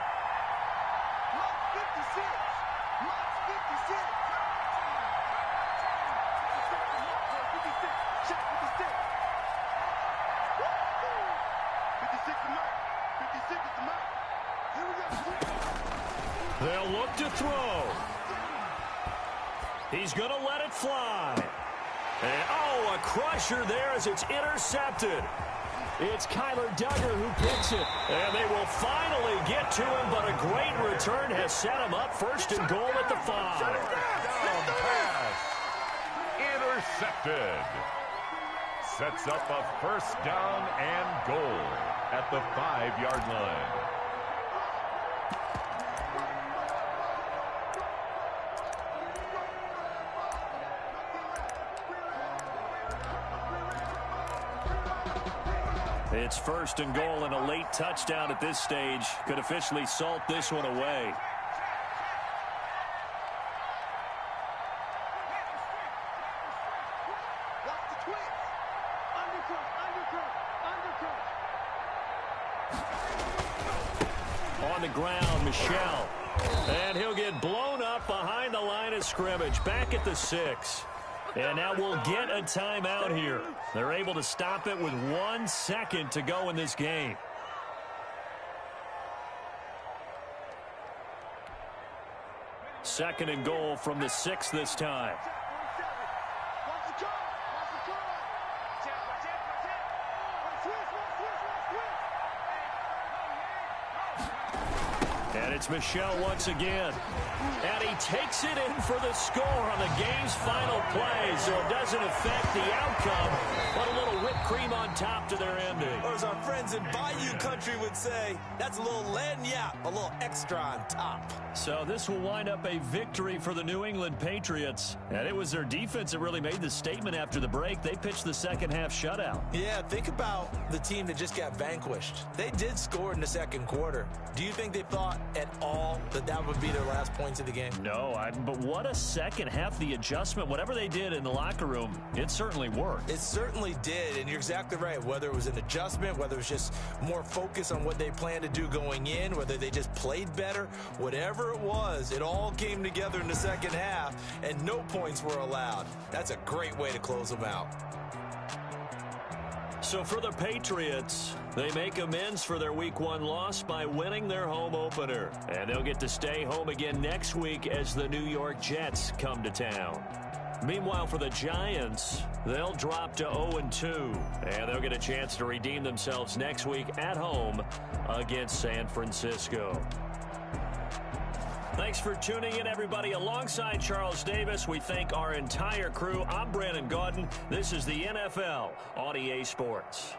They'll look to throw. He's going to let it fly. And, oh, a crusher there as it's intercepted. It's Kyler Duggar who picks it. And they will finally get to him, but a great return has set him up first and goal at the 5. intercepted. Sets up a first down and goal at the 5-yard line. It's first and goal, and a late touchdown at this stage could officially salt this one away. On the ground, Michel. And he'll get blown up behind the line of scrimmage, back at the 6. And now we'll get a timeout here. They're able to stop it with 1 second to go in this game. Second and goal from the 6 this time. And it's Michel once again. And he takes it in for the score on the game's final play, so it doesn't affect the outcome, but a little whipped cream on top to their ending. Or as our friends in Bayou Country would say, that's a little lagniappe, a little extra on top. So this will wind up a victory for the New England Patriots. And it was their defense that really made the statement after the break. They pitched the second half shutout. Yeah, think about the team that just got vanquished. They did score in the second quarter. Do you think they thought at all that that would be their last points of the game? No, but what a second half. The adjustment, whatever they did in the locker room, it certainly worked. It certainly did, and you're exactly right. Whether it was an adjustment, whether it was just more focus on what they planned to do going in, whether they just played better, whatever it was, it all came together in the second half, and no points were allowed. That's a great way to close them out. So for the Patriots, they make amends for their Week 1 loss by winning their home opener. And they'll get to stay home again next week as the New York Jets come to town. Meanwhile, for the Giants, they'll drop to 0-2. And they'll get a chance to redeem themselves next week at home against San Francisco. Thanks for tuning in, everybody. Alongside Charles Davis, we thank our entire crew. I'm Brandon Gaudin. This is the NFL on EA Sports.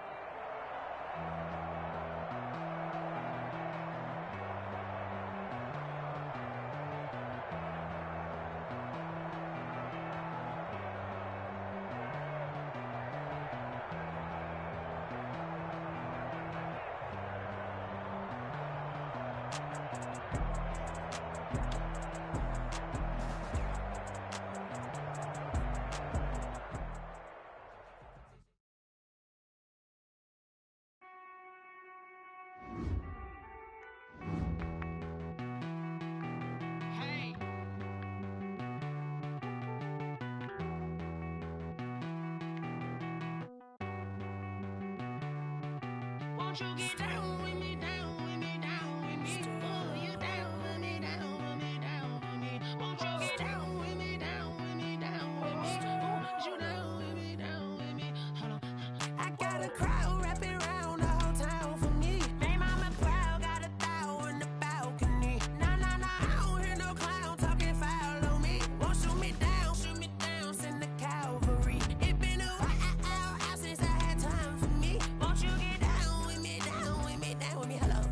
Won't you get down with me, down with me, down with me? Oh, you down with me, down with me, down with me. Won't you get down with me, down with me, down with me? Oh, you down with me, down with me? Hold on. I got a crowd wrapping around the whole town for me. They mama proud, got a thou in the balcony. Nah, nah, nah, I don't hear no clown talking foul on me. Won't shoot me down, send the cavalry. It been a while since I had time for me. Won't you get down with me, down with me, down with me? Hello.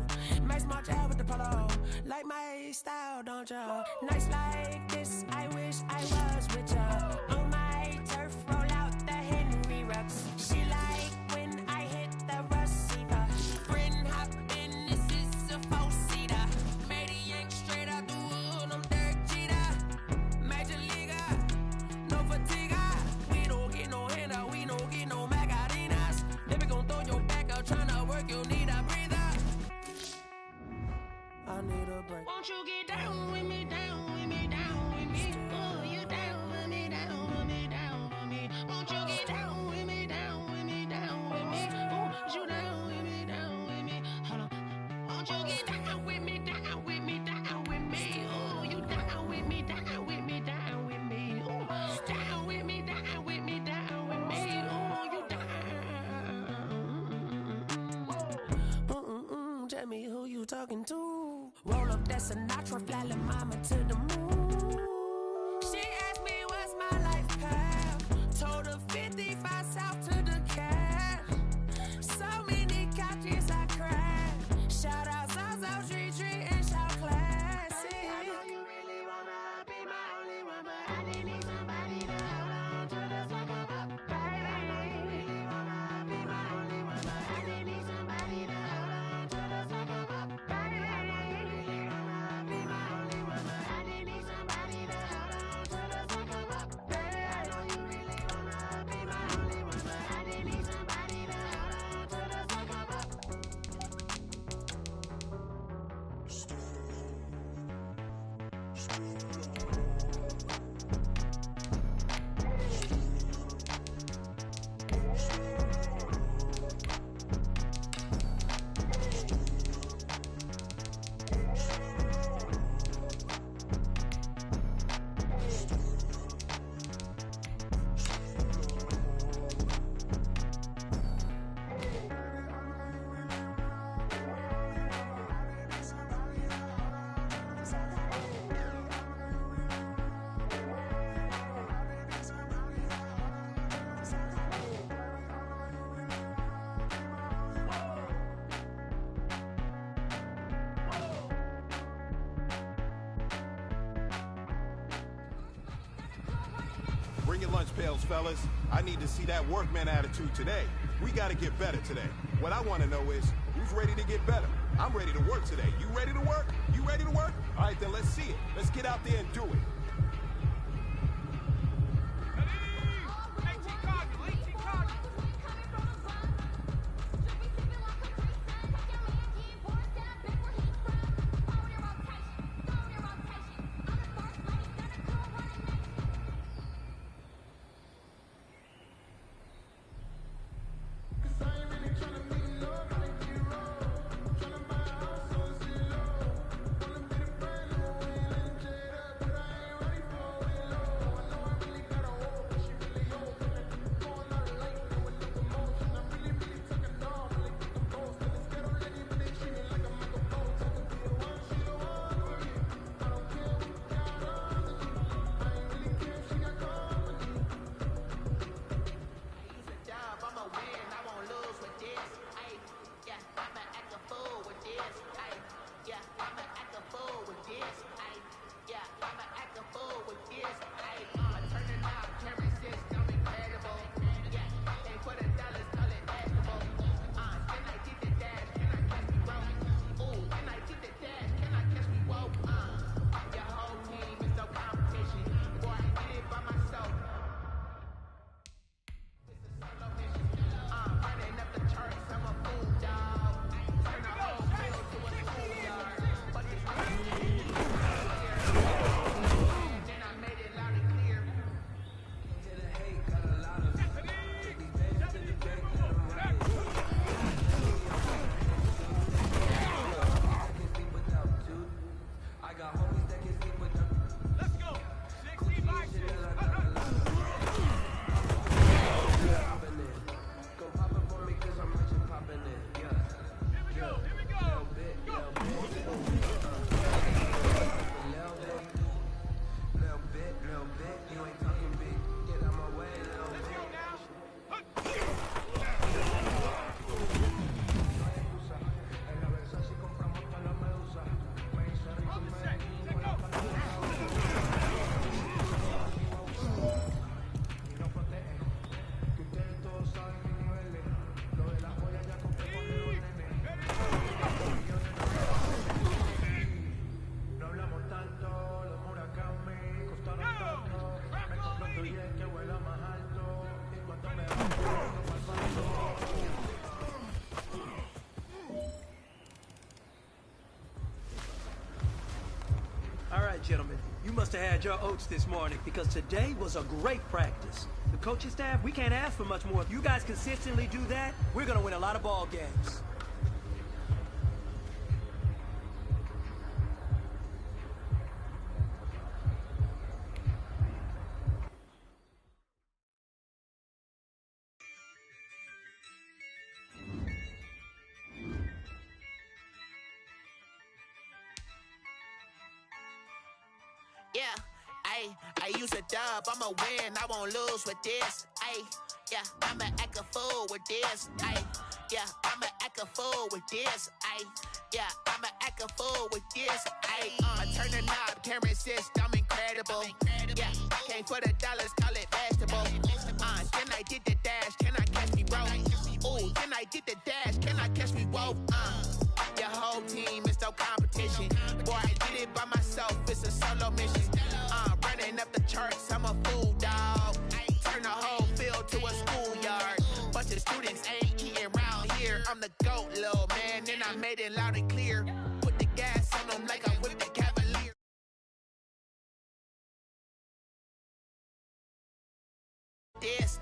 Max March out with the polo. Like my style, don't ya? Nights like this, I wish I was with ya. On my turf, roll out the Henry Rux. She like when I hit the receiver. Friend hop in, this is a four-seater. Made a yank straight out the wood, I'm Derek Jeter. Major leaguer, no fatigue. We don't get no handout, we don't get no Macarinas. They be gon' throw your back out, tryna work, you need a breather. I need a break. Won't you get down with me, down with me, down with me? Oh, you down with me, down with me, down with me? Won't you get down with me, down with me, down with me? Oh, you down with me, down with me? Hold on. Won't you get down with me, down with me, down with me? Oh, you down with me, down with me, down with me? Oh, down with me, down with me, down with me? Oh, you down. Tell me who you talking to. Roll up that Sinatra, fly la mama to the moon. She asked me what's my life path. Told her Bring your lunch pails, fellas. I need to see that workman attitude today. We got to get better today. What I want to know is, who's ready to get better? I'm ready to work today. You ready to work? You ready to work? All right, then let's see it. Let's get out there and do it. Gentlemen, you must have had your oats this morning because today was a great practice. The coaching staff, we can't ask for much more. If you guys consistently do that, we're going to win a lot of ball games. Yeah, I use a dub, I'ma win, I won't lose with this. Yeah, I'ma act a fool with this. Yeah, I'ma act a fool with this. Yeah, I'ma act a fool with this. I turn the knob, camera assist, I'm incredible. Yeah, can't came for the dollars, call it basketball. Then I did the dash, can I catch me, bro? Ooh, then I did the dash, can I catch me, whoa? Your whole team is no competition. Boy, I did it by myself, it's a solo mission. Running up the charts, I'm a fool, dog. Turn the whole field to a schoolyard. Bunch of students ain't eating around here. I'm the GOAT, little man, and I made it loud and clear. Put the gas on them like I whipped the Cavalier. This